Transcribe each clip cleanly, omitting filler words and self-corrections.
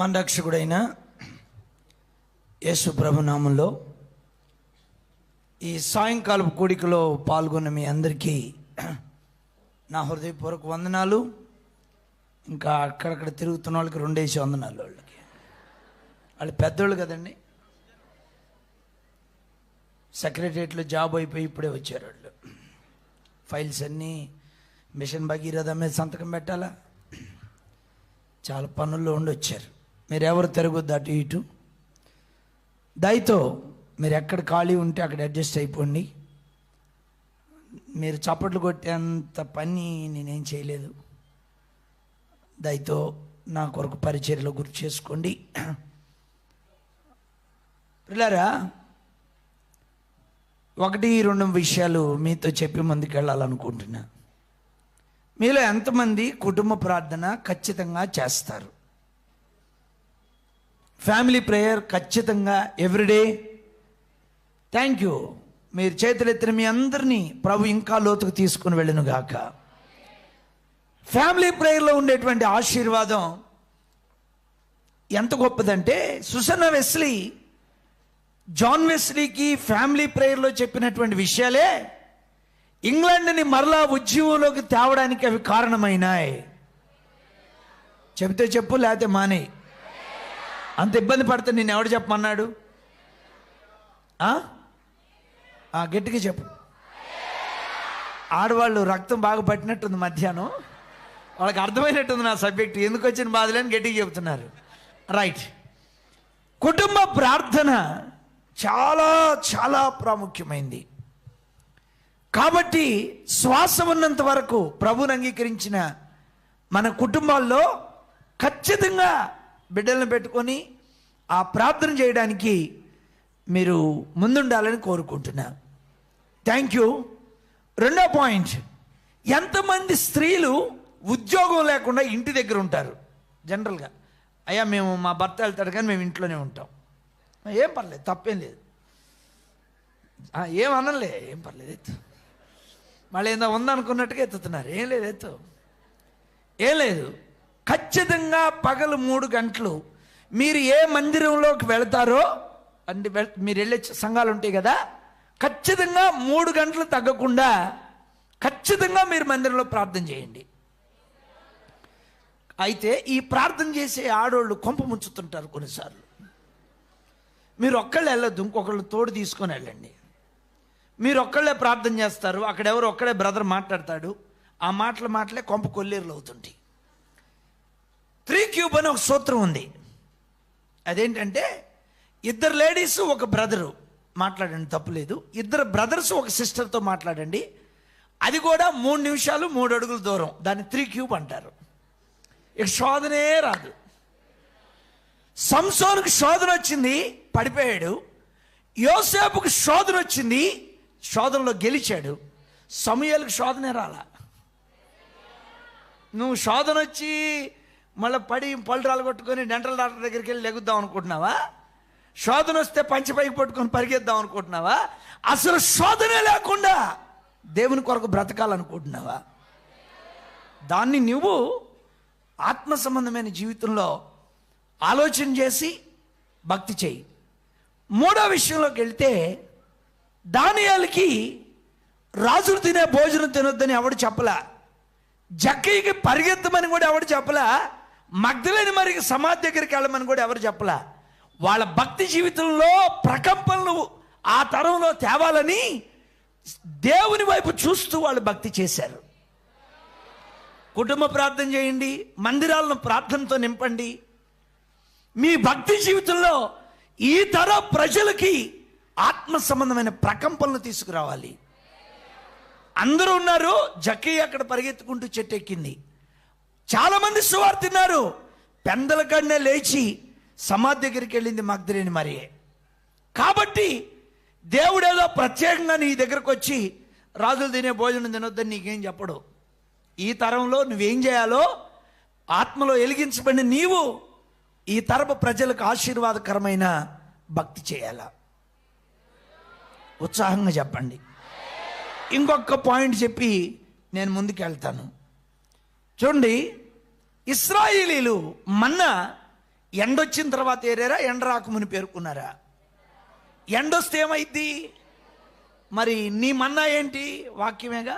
మన రక్షకుడైన యేసు ప్రభు నామంలో ఈ సాయంకాలపు కూడికలో పాల్గొన్న మీ అందరికీ నా హృదయపూర్వక వందనాలు. ఇంకా అక్కడక్కడ తిరుగుతున్న వాళ్ళకి 2 వందనాలు. వాళ్ళు పెద్దోళ్ళు కదండి, సెక్రటరియట్లో జాబ్ అయిపోయి ఇప్పుడే వచ్చారు. వాళ్ళు ఫైల్స్ అన్నీ మిషన్ భగీరథ మీద సంతకం పెట్టాలా, చాలా పనుల్లో ఉండి వచ్చారు. మీరు ఎవరు తిరగొద్దు అటు ఇటు. దయతో మీరు ఎక్కడ ఖాళీ ఉంటే అక్కడ అడ్జస్ట్ అయిపోండి. మీరు చప్పట్లు కొట్టేంత పని నేనేం చేయలేదు. దయతో నా కొరకు పరిచర్యలో గుర్తు చేసుకోండి. పిల్లరా, 1-2 విషయాలు మీతో చెప్పి ముందుకు వెళ్ళాలనుకుంటున్నా. మీలో ఎంతమంది కుటుంబ ప్రార్థన ఖచ్చితంగా చేస్తారు? ఫ్యామిలీ ప్రేయర్ ఖచ్చితంగా ఎవ్రీడే. Thank you. మీరు చేతులెత్తిన మీ అందరినీ ప్రభు ఇంకా లోతుకు తీసుకుని వెళ్ళను గాక. ఫ్యామిలీ ప్రేయర్లో ఉండేటువంటి ఆశీర్వాదం ఎంత గొప్పదంటే, సుసన్న వెస్లీ జాన్ వెస్లీకి ఫ్యామిలీ ప్రేయర్లో చెప్పినటువంటి విషయాలే ఇంగ్లాండ్ని మరలా ఉద్యమంలోకి తేవడానికి అవి కారణమైనాయి. చెబితే చెప్పు, లేకపోతే మానే. అంత ఇబ్బంది పడితే నేను ఎవడు చెప్పమన్నాడు? గట్టిగా చెప్పు. ఆడవాళ్ళు రక్తం బాగా పట్టినట్టుంది మధ్యాహ్నం, వాళ్ళకి అర్థమైనట్టుంది నా సబ్జెక్ట్, ఎందుకు వచ్చిన బాధలేని గట్టిగా చెబుతున్నారు. రైట్. కుటుంబ ప్రార్థన చాలా చాలా ప్రాముఖ్యమైంది. కాబట్టి శ్వాస ఉన్నంత వరకు ప్రభువుని అంగీకరించిన మన కుటుంబాల్లో ఖచ్చితంగా బిడ్డలను పెట్టుకొని ఆ ప్రార్థన చేయడానికి మీరు ముందుండాలని కోరుకుంటున్నా. Thank you. 2వ పాయింట్, ఎంతమంది స్త్రీలు ఉద్యోగం లేకుండా ఇంటి దగ్గర ఉంటారు? జనరల్గా అయ్యా మేము మా భర్త వెళ్తాడు కానీ మేము ఇంట్లోనే ఉంటాం. ఏం పర్లేదు, తప్పేం లేదు, ఏమనలే, ఏం పర్లేదు, ఎత్తు. మళ్ళీ ఏందో ఉందనుకున్నట్టుగా ఎత్తుతున్నారు. ఏం లేదు, ఎత్తు, ఏం లేదు. ఖచ్చితంగా పగలు 3 గంటలు మీరు ఏ మందిరంలోకి వెళతారో, అంటే మీరు వెళ్ళే సంఘాలు ఉంటాయి కదా, ఖచ్చితంగా 3 గంటలు తగ్గకుండా ఖచ్చితంగా మీరు మందిరంలో ప్రార్థన చేయండి. అయితే ఈ ప్రార్థన చేసే ఆడోళ్ళు కొంప ముంచుతుంటారు కొన్నిసార్లు. మీరు ఒక్కళ్ళు వెళ్ళొద్దు, ఇంకొకళ్ళు తోడు తీసుకొని వెళ్ళండి. మీరు ఒక్కళ్ళే ప్రార్థన చేస్తారు, అక్కడెవరు ఒక్కడే బ్రదర్ మాట్లాడతాడు, ఆ మాటలే కొంప కొల్లేరులు అవుతుంటాయి. 3 క్యూబ్ అని ఒక సూత్రం ఉంది. అదేంటంటే 2 లేడీస్ 1 బ్రదరు మాట్లాడండి, తప్పులేదు. 2 బ్రదర్స్ 1 సిస్టర్తో మాట్లాడండి, అది కూడా 3 నిమిషాలు 3 అడుగుల దూరం. దాన్ని 3 క్యూబ్ అంటారు. ఇక శోధనే రాదు. సంసోనుకు శోధన వచ్చింది, పడిపోయాడు. యోసేపుకు శోధన వచ్చింది, శోధనలో గెలిచాడు. సమూయేలుకు శోధనే రాలా. నువ్వు శోధన వచ్చి మళ్ళీ పడి పళ్ళు రాలగొట్టుకొని డెంటల్ డాక్టర్ దగ్గరికి వెళ్ళి లెగుద్దాం అనుకుంటున్నావా? శోధన వస్తే పంచపైకి పట్టుకొని పరిగెద్దాం అనుకుంటున్నావా? అసలు శోధనే లేకుండా దేవుని కొరకు బ్రతకాలనుకుంటున్నావా? దాన్ని నువ్వు ఆత్మ సంబంధమైన జీవితంలో ఆలోచన చేసి భక్తి చేయి. 3వ విషయంలోకి వెళ్తే, దానియేలుకి రాజులు తినే భోజనం తినొద్దని ఎవడు చెప్పలా, జక్కయ్యకి పరిగెత్తమని కూడా ఎవడు చెప్పలా, మగ్దలేని మరికి సమాధి దగ్గరికి వెళ్ళమని కూడా ఎవరు చెప్పలా. వాళ్ళ భక్తి జీవితంలో ప్రకంపనలు ఆ తరంలో తేవాలని దేవుని వైపు చూస్తూ వాళ్ళు భక్తి చేశారు. కుటుంబ ప్రార్థన చేయండి, మందిరాలను ప్రార్థనతో నింపండి. మీ భక్తి జీవితంలో ఈ తర ప్రజలకి ఆత్మ సంబంధమైన ప్రకంపనలు తీసుకురావాలి. అందరూ ఉన్నారు, జక్కయ్య అక్కడ పరిగెత్తుకుంటూ చెట్టు ఎక్కింది. చాలామంది సువార్తిన్నారు, పెందల కన్నే లేచి సమాధి దగ్గరికి వెళ్ళింది మగ్దలేని మరియే. కాబట్టి దేవుడేదో ప్రత్యేకంగా నీ దగ్గరకు వచ్చి రాజులు తినే భోజనం తినొద్దని నీకేం చెప్పడు. ఈ తరంలో నువ్వేం చేయాలో ఆత్మలో వెలిగించబడిన నీవు ఈ తరపు ప్రజలకు ఆశీర్వాదకరమైన భక్తి చేయాలా. ఉత్సాహంగా చెప్పండి. ఇంకొక పాయింట్ చెప్పి నేను ముందుకు వెళ్తాను. చూడండి, ఇశ్రాయేలీలు మన్నా ఎండొచ్చిన తర్వాత ఏరారా, ఎండ రాకముని పేర్కొన్నారా? ఎండొస్తే ఏమైద్ది? మరి నీ మన్నా ఏంటి? వాక్యమేగా.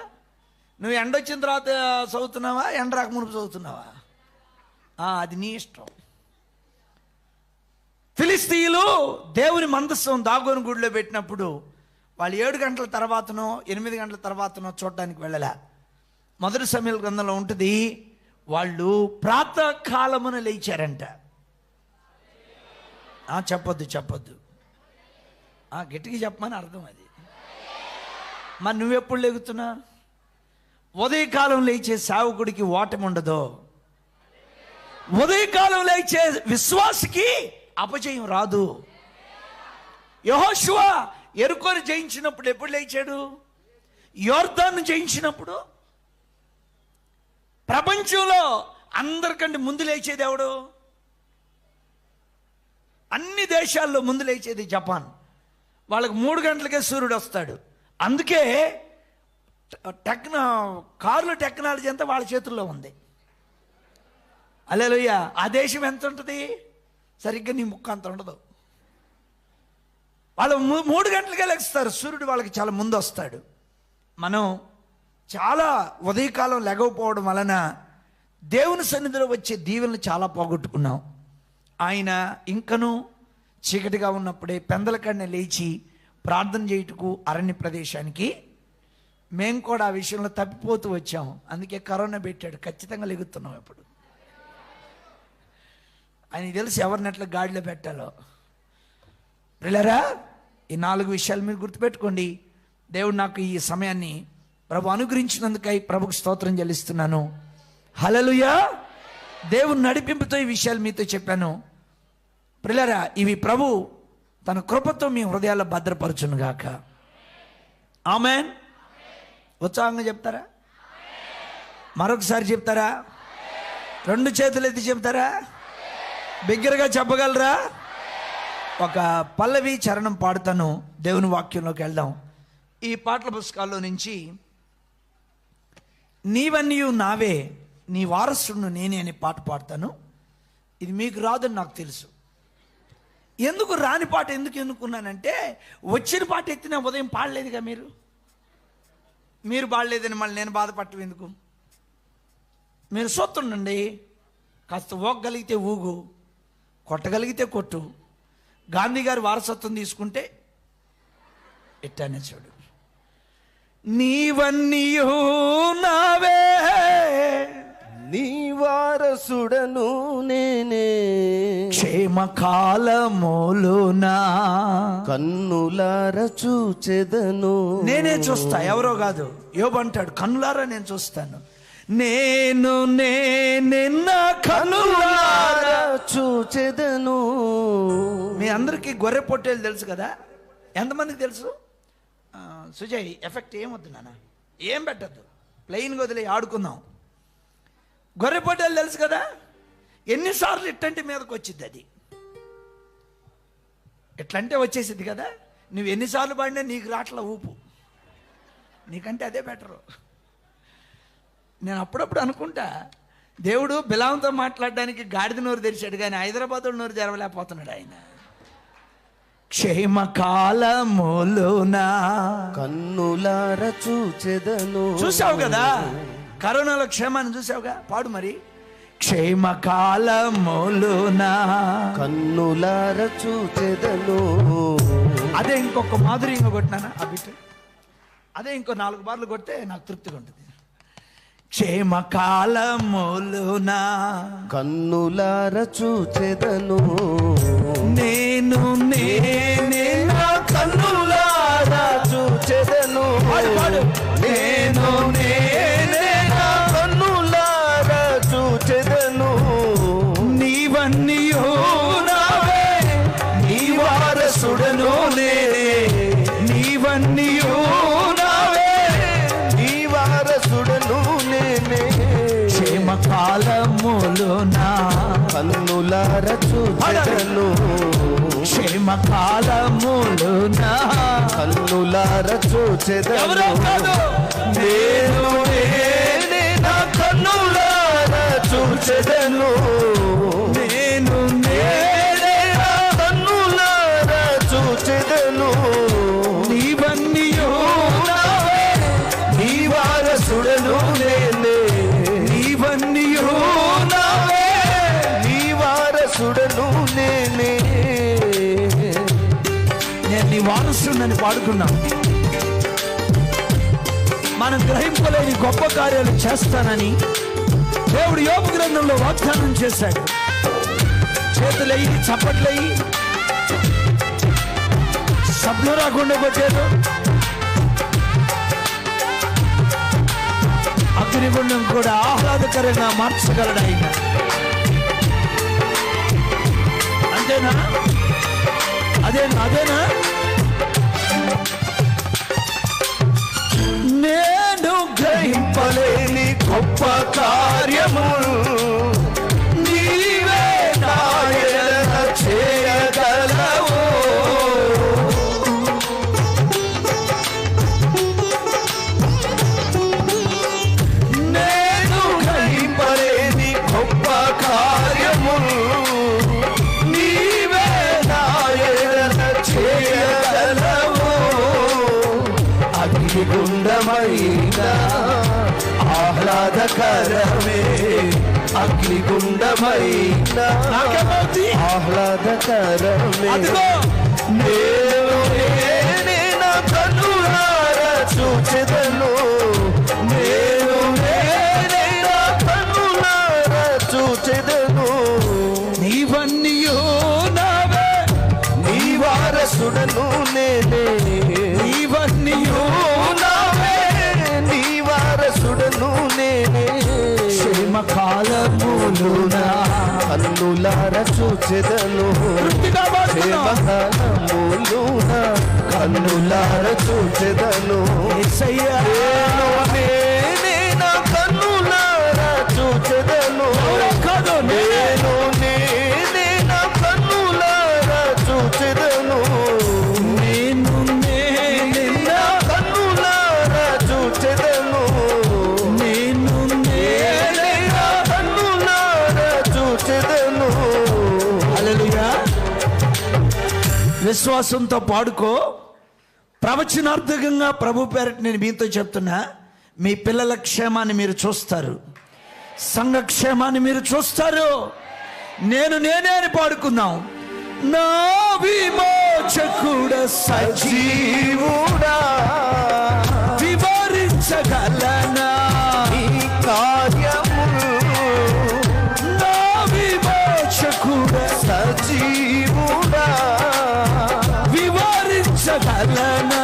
నువ్వు ఎండొచ్చిన తర్వాత చదువుతున్నావా, ఎండ రాకమునుపు చదువుతున్నావా? అది నీ ఇష్టం. ఫిలిస్తీయులు దేవుని మందస్సం దాగోను గుడిలో పెట్టినప్పుడు వాళ్ళు 7 గంటల తర్వాతనో 8 గంటల తర్వాతనో చూడడానికి వెళ్ళలే. మొదటి సమయాల గ్రంథంలో ఉంటుంది, వాళ్ళు ప్రాతకాలమున లేచారంట. చెప్పొద్దు గట్టిగా చెప్పమని అర్థం అది. మరి నువ్వెప్పుడు లేగుతున్నా? ఉదయకాలం లేచే సేవకుడికి ఓటమి ఉండదు. ఉదయకాలం లేచే విశ్వాసికి అపజయం రాదు. యెహోషువ యెరికోను జయించినప్పుడు ఎప్పుడు లేచాడు? యోర్దాను జయించినప్పుడు. ప్రపంచంలో అందరికంటే ముందు లేచేది ఎవడు? అన్ని దేశాల్లో ముందు లేచేది జపాన్. వాళ్ళకి 3 గంటలకే సూర్యుడు వస్తాడు. అందుకే కార్ల టెక్నాలజీ అంతా వాళ్ళ చేతుల్లో ఉంది. హల్లెలూయా. ఆ దేశం ఎంత ఉంటుంది? సరిగ్గా నీ ముక్క అంత ఉండదు. వాళ్ళు 3 గంటలకే లెగుస్తారు. సూర్యుడు వాళ్ళకి చాలా ముందు వస్తాడు. మనం చాలా ఉదయకాలం లెగవపోవడం వలన దేవుని సన్నిధిలో వచ్చే దీవెనలు చాలా పోగొట్టుకున్నాం. ఆయన ఇంకను చీకటిగా ఉన్నప్పుడే పెందలకన్నా లేచి ప్రార్థన చేయుటకు అరణ్య ప్రదేశానికి మేము కూడా ఆ విషయంలో తప్పిపోతూ వచ్చాము. అందుకే కరోనా పెట్టాడు. ఖచ్చితంగా లెగుతున్నాం. ఇప్పుడు ఆయనకి తెలుసు ఎవరిని ఎట్లా గాడిలో పెట్టాలో. ప్రియులారా, ఈ 4 విషయాలు మీరు గుర్తుపెట్టుకోండి. దేవుడు నాకు ఈ సమయాన్ని ప్రభు అనుగ్రహించినందుకై ప్రభుకు స్తోత్రం చెల్లిస్తున్నాను. హల్లెలూయా. దేవుని నడిపింపుతో ఈ విషయాలు మీతో చెప్పాను. ప్రియులారా, ఇవి ప్రభు తన కృపతో మీ హృదయాల్లో భద్రపరచును గాక. ఆమేన్. ఉత్సాహంగా చెప్తారా? మరొకసారి చెప్తారా? 2 చేతులు ఎత్తి చెప్తారా? బిగ్గరగా చెప్పగలరా? ఒక పల్లవి చరణం పాడుతాను. దేవుని వాక్యంలోకి వెళ్దాం. ఈ పాటల పుస్తకాల్లో నుంచి నీవన్నీయు నావే, నీ వారసుడు నేనే అనే పాట పాడతాను. ఇది మీకు రాదని నాకు తెలుసు. ఎందుకు రాని పాట ఎందుకు ఎన్నుకున్నానంటే, వచ్చిన పాట ఎత్తిన ఉదయం పాడలేదుగా. మీరు పాడలేదని మళ్ళీ నేను బాధపడటం ఎందుకు? మీరు సొత్తుండండి. కాస్త ఊగగలిగితే ఊగు, కొట్టగలిగితే కొట్టు. గాంధీ గారి వారసత్వం తీసుకుంటే ఎట్టానే చూడు. నీవన్నీయు నావే, నీ వారసుడను నేనే, క్షేమకాలములునా కన్నులార చూచెదను. నేనే చూస్తా, ఎవరో కాదు. యోబు అంటాడు, కన్నులారా నేను చూస్తాను. నిన్న కన్నులార చూచెదను. మీ అందరికీ గొర్రె పొట్టేలు తెలుసు కదా? ఎంతమందికి తెలుసు? సుజయ్, ఎఫెక్ట్ ఏమొద్దు నాన్న, ఏం పెట్టద్దు, ప్లెయిన్గా వదిలే ఆడుకుందాం. గొర్రె పొట్టేలు తెలుసు కదా? ఎన్నిసార్లు ఇట్టంటే మీదకి వచ్చింది అది. ఎట్లంటే వచ్చేసింది కదా. నువ్వు ఎన్నిసార్లు పడినా నీకు రాట్ల ఊపు. నీకంటే అదే బెటరు. నేను అప్పుడప్పుడు అనుకుంటా, దేవుడు బిలాంతో మాట్లాడడానికి గాడిద నోరు తెరిచాడు, కానీ హైదరాబాద్ నోరు జరవలేకపోతున్నాడు ఆయన. క్షేమకాలములునా కన్నులార చూచెదను. చూసావు కదా, కరోనాలో క్షేమాన్ని చూసావుగా. పాడు మరి. క్షేమకాలములునా కన్నులార చూచెదను. అదే ఇంకొక మాధుర్యంగా కొట్టినానా ఆ బిట్టు. అదే ఇంకో 4 బార్లు కొడితే నాకు తృప్తిగా ఉంటుంది. క్షేమకాలములునా కన్నులార చూచెదను. నేను నా కన్నులార చూచెదను. నేను నా కన్నులార చూచెదను. నీవన్నీయు నావే, నీ వారసుడను నేనే. నీవన్నీయు నావే, నీ వారసుడను నేనే. క్షేమకాలములునా కన్నులార చూచెదను. క్షేమకాలములునా కన్నులార చూచెదను. ఎవరో కాదు, నేను నా కన్నులార చూచెదను. నేను మనసుందని పాడుకున్నాం. మనం గ్రహింపలేని గొప్ప కార్యాలు చేస్తానని దేవుడు యోబు గ్రంథంలో వాగ్దానం చేశాడు. చేతులయ్యి చప్పట్లయ్యి శబ్దం రాకుండా కొట్టాడు. అగ్నిగుండం కూడా ఆహ్లాదకరంగా మార్చగలడు ఆయన. అంతేనా? అదేనా? నేను గ్రహింపలేని గొప్ప కార్యములు నీవే నా ఎడల చేయగలవు. నేను గ్రహింపలేని గొప్ప కార్యములు నీవే నా ఎడల చేయగలవు. అగ్నిగుండమైన ఆహ్లాదకరమే, అగ్నిగుండమైన ఆహ్లాదకరమే. నేనే నా కన్నులారా చూచెదను, నేనే నా కన్నులారా చూచెదను. నీవన్నీయో నావే, నీ వారసుడను నేనే. నీవన్నీయో నావే, నీ వారసుడను నేనే. క్షేమకాలములున కన్నులార చూచెదను, క్షేమకాలములున కన్నులార చూచెదను. నేను నేనే నా కన్నులార చూచెదను, నేను నేనే నా కన్నులార చూచెదను. నేను నేనే నా కన్నులార చూచెదను, నేను నేనే నా కన్నులార చూచెదను. హల్లెలూయా. విశ్వాసంతో పాడుకో. ప్రవచనార్థకంగా ప్రభు పేరట నేను మీతో చెప్తున్నా, మీ పిల్లల క్షేమాన్ని మీరు చూస్తారు, సంఘ క్షేమాన్ని మీరు చూస్తారు. నేనే అని పాడుకుందాం. నా విమోచకుడ సజీవుడా వివరించగలనా ఈ కార్యములు. నా విమోచకుడ సజీవుడా వివరించగలనా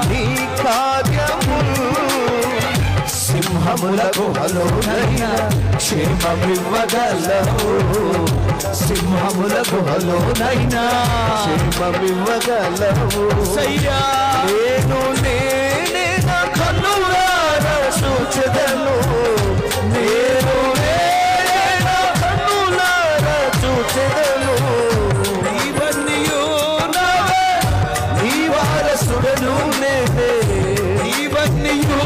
నీ కార్యములు. సింహముల గుహలోనైనా క్షేమమివ్వగలవు, సింహముల గుహలోనైనా క్షేమమివ్వగలవు. సయ్యా నేను నేనే నా కన్నులారా చూచెదను, నేను నేనే నా కన్నులారా చూచెదను. నీవన్నీయో నావే, నీ వారసుడను నేనే, నీవన్నీయో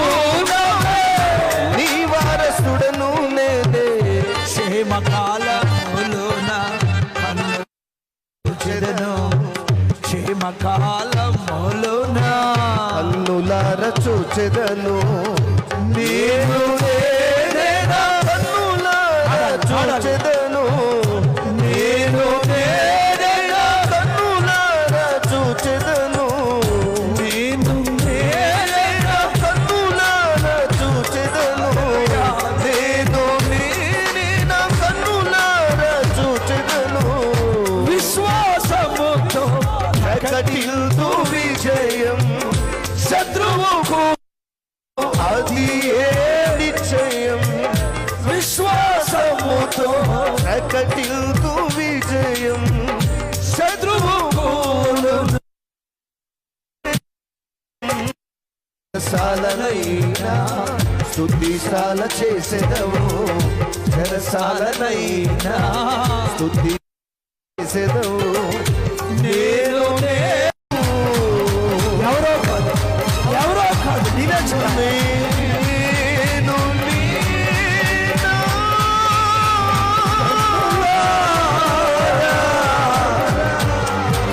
నావే. నీ వారసుడను నేనే. క్షేమకాలములోన కన్నుచెదను, క్షేమకాలములోన కన్నులార చూచెదను, నేను నేనే నా కన్నులారా చూచెదను, నేను నేనే నా కన్నులారా చూచెదను. నేను నేనే నా కన్నులారా చూచెదను, నేను నేనే నా కన్నులారా చూచెదను. విశ్వాసముతో ప్రకటిల్తు విజయం శత్రువుకు అది ఏ నిశ్చయం. విశ్వాసముతో ప్రకటిల్తు విజయం శత్రువుకు సాలనైనా స్తుతిశాల చేసెదవు, చెరసాలనైనా స్తుతి చేసెదవు. నేను ఎవరో కాదు నీవే చూడండి. నేను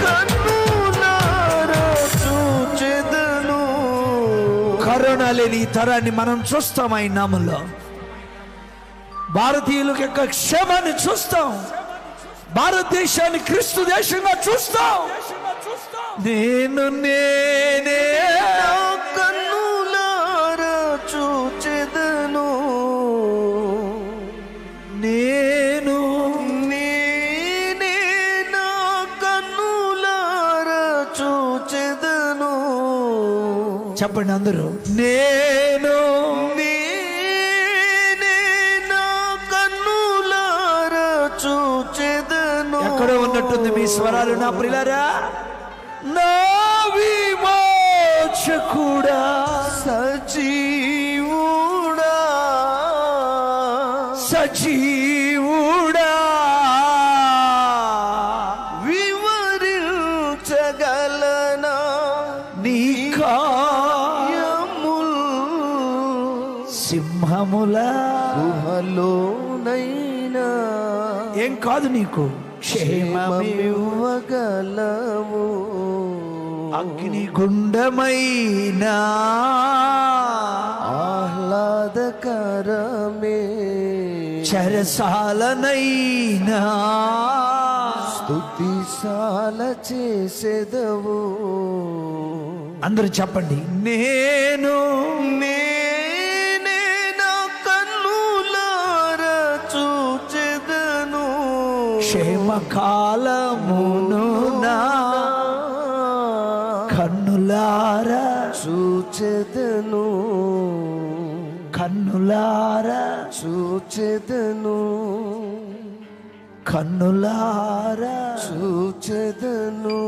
కన్నులారా చూచెదను. కరోనా లేని ఈ తరాన్ని మనం చూస్తాం. ఆయన నామంలో భారతీయుల యొక్క క్షేమాన్ని చూస్తాం, భారతదేశాన్ని క్రీస్తు దేశంగా చూస్తాం. నేను నేనే నా కన్నులారా చూచెదను నేను నేనే నా కన్నులారా చూచెదను చెప్పండి అందరూ, నేను నేనే నా కన్నులారా చూచెదను. ఎక్కడో ఉన్నట్టుంది మీ స్వరాలు నా ప్రియులారా. నా విమోచకుడా సజీవుడా సజీవుడా వివరించగలనా నీ యముల్ సింహముల గుహలోనైనా ఏం కాదు నీకు క్షేమమే. క్షేమమివ్వగలవు. అగ్నిగుండమైనా ఆహ్లాదకరమే చెరసాలనైనా స్తుతిశాల చేసెదవు. అందరూ చెప్పండి, నేను నేనే నా కన్నులారా చూచెదను క్షేమకాలమును నా కన్నులారా చూచెదను కన్నులారా చూచెదను కన్నులారా చూచెదను.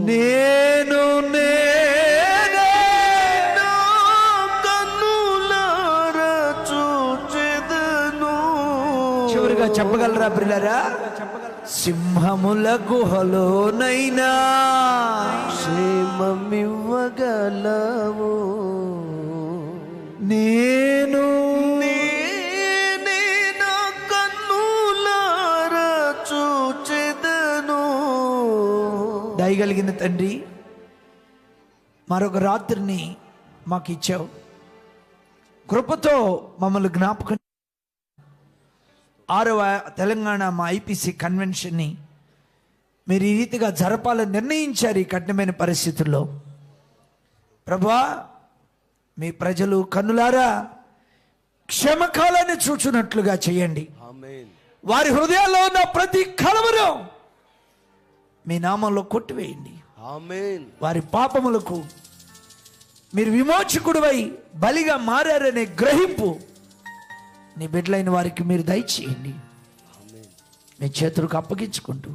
నేను నేనే నా కన్నులారా చూచెదను. చివరిగా చెప్పగలరా ప్రియులారా? సింహముల గుహలోనైనా క్షేమమివ్వగలవు. నేను నేనే నా కన్నులారా చూచెదను. దయగలిగిన తండ్రి, మరొక రాత్రిని మాకు ఇచ్చావు. కృపతో మమ్మల్ని జ్ఞాపకం 6వ తెలంగాణ మా ఐపీసీ కన్వెన్షన్ని మీరు ఈ రీతిగా జరపాలని నిర్ణయించారు. ఈ కఠినమైన పరిస్థితుల్లో ప్రభువా, మీ ప్రజలు కన్నులారా క్షమకాలాన్ని చూచున్నట్లుగా చేయండి. వారి హృదయాల్లో ఉన్న ప్రతి కలవరం మీ నామంలో కొట్టివేయండి. వారి పాపములకు మీరు విమోచకుడివై బలిగా మారనే గ్రహింపు నీ బిడ్డలైన వారికి మీరు దయచేయండి. మీ చేతులకు అప్పగించుకుంటూ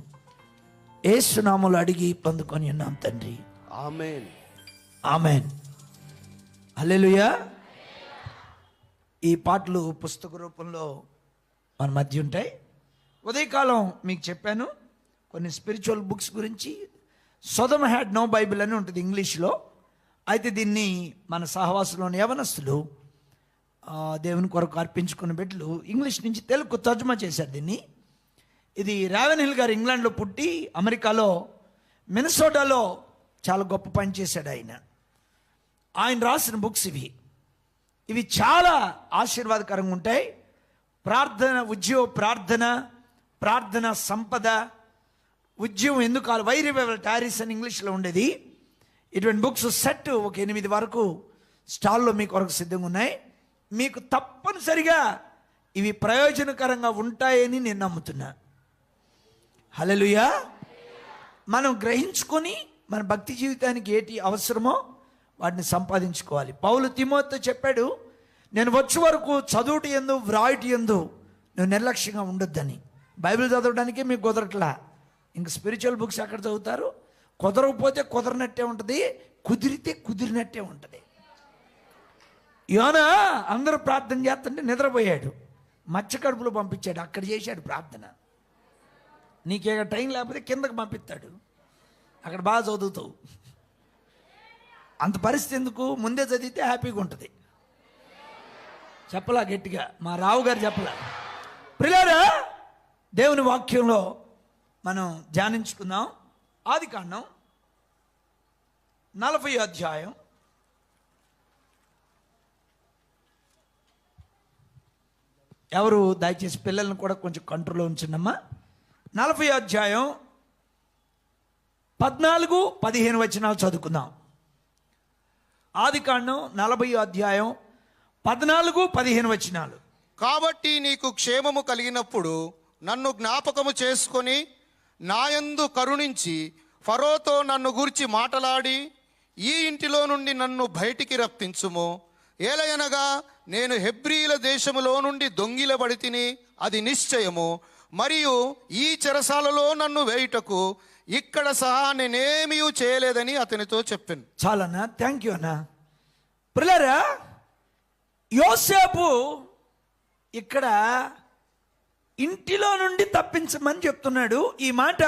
యేసు నామములో అడిగి పొందుకొని ఉన్నాం తండ్రి. ఆమేన్. ఆమేన్. హల్లెలూయా. ఈ పాటలు పుస్తక రూపంలో మన మధ్య ఉంటాయి. ఉదయకాలం మీకు చెప్పాను కొన్ని స్పిరిచువల్ బుక్స్ గురించి. సొదమ హ్యాడ్ నో బైబిల్ అని ఉంటుంది ఇంగ్లీష్లో. అయితే దీన్ని మన సహవాసంలోని యవనస్తులు దేవుని కొరకు అర్పించుకున్న బిడ్డలు ఇంగ్లీష్ నుంచి తెలుగు తర్జుమా చేశారు దీన్ని. ఇది రావెన్ హిల్ గారు ఇంగ్లాండ్లో పుట్టి అమెరికాలో మినసోటాలో చాలా గొప్ప పని చేశాడు ఆయన. ఆయన రాసిన బుక్స్ ఇవి చాలా ఆశీర్వాదకరంగా ఉంటాయి. ప్రార్థన ఉద్యోగ ప్రార్థన సంపద ఉద్యమం ఎందుకు వైరివెవల్ టారీస్ అని ఇంగ్లీష్లో ఉండేది. ఇటువంటి బుక్స్ సెట్ ఒక 8 వరకు స్టాల్లో మీ కొరకు సిద్ధంగా ఉన్నాయి. మీకు తప్పనిసరిగా ఇవి ప్రయోజనకరంగా ఉంటాయని నేను నమ్ముతున్నా. హల్లెలూయా. మనం గ్రహించుకొని మన భక్తి జీవితానికి ఏటి అవసరమో వాటిని సంపాదించుకోవాలి. పౌలు తిమోతితో చెప్పాడు, నేను వచ్చే వరకు చదువుటి యందు వ్రాయుటి యందు నువ్వు నిర్లక్ష్యంగా ఉండొద్దని. బైబిల్ చదవడానికే మీకు కుదరట్లా, ఇంక స్పిరిచువల్ బుక్స్ ఎక్కడ చదువుతారు? కుదరకపోతే కుదరనట్టే ఉంటుంది, కుదిరితే కుదిరినట్టే ఉంటుంది. యోనా అందరూ ప్రార్థన చేస్తుంటే నిద్రపోయాడు, మచ్చ కడుపులో పంపించాడు, అక్కడ చేశాడు ప్రార్థన. నీకే టైం లేకపోతే కిందకు పంపిస్తాడు, అక్కడ బాగా చదువుతావు. అంత పరిస్థితి ఎందుకు? ముందే చదివితే హ్యాపీగా ఉంటుంది. చెప్పలా గట్టిగా, మా రావు గారు చెప్పలా. ప్రియులారా, దేవుని వాక్యంలో మనం ధ్యానించుకుందాం. ఆదికాండం 40వ అధ్యాయం. ఎవరు దయచేసి పిల్లల్ని కూడా కొంచెం కంట్రోల్లో ఉంచండమ్మా. 40వ అధ్యాయం 14-15 వచనాలు చదువుకుందాం. ఆదికాండం 40వ అధ్యాయం 14-15 వచనాలు. కాబట్టి నీకు క్షేమము కలిగినప్పుడు నన్ను జ్ఞాపకము చేసుకొని నాయందు కరుణించి ఫరోతో నన్ను గూర్చి మాటలాడి ఈ ఇంటిలో నుండి నన్ను బయటికి రప్పించుము. ఏలయనగా నేను హెబ్రీల దేశములో నుండి దొంగిలబడి తిని అది నిశ్చయము. మరియు ఈ చెరసాలలో నన్ను వేయుటకు ఇక్కడ సహా నేనేమీ చేయలేదని అతనితో చెప్పాను. చాలన్నా, థ్యాంక్ యూ అన్నా. ప్రియులారా, యోసేపు ఇక్కడ ఇంటిలో నుండి తప్పించమని చెప్తున్నాడు. ఈ మాట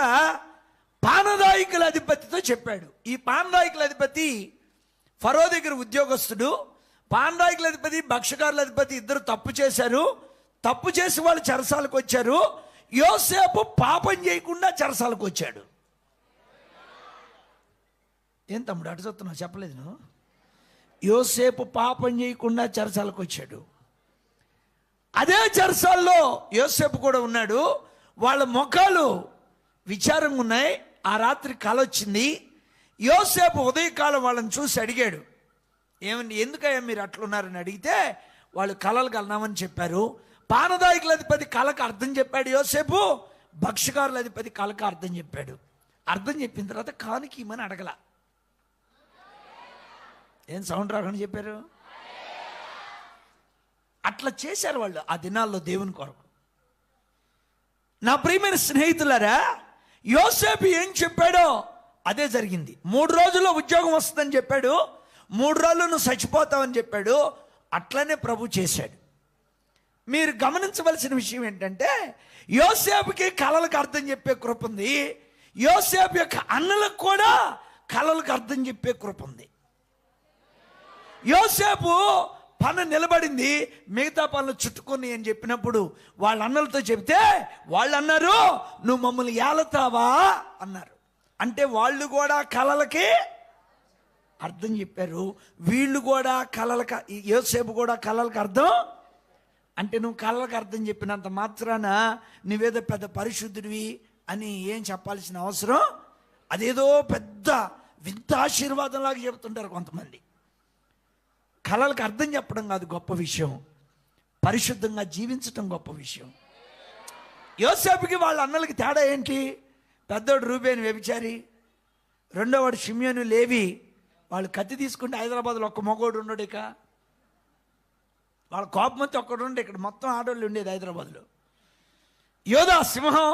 పానదాయకుల అధిపతితో చెప్పాడు. ఈ పానదాయకుల అధిపతి ఫరో దగ్గర ఉద్యోగస్తుడు. పానదాయకుల అధిపతి, భక్షకారుల అధిపతి ఇద్దరు తప్పు చేశారు. తప్పు చేసి వాళ్ళు చెరసాలకు వచ్చారు. యోసేపు పాపం చేయకుండా చెరసాలకు వచ్చాడు. ఏం తమ్ముడు అటు చూస్తున్నావు? చెప్పలేదు నువ్వు? యోసేపు పాపం చేయకుండా చెరసాలకు వచ్చాడు. అదే చెరసాల్లో యోసేపు కూడా ఉన్నాడు. వాళ్ళ ముఖాలు విచారంగా ఉన్నాయి. ఆ రాత్రి కల వచ్చింది. యోసేపు ఉదయకాలం వాళ్ళని చూసి అడిగాడు, ఏమండి ఎందుకయ్యా మీరు అట్లున్నారని అడిగితే వాళ్ళు కలలు కలనామని చెప్పారు. పానదాయకుల అధిపతి కళకు అర్థం చెప్పాడు యోసేపు. భక్షకారుల అధిపతి కళకు అర్థం చెప్పాడు. అర్థం చెప్పిన తర్వాత కానుక ఇమ్మని అడగల. ఏం సౌండ్ రాకుండా చెప్పారు? అట్లా చేశారు వాళ్ళు ఆ దినాల్లో దేవుని కొరకు. నా ప్రియమైన స్నేహితులారా, యోసేపు ఏం చెప్పాడో అదే జరిగింది. 3 రోజుల్లో ఉద్యోగం వస్తుందని చెప్పాడు. 3 రోజులు నువ్వు చచ్చిపోతావని చెప్పాడు. అట్లనే ప్రభు చేశాడు. మీరు గమనించవలసిన విషయం ఏంటంటే, యోసేపుకి కళలకు అర్థం చెప్పే కృప ఉంది. యోసేపు యొక్క అన్నలకు కూడా కళలకు అర్థం చెప్పే కృప ఉంది. యోసేపు పని నిలబడింది, మిగతా పనులు చుట్టుకొని అని చెప్పినప్పుడు వాళ్ళ అన్నలతో చెబితే వాళ్ళు అన్నారు, నువ్వు మమ్మల్ని ఏలతావా అన్నారు. అంటే వాళ్ళు కూడా కళలకి అర్థం చెప్పారు. వీళ్ళు కూడా కళలకు, యోసేపు కూడా కళలకు అర్థం. అంటే నువ్వు కళలకు అర్థం చెప్పినంత మాత్రాన నువ్వేదో పెద్ద పరిశుద్ధుడివి అని ఏం చెప్పాల్సిన అవసరం. అదేదో పెద్ద వింత ఆశీర్వాదంలాగా చెబుతుంటారు కొంతమంది. కళలకు అర్థం చెప్పడం కాదు గొప్ప విషయం, పరిశుద్ధంగా జీవించటం గొప్ప విషయం. యోసేపుకి వాళ్ళ అన్నలకి తేడా ఏంటి? పెద్దోడు రూబేను వ్యభిచారి, రెండోవాడు షిమ్యోను లేవి. వాళ్ళు కత్తి తీసుకుంటే హైదరాబాద్లో ఒక్క మగోడు ఉండడు. ఇక వాళ్ళ కోపం అయితే ఒక్కడు ఉండే, ఇక్కడ మొత్తం ఆడవాళ్ళు ఉండేది హైదరాబాద్లో. యోధా సింహం,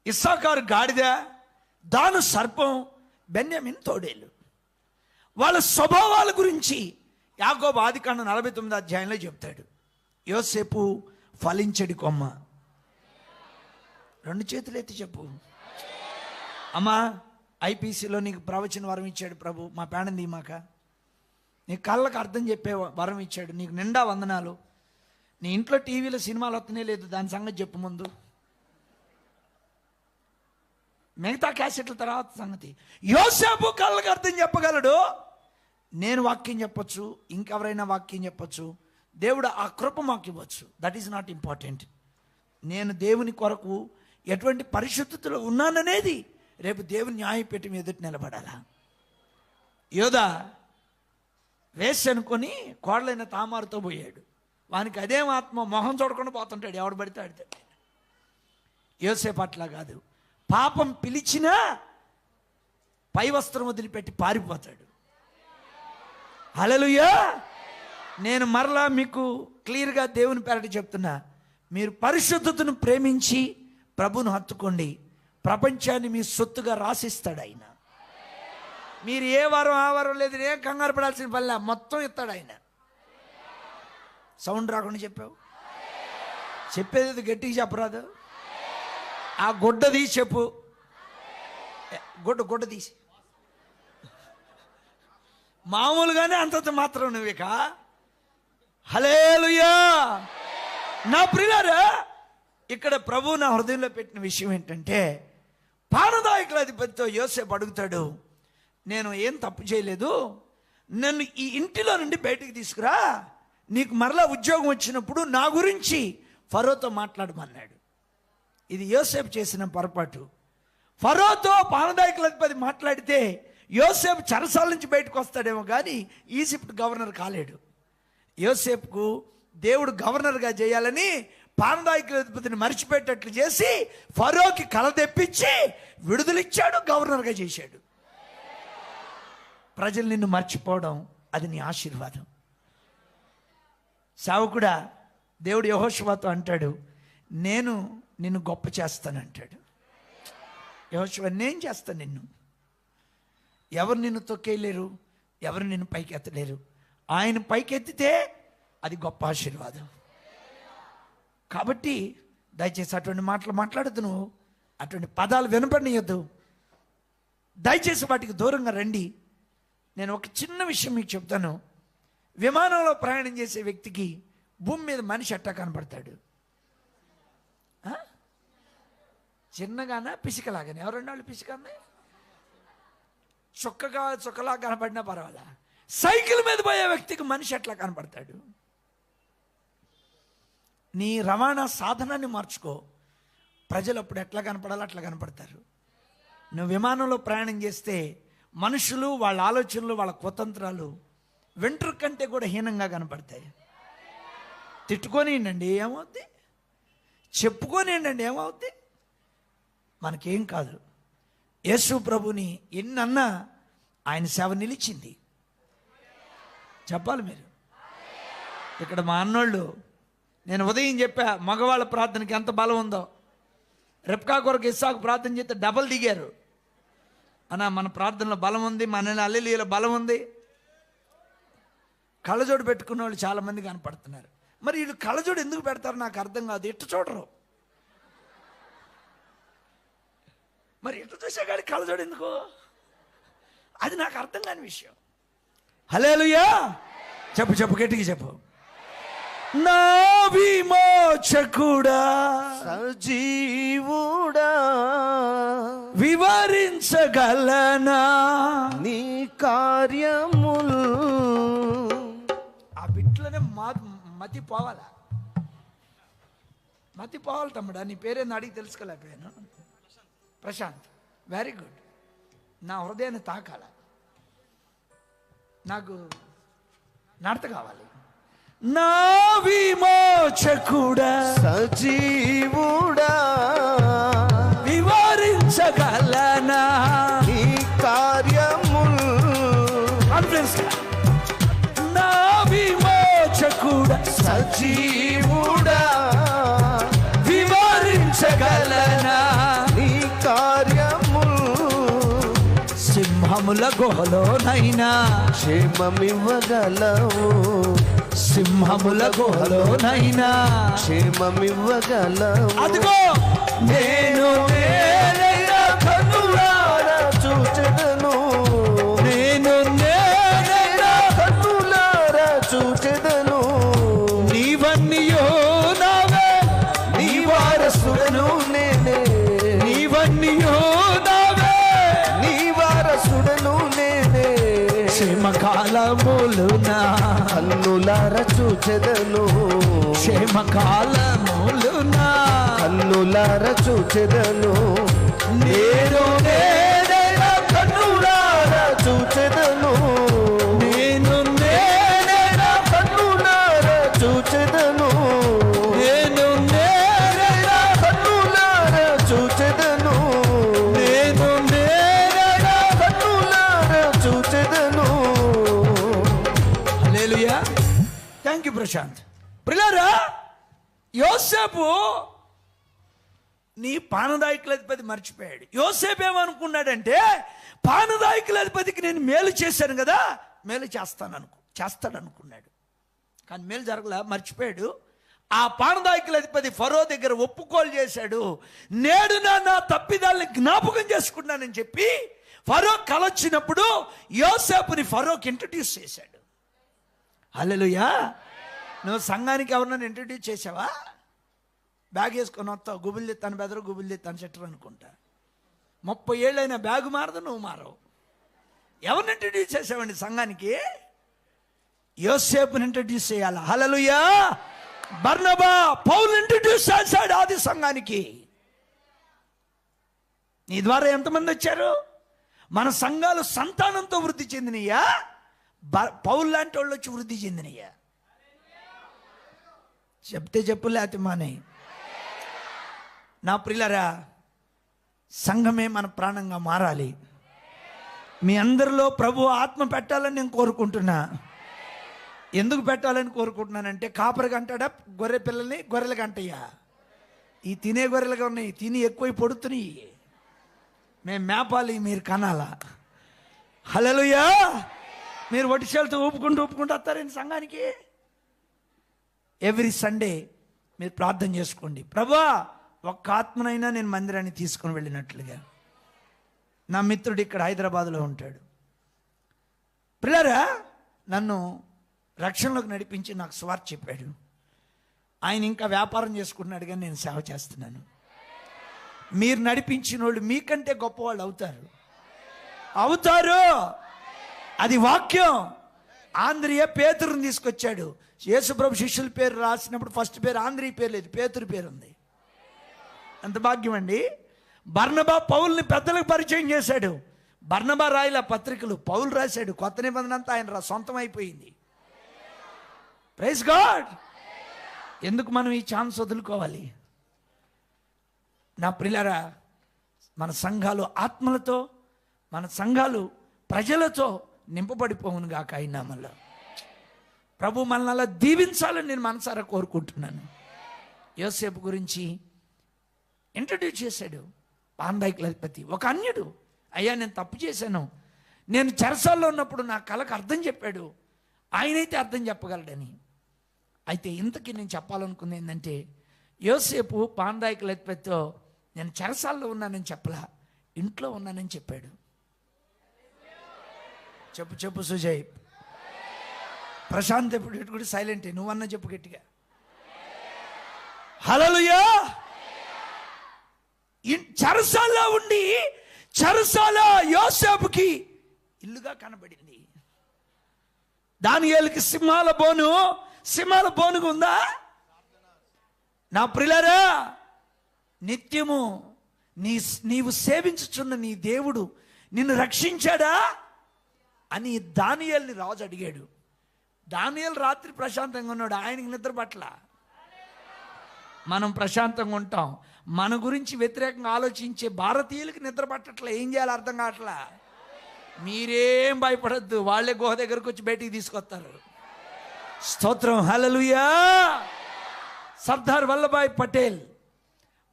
ఇస్సాకారు గాడిద, దాను సర్పం, బెన్యామిన్ తోడేలు. వాళ్ళ స్వభావాల గురించి యాకోబు ఆదికాండం 49వ అధ్యాయంలో చెప్తాడు. యోసేపు ఫలించడి కొమ్మ. 2 చేతులు ఎత్తి చెప్పు. అమ్మా, ఐపీసీలో నీకు ప్రవచన వరం ఇచ్చాడు ప్రభు, మా పేడం దీమాక. నీ కళ్ళకు అర్థం చెప్పే వరం ఇచ్చాడు, నీకు నిండా వందనాలు. నీ ఇంట్లో టీవీలో సినిమాలు వస్తూనే లేదు, దాని సంగతి చెప్పు ముందు, మిగతా క్యాసెట్ల తర్వాత సంగతి. యోసేపు కళ్ళకు అర్థం చెప్పగలడు. నేను వాక్యం చెప్పొచ్చు, ఇంకెవరైనా వాక్యం చెప్పొచ్చు. దేవుడు ఆ కృప మాకు ఇవ్వచ్చు. That is not important. నేను దేవుని కొరకు ఎటువంటి పరిశుద్ధతలో ఉన్నాననేది రేపు దేవుని న్యాయపీఠం ఎదుటి నిలబడాలా. యోధా వేసి అనుకొని కోడలైన తామారుతో పోయాడు. వానికి అదేం ఆత్మ, మొహం చూడకుండా పోతుంటాడు ఎవడు పడితే ఆడితే. యోసేపు అట్లా కాదు. పాపం పిలిచినా పై వస్త్రం వదిలిపెట్టి పారిపోతాడు. హల్లెలూయా. నేను మరలా మీకు క్లియర్గా దేవుని పేరట చెప్తున్నా, మీరు పరిశుద్ధతను ప్రేమించి ప్రభును హత్తుకోండి. ప్రపంచాన్ని మీ సొత్తుగా రాసిస్తాడు ఆయన. మీరు ఏ వారం ఆ వారం లేదు, ఏం కంగారు పడాల్సిన పనిలే, మొత్తం ఇస్తాడు ఆయన. సౌండ్ రాకుండా చెప్పావు. చెప్పేది గట్టిగా చెప్పరాదు. ఆ గుడ్డ తీసి చెప్పు. గుడ్డ తీసి మామూలుగానే అంతంత మాత్రం నువ్వు ఇక. హల్లెలూయా. నా ప్రియులారా, ఇక్కడ ప్రభు నా హృదయంలో పెట్టిన విషయం ఏంటంటే, పానదాయకుల అధిపతితో యోసేపు అడుగుతాడు, నేను ఏం తప్పు చేయలేదు, నన్ను ఈ ఇంటిలో నుండి బయటికి తీసుకురా, నీకు మరలా ఉద్యోగం వచ్చినప్పుడు నా గురించి ఫరోతో మాట్లాడమన్నాడు. ఇది యోసేపు చేసిన పొరపాటు. ఫరోతో పానదాయకుల అధిపతి మాట్లాడితే యోసేపు చెరసాల నుంచి బయటకు వస్తాడేమో కానీ ఈజిప్ట్ గవర్నర్ కాలేడు. యోసేపుకు దేవుడు గవర్నర్గా చేయాలని పానదాయకుల అధిపతిని మర్చిపెట్టేట్లు చేసి ఫరోకి కల తెప్పించి విడుదలిచ్చాడు, గవర్నర్గా చేశాడు. ప్రజలు నిన్ను మర్చిపోవడం అది నీ ఆశీర్వాదం. సేవకుడా, దేవుడు యెహోషువతో అంటాడు, నేను నిన్ను గొప్ప చేస్తానంటాడు. యెహోషువ, నేను చేస్తాను నిన్ను. ఎవరు నిన్ను తొక్కేయలేరు, ఎవరు నిన్ను పైకి ఎత్తలేరు. ఆయన పైకి ఎత్తితే అది గొప్ప ఆశీర్వాదం. కాబట్టి దయచేసి అటువంటి మాటలు మాట్లాడద్దు, నువ్వు అటువంటి పదాలు వినపడనీయద్దు. దయచేసి వాటికి దూరంగా రండి. నేను ఒక చిన్న విషయం మీకు చెప్తాను. విమానంలో ప్రయాణం చేసే వ్యక్తికి భూమి మీద మనిషి ఎట్టా కనపడతాడు? చిన్నగానా పిసికలాగానే? ఎవరండి వాళ్ళు పిసికన్నా? చుక్కలా కనపడినా పర్వాలా. సైకిల్ మీద పోయే వ్యక్తికి మనిషి ఎట్లా కనపడతాడు? నీ రవాణా సాధనాన్ని మార్చుకో, ప్రజలు అప్పుడు ఎట్లా కనపడాలో అట్లా కనపడతారు. నువ్వు విమానంలో ప్రయాణం చేస్తే మనుషులు, వాళ్ళ ఆలోచనలు, వాళ్ళ కుతంత్రాలు వెంట్రుక కంటే కూడా హీనంగా కనపడతాయి. తిట్టుకొనియండి ఏమవుద్ది, చెప్పుకొనియండి ఏమవుద్ది, మనకేం కాదు. యేసు ప్రభుని ఎన్నన్నా ఆయన సేవ నిలిచింది. చెప్పాలి మీరు. ఇక్కడ మా అన్నోళ్ళు, నేను ఉదయం చెప్పా మగవాళ్ళ ప్రార్థనకి ఎంత బలం ఉందో. రెప్కా కొరకు ఇస్సాకు ప్రార్థన చేస్తే డబల్ దిగారు. అన్న మన ప్రార్థనలో బలం ఉంది, మన హల్లెలూయాలో బలం ఉంది. కళ్ళజోడు పెట్టుకున్న వాళ్ళు చాలామంది కనపడుతున్నారు. మరి వీళ్ళు కళ్ళజోడు ఎందుకు పెడతారు నాకు అర్థం కాదు. ఎట్టు చూడరు, మరి ఎట్టు చూసా కానీ కళ్ళజోడు ఎందుకు, అది నాకు అర్థం కాని విషయం. హల్లెలూయా చెప్పు, చెప్పు, గట్టిగా చెప్పు. నా విమోచకుడా, సజీవుడా, వివరించగలనా నీ కార్యములు. ఆ బిట్లోనే మతి పోవాలా, మతి పోవాలి. తమ్ముడా, నీ పేరేందో అడిగి తెలుసుకోలేకపోయాను. Prashanth, very good. నా హృదయాన్ని తాకాల, నాకు నడత కావాలి. నా విమోచకుడా, సజీవుడా, వివరించగలనా నీ కార్యములు. కాన్ఫిడెన్స్. నా విమోచకుడా, సజీవుడా, వివరించగలనా నీ కార్యములు. సింహముల గుహలోనైనా క్షేమమివ్వగలవు, సింహముల గుహలోనైనా క్షేమమివ్వగలవు. అదిగో నేను నేనైనా కన్నులారా చూచెదను, నేను నేనైనా కన్నులారా చూచెదను. నీవన్నీయో నావే, నీ వారసుడను నేనే, నీవన్నీయో నావే, నీ వారసుడను నేనే. క్షేమకాలములునా కన్నులారా చూచెదను, క్షేమకాలములునా కన్నులారా చూచెదను. నేను నేనైనా కన్నులారా చూచెదను, నేను నేనైనా కన్నులారా చూచెదను, నేను నేనైనా కన్నులారా చూచెదను, నేను నేనైనా కన్నులారా చూచెదను. హల్లెలూయా. Thank you Prashant. ప్రియులారా, యోసేపు నీ పానదాయకుల అధిపతి మర్చిపోయాడు. యోసేపు ఏమనుకున్నాడంటే, పానదాయకుల అధిపతికి నేను మేలు చేశాను కదా, మేలు చేస్తాడనుకున్నాడు. కానీ మేలు జరగలా, మర్చిపోయాడు. ఆ పానదాయకుల అధిపతి ఫరో దగ్గర ఒప్పుకోలు చేశాడు. నేడు నా తప్పిదాలని జ్ఞాపకం చేసుకున్నానని చెప్పి ఫరో కలొచ్చినప్పుడు యోసేపుని ఫరోకి ఇంట్రడ్యూస్ చేశాడు. హల్లెలూయా. నువ్వు సంఘానికి ఎవరినైనా ఇంట్రడ్యూస్ చేసావా? బ్యాగ్ వేసుకొని వస్తావు, గుబులు తెత్తాను బెదరు, గుబులు తెత్తాను చెట్టరు అనుకుంటా. 30 ఏళ్ళైనా బ్యాగు మారదు, నువ్వు మారవు. ఎవరిని ఇంట్రడ్యూస్ చేసావండి సంఘానికి? యోసేపుని ఇంట్రడ్యూస్ చేయాలి. హల్లెలూయా. బర్నబా పౌలు ఇంట్రడ్యూస్ చేశాడు ఆది సంఘానికి. నీ ద్వారా ఎంతమంది వచ్చారు? మన సంఘాలు సంతానంతో వృద్ధి చెందినయ్యా, పౌలు లాంటి వాళ్ళు వచ్చి వృద్ధి చెందినయ్యా? చెప్తే చెప్పు, లేకపోతే మానే. నా ప్రియులారా, సంఘమే మన ప్రాణంగా మారాలి. మీ అందరిలో ప్రభు ఆత్మ పెట్టాలని నేను కోరుకుంటున్నా. ఎందుకు పెట్టాలని కోరుకుంటున్నానంటే, కాపరికి అంటాడా గొర్రె పిల్లల్ని? గొర్రెలు అంటయ్యా, ఈ తినే గొర్రెలుగా ఉన్నాయి, తిని ఎక్కువ పొడుతున్నాయి. మేము మేపాలి, మీరు కనాలా? హల్లెలూయా. మీరు ఒటిషాలతో ఊపుకుంటూ వస్తారండి సంఘానికి. ఎవ్రీ సండే మీరు ప్రార్థన చేసుకోండి, ప్రభువా ఒక్క ఆత్మనైనా నేను మందిరాన్ని తీసుకుని వెళ్ళినట్లుగా. నా మిత్రుడు ఇక్కడ హైదరాబాద్లో ఉంటాడు. ప్రియులారా, నన్ను రక్షణలోకి నడిపించి నాకు సువార్త చెప్పాడు. ఆయన ఇంకా వ్యాపారం చేసుకుంటున్నాడు, కానీ నేను సేవ చేస్తున్నాను. మీరు నడిపించిన వాళ్ళు మీకంటే గొప్పవాళ్ళు అవుతారు. అది వాక్యం. ఆంధ్రియ పేతురుని తీసుకొచ్చాడు. యేసుప్రభు శిష్యుల పేరు రాసినప్పుడు ఫస్ట్ పేరు ఆంధ్రియ పేరు లేదు, పేతురు పేరు ఉంది. ఎంత భాగ్యం అండి. బర్నబా పౌల్ని పెద్దలకు పరిచయం చేశాడు. బర్నబా రాయల పత్రికలు, పౌలు రాశాడు. కొత్త నిబంధన అంతా ఆయన సొంతం అయిపోయింది. Praise God. ఎందుకు మనం ఈ ఛాన్స్ వదులుకోవాలి? నా ప్రియులారా, మన సంఘాలు ఆత్మలతో, మన సంఘాలు ప్రజలతో నింపబడిపోవును గాక ఈ నామములో. ప్రభు మనల్ని అలా దీవించాలని నేను మనసారా కోరుకుంటున్నాను. యోసేపు గురించి ఇంట్రడ్యూస్ చేశాడు పాందాయికుల అధిపతి, ఒక అన్యుడు. అయ్యా నేను తప్పు చేశాను, నేను చెరసాల్లో ఉన్నప్పుడు నా కళకు అర్థం చెప్పాడు, ఆయనైతే అర్థం చెప్పగలడని. అయితే ఇంతకీ నేను చెప్పాలనుకుంది ఏంటంటే, యోసేపు పాందాయికుల అధిపతితో నేను చెరసాల్లో ఉన్నానని చెప్పలా, ఇంట్లో ఉన్నానని చెప్పాడు. చెప్పు సుజయ్. ప్రశాంత్ ఎప్పుడు ఇటు కూడా సైలెంటే, నువ్వన్నా చెప్పు గట్టిగా. హల్లెలూయా. చెరసాల్లో ఉండి చెరసాల యోసేపుకి ఇల్లుగా కనబడింది. దానియేలుకి సింహాల బోనుగా ఉందా? నా ప్రియులారా, నిత్యము నీవు సేవించుచున్న నీ దేవుడు నిన్ను రక్షించాడా అని దానియేలుని రాజు అడిగాడు. దానియేలు రాత్రి ప్రశాంతంగా ఉన్నాడు, ఆయనకి నిద్ర పట్ల. మనం ప్రశాంతంగా ఉంటాం, మన గురించి వ్యతిరేకంగా ఆలోచించే భారతీయులకి నిద్ర పట్టట్లే. ఏం చేయాలో అర్థం కావట్లా. మీరేం భయపడద్దు, వాళ్ళే గుహ దగ్గరకు వచ్చి బయటికి తీసుకొస్తారు. స్తోత్రం, హల్లెలూయా. సర్దార్ వల్లభాయ్ పటేల్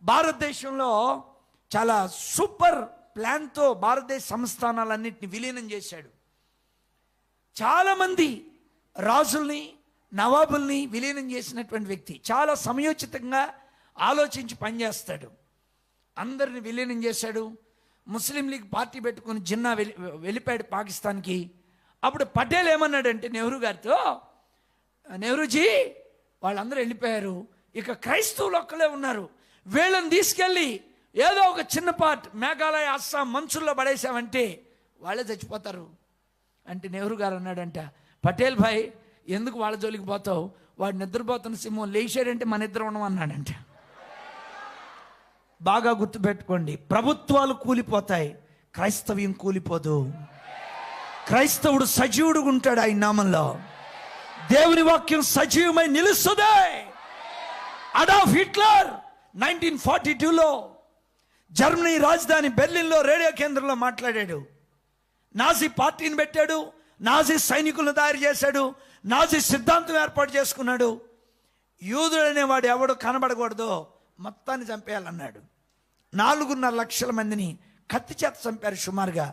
భారతదేశంలో చాలా సూపర్ ప్లాన్తో భారతదేశ సంస్థానాలన్నింటినీ విలీనం చేశాడు. చాలామంది రాజుల్ని, నవాబుల్ని విలీనం చేసినటువంటి వ్యక్తి. చాలా సమయోచితంగా ఆలోచించి పనిచేస్తాడు. అందరిని విలీనం చేశాడు. ముస్లిం లీగ్ పార్టీ పెట్టుకుని జిన్నా వెళ్ళిపోయాడు పాకిస్తాన్కి. అప్పుడు పటేల్ ఏమన్నాడంటే నెహ్రూ గారితో, నెహ్రూజీ వాళ్ళందరూ వెళ్ళిపోయారు, ఇక క్రైస్తవులు ఒక్కలే ఉన్నారు, వీళ్ళని తీసుకెళ్ళి ఏదో ఒక చిన్న పార్ట్ మేఘాలయ, అస్సాం మంచుల్లో పడేసామంటే వాళ్ళే చచ్చిపోతారు అంటే నెహ్రూ గారు అన్నాడంట, పటేల్ భాయ్ ఎందుకు వాళ్ళ జోలికి పోతావు, వాడు నిద్రపోతున్న సింహం లేచాడంటే మన ఇద్దరు ఉన్నాం అన్నాడంట. బాగా గుర్తుపెట్టుకోండి, ప్రభుత్వాలు కూలిపోతాయి, క్రైస్తవ్యం కూలిపోదు. క్రైస్తవుడు సజీవుడు ఉంటాడు ఆయన నామంలో. దేవుని వాక్యం సజీవమై నిలుస్తుంది. అడాల్ఫ్ హిట్లర్ 1942లో జర్మనీ రాజధాని బెర్లిన్లో రేడియో కేంద్రంలో మాట్లాడాడు. నాజీ పార్టీని పెట్టాడు, నాజీ సైనికులను తయారు చేశాడు, నాజీ సిద్ధాంతం ఏర్పాటు చేసుకున్నాడు. యూదుడు అనేవాడు ఎవడు కనబడకూడదో మొత్తాన్ని చంపేయాలన్నాడు. 4.5 లక్షల మందిని కత్తి చేత చంపారు. సుమారుగా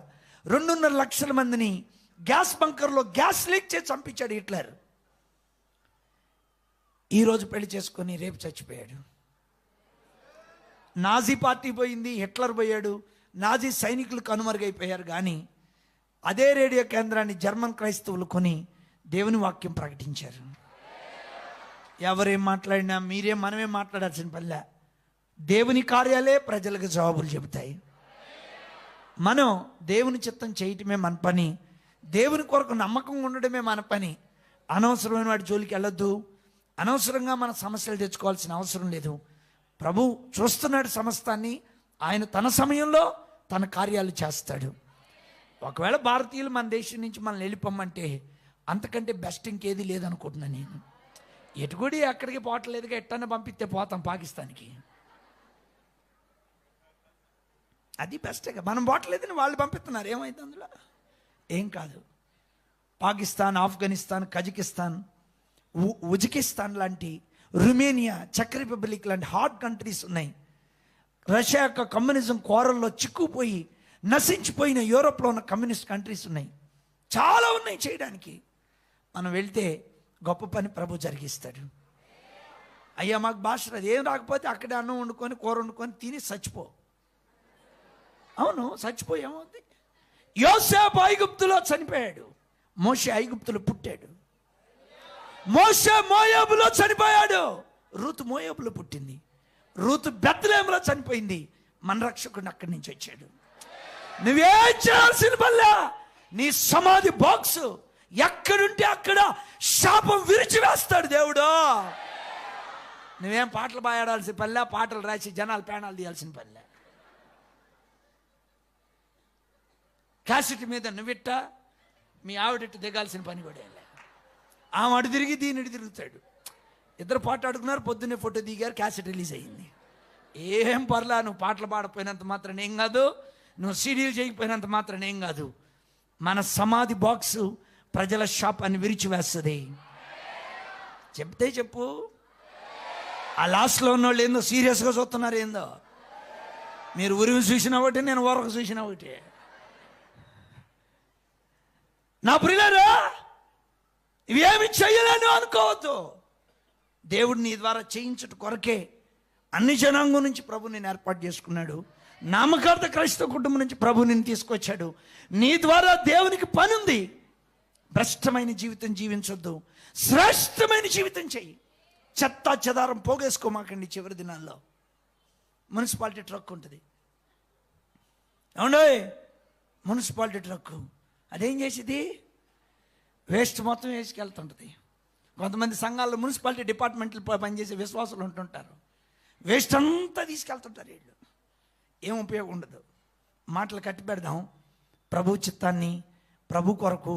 2.5 లక్షల మందిని గ్యాస్ బంకర్లో గ్యాస్ లీక్ చేసి చంపించాడు హిట్లర్. ఈరోజు పెళ్లి చేసుకొని రేపు చచ్చిపోయాడు. నాజీ పార్టీ పోయింది, హిట్లర్ పోయాడు, నాజీ సైనికులు కనుమరుగైపోయారు. కానీ అదే రేడియో కేంద్రాన్ని జర్మన్ క్రైస్తవులు కొని దేవుని వాక్యం ప్రకటించారు. ఎవరేం మాట్లాడినా మనమే మాట్లాడాల్సిన పనిలే. దేవుని కార్యాలే ప్రజలకు జవాబులు చెబుతాయి. మనం దేవుని చిత్తం చేయటమే మన పని, దేవుని కొరకు నమ్మకం ఉండడమే మన పని. అనవసరమైన వాడి జోలికి వెళ్ళొద్దు, అనవసరంగా మన సమస్యలు తెచ్చుకోవాల్సిన అవసరం లేదు. ప్రభు చూస్తున్నాడు సమస్తాన్ని, ఆయన తన సమయంలో తన కార్యాలు చేస్తాడు. ఒకవేళ భారతీయులు మన దేశం నుంచి మనల్ని వెళ్ళిపోమంటే అంతకంటే బెస్ట్ ఇంకేది లేదనుకుంటున్నాను నేను. ఎటుగుడి అక్కడికి పోవట్లేదుగా, ఎట్టన్నా పంపిస్తే పోతాం పాకిస్తాన్కి. అది బెస్ట్గా. మనం పోవట్లేదని వాళ్ళు పంపిస్తున్నారు, ఏమైంది అందులో? ఏం కాదు. పాకిస్తాన్, ఆఫ్ఘనిస్తాన్, కజకిస్తాన్, ఉజ్బెకిస్తాన్ లాంటి, రుమేనియా, చెక్ రిపబ్లిక్ లాంటి హాట్ కంట్రీస్ ఉన్నాయి. రష్యా యొక్క కమ్యూనిజం కోరల్లో చిక్కుపోయి నశించిపోయిన యూరోప్లో ఉన్న కమ్యూనిస్ట్ కంట్రీస్ ఉన్నాయి. చాలా ఉన్నాయి చేయడానికి. మనం వెళ్తే గొప్ప పని ప్రభు జరిగిస్తాడు. అయ్యా మాకు భాష రాదు, ఏం రాకపోతే అక్కడే అన్నం వండుకొని కూర వండుకొని తిని చచ్చిపో. అవును, చచ్చిపో, ఏమవుతుంది? యోసేపు ఐగుప్తులో చనిపోయాడు, మోషే ఐగుప్తులో పుట్టాడు. మోషే మోయాబులో చనిపోయాడు, రూతు మోయాబులో పుట్టింది. రూతు బెత్లెహేములో చనిపోయింది, మన రక్షకుడు అక్కడి నుంచి వచ్చాడు. నువ్వేం చేయాల్సిన పనిలే, నీ సమాధి బాక్స్ ఎక్కడుంటే అక్కడ శాపం విరిచివేస్తాడు దేవుడు. నువ్వేం పాటలు పాడాల్సిన పనిలే, పాటలు రాసి జనాలు ప్రాణాలు తీయాల్సిన పనిలే. క్యాసెట్ మీద నువ్విట్ట మీ ఆవిడట్టు దిగాల్సిన పని కూడా లే. ఆమె అడు తిరిగి దీనిటి తిరుగుతాడు. ఇద్దరు పాట ఆడుకున్నారు, పొద్దున్నే ఫోటో దిగారు, క్యాసెట్ రిలీజ్ అయ్యింది. ఏం పర్లా, నువ్వు పాటలు పాడపోయినంత మాత్రం ఏం కాదు, నువ్వు సీడీలు చేయకపోయినంత మాత్రం ఏం కాదు. మన సమాధి బాక్సు ప్రజల శాపాన్ని విరిచివేస్తుంది. చెప్తే చెప్పు. ఆ లాస్ట్లో ఉన్న వాళ్ళు ఏందో సీరియస్గా చూస్తున్నారు. ఏందో మీరు ఉరిమి చూసిన ఒకటి, నేను ఊరకు చూసిన ఒకటి. నా ప్రియులారా, ఇవేమి చెయ్యలేను అనుకోవద్దు. దేవుడు నీ ద్వారా చేయించుట కొరకే అన్ని జనాంగం నుంచి ప్రభు నేను ఏర్పాటు చేసుకున్నాడు. నామకార్థ క్రైస్తవ కుటుంబం నుంచి ప్రభు నేను తీసుకొచ్చాడు. నీ ద్వారా దేవునికి పని ఉంది. భ్రష్టమైన జీవితం జీవించొద్దు, శ్రేష్టమైన జీవితం చెయ్యి. చెత్త చెదారం పోగేసుకోమాకండి. చివరి దినాల్లో మున్సిపాలిటీ ట్రక్ ఉంటుంది, అవును, మున్సిపాలిటీ ట్రక్కు అదేం చేసేది, వేస్ట్ మొత్తం వేసుకెళ్తుంటుంది. కొంతమంది సంఘాల్లో మున్సిపాలిటీ డిపార్ట్మెంట్లో పనిచేసే విశ్వాసులు ఉంటుంటారు, వేస్ట్ అంతా తీసుకెళ్తుంటారు. వీళ్ళు ఏం ఉపయోగం ఉండదు. మాటలు కట్టి పెడదాం, ప్రభు చిత్తాన్ని, ప్రభు కొరకు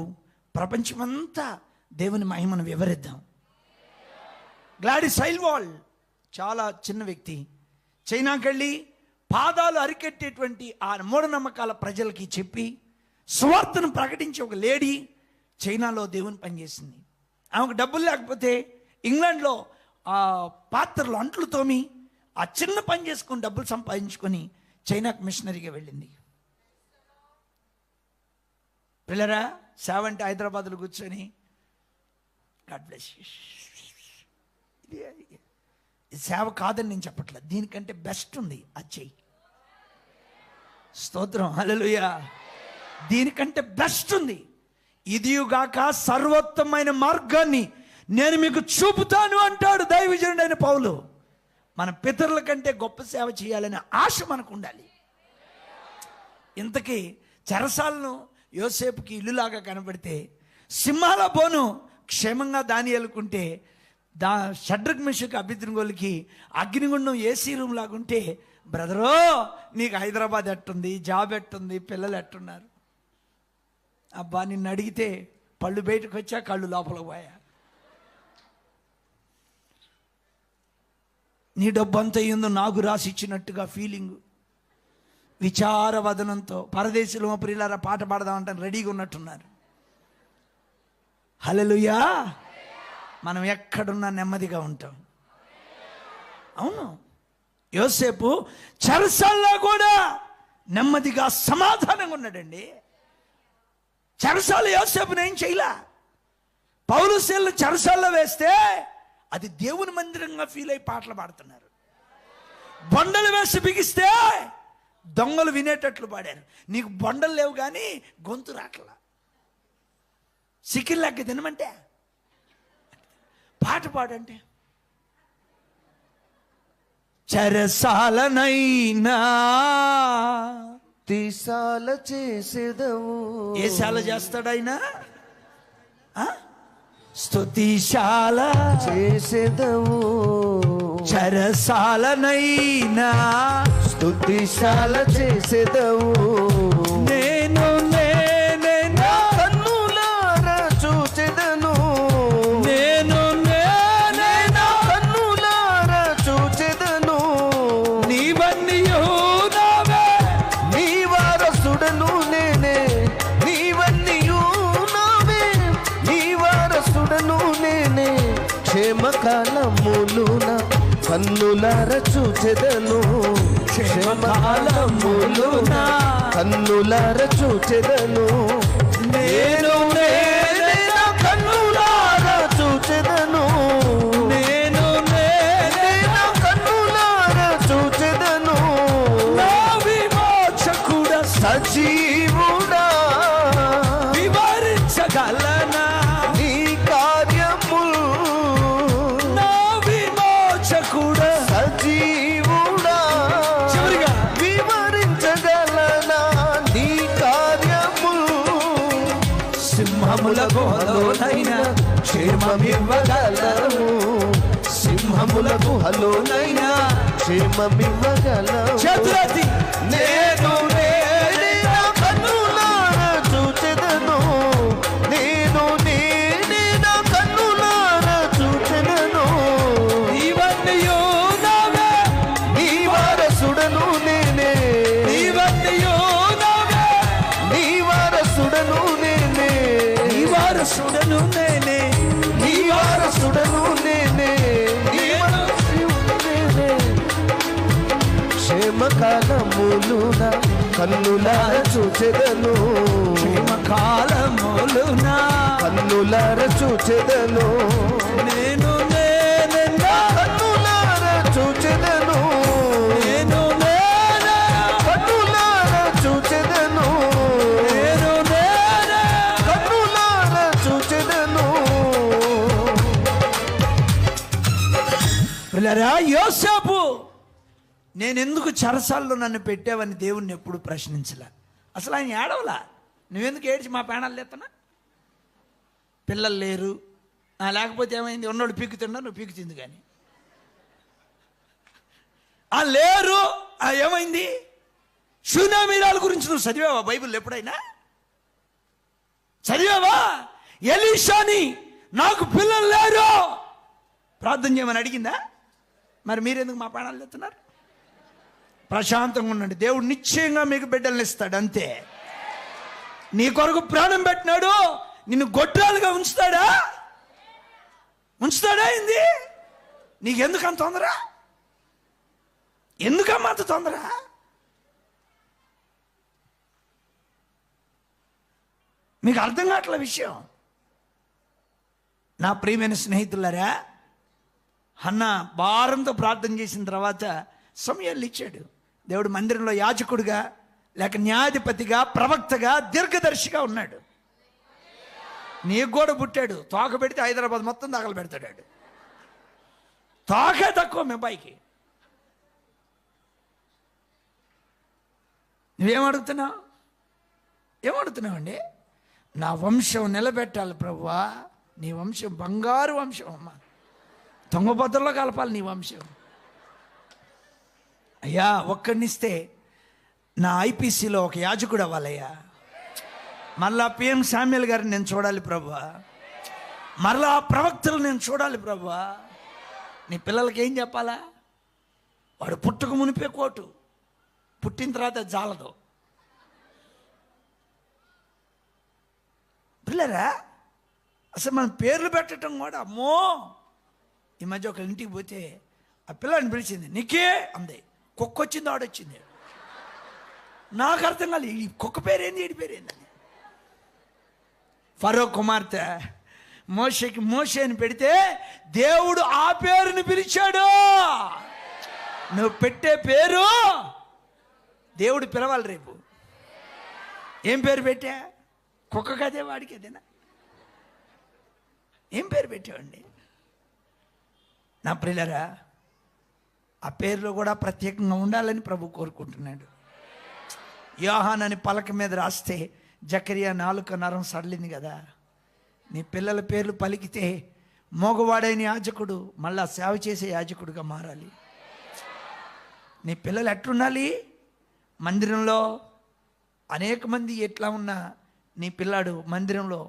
ప్రపంచమంతా దేవుని మహిమను వివరిద్దాం. గ్లాడిస్ ఐల్వాల్ చాలా చిన్న వ్యక్తి, చైనాకి వెళ్ళి పాదాలు అరికెట్టేటువంటి ఆ మూఢనమ్మకాల ప్రజలకి చెప్పి సువార్తను ప్రకటించే ఒక లేడీ చైనాలో దేవుని పనిచేసింది. ఆమెకు డబ్బులు లేకపోతే ఇంగ్లాండ్లో ఆ పాత్రలు అంట్లు తోమి ఆ చిన్న పని చేసుకొని డబ్బులు సంపాదించుకొని చైనాకు మిషనరీగా వెళ్ళింది. పిల్లరా, సేవ అంటే హైదరాబాద్లో కూర్చొని గాడ్ బ్లెస్ యు, ఇది సేవ కాదని నేను చెప్పట్లేదు, దీనికంటే బెస్ట్ ఉంది, అది చెయ్యి. స్తోత్రం, హల్లెలూయా. దీనికంటే బెస్ట్ ఉంది. ఇదియుగాక సర్వోత్తమైన మార్గాన్ని నేను మీకు చూపుతాను అంటాడు దైవజనుడైన పౌలు. మన పితరుల కంటే గొప్ప సేవ చేయాలనే ఆశ మనకు ఉండాలి. ఇంతకీ చెరసాలను యోసేపుకి ఇల్లులాగా కనబడితే, సింహాల బోను క్షేమంగా దానియేలుకుంటే, షడ్రక్ మెషకు అబేద్నెగోలకి అగ్నిగుండం ఏసీ రూమ్ లాగుంటే, బ్రదరో నీకు హైదరాబాద్ ఎట్టుంది, జాబ్ ఎట్టుంది, పిల్లలు ఎట్టున్నారు? అబ్బా నిన్ను అడిగితే పళ్ళు బయటకు వచ్చా, కళ్ళు లోపల పోయా. నీ డబ్బు అంత అయ్యిందో నాకు రాసి ఇచ్చినట్టుగా ఫీలింగు. విచార వదనంతో పరదేశంలో ప్రియులారా పాట పాడదామంటాను రెడీగా ఉన్నట్టున్నారు. హల్లెలూయా. మనం ఎక్కడున్నా నెమ్మదిగా ఉంటాం. అవును, యోసేపు చెరసాల్లో కూడా నెమ్మదిగా సమాధానంగా ఉన్నాడండి. చెరసాల యోసేపుని ఏం చేయలా. పౌలు శీలను చెరసాల్లో వేస్తే అది దేవుని మందిరంగా ఫీల్ అయి పాటలు పాడుతున్నారు. బొండలు వేసి బిగిస్తే దొంగలు వినేటట్లు పాడారు. నీకు బొండలు లేవు కానీ గొంతు రాట్లా. సికిల్ లెక్క తినమంటే పాట పాడంటే, చెరసాలనైనా తీసాల చేసేదవు. ఏ శాల చేస్తాడైనా? స్తుతిశాల చేసేదవు. చెరసాలనైనా స్తుతిశాల చేసేదవు. నేను నా కన్నులారా చూచెదను, నేను నా కన్నులారా చూచెదను. నీవన్నీయు నావే, నీ వారసుడను నేనే, నీవన్నీయు నావే, నీ వారసుడను నేనే. క్షేమకాలములున కన్నులార చూచెదను, క్షేమకాలములున కన్నులార చూచెదను. నేను నా కన్నులార చూచెదను, నేను నా కన్నులార చూచెదను. నా విమోచకుడ సజీవుడా వివరించగలనా నీ కార్యములు, నా విమోచకుడ సజీవుడా చివరిగా వివరించగలనా నీ కార్యములు. సింహముల గుహలోనైనా క్షేమమివ్వగలవు, సింహముల గుహలోనైనా క్షేమమివ్వగలవు. చేతులెత్తి నేను నా కన్నులారా చూచెదను, నేను నా కన్నులారా చూచెదను. నీవన్నీయు నావే, నీ వారసుడను నేనే, నీవన్నీయు నావే, నీ వారసుడను నేనే, నీ వారసుడను నేనే, నీ వారసుడను నేనే, నీ వారసుడను నేనే. క్షేమకాలములున కన్నులార చూచెదను, క్షేమకాలములునా కన్నులార చూచెదను. నేను కన్నులార చూచెదను, నేను కన్నులార చూచెదను, కన్నులార చూచెదను. పిల్లరా యోసేపు, నేనెందుకు చెరసాల్లో నన్ను పెట్టావని దేవుణ్ణి ఎప్పుడు ప్రశ్నించలే. అసలు ఆయన ఏడవలా. నువ్వెందుకు ఏడ్చి మా పేణాలు ఎత్తనా, పిల్లలు లేరు, లేకపోతే ఏమైంది, ఉన్నోడు పీకుతున్నా నువ్వు పీకుతుంది కానీ లేరు, ఏమైంది. సునామీరాల గురించి నువ్వు చదివావా బైబిల్ ఎప్పుడైనా? చదివావా? ఎలీషాని నాకు పిల్లలు లేరు ప్రార్థన చేయమని అడిగిందా? మరి మీరెందుకు మా ప్రాణాలు ఎత్తున్నారు? ప్రశాంతంగా ఉండండి, దేవుడు నిశ్చయంగా మీకు బిడ్డల్ని ఇస్తాడు అంతే. నీ కొరకు ప్రాణం పెట్టినాడు, నిన్ను గొడ్రాలుగా ఉంచుతాడా? ఏంది? నీకెందుకు అంత తొందర? ఎందుకమ్మా అంత తొందర? మీకు అర్థం కావట్లే విషయం. నా ప్రియమైన స్నేహితులారా, హన్న భారంతో ప్రార్థన చేసిన తర్వాత సమయాలు ఇచ్చాడు. దేవుడు మందిరంలో యాజకుడిగా, లేక న్యాయాధిపతిగా, ప్రవక్తగా, దీర్ఘదర్శిగా ఉన్నాడు. నీకు కూడా పుట్టాడు. తోక పెడితే హైదరాబాద్ మొత్తం దాఖలు పెడతాడు. తోకే తక్కువ మీ అబ్బాయికి. నువ్వేమడుగుతున్నావు? ఏమడుగుతున్నావండి? నా వంశం నిలబెట్టాలి ప్రభువా. నీ వంశం బంగారు వంశం అమ్మా, తుంగభద్రలో కలపాలి నీ వంశం. అయ్యా ఒక్కడినిస్తే నా ఐపీసీలో ఒక యాజకుడు అవ్వాలయ్యా. మరలా పిఎం శామ్యుల్ గారిని నేను చూడాలి ప్రభువా. మరలా ప్రవక్తలు నేను చూడాలి ప్రభువా. నీ పిల్లలకి ఏం చెప్పాలా? వాడు పుట్టక మునిపే కోటు, పుట్టిన తర్వాత జాలదు. పిల్లరా అసలు మనం పేర్లు పెట్టడం కూడా అమ్మో. ఈ మధ్య ఒక ఇంటికి పోతే ఆ పిల్లని పిలిచింది, నీకే అంది. కుక్క వచ్చింది, ఆడొచ్చింది. నాకు అర్థం కాలేదు, ఈ కుక్క పేరేంది, ఈడి పేరేందని. ఫరో కుమార్తె మోషేకి మోషే అని పెడితే దేవుడు ఆ పేరుని పిలిచాడు. నువ్వు పెట్టే పేరు దేవుడు పిలవాలి రేపు. ఏం పేరు పెట్టా? కుక్క కదే, వాడికి అదేనా? ఏం పేరు పెట్టావండి? నా ప్రియులరా, ఆ పేరులో కూడా ప్రత్యేకంగా ఉండాలని ప్రభు కోరుకుంటున్నాడు. యోహాన్ అని పలక మీద రాస్తే జకరియా నాలుక నరం సడలింది కదా. నీ పిల్లల పేర్లు పలికితే మోగవాడైన యాజకుడు మళ్ళా సేవ చేసే యాజకుడుగా మారాలి. నీ పిల్లలు ఎట్లుండాలి? మందిరంలో అనేక మంది ఎట్లా ఉన్నా నీ పిల్లాడు మందిరంలో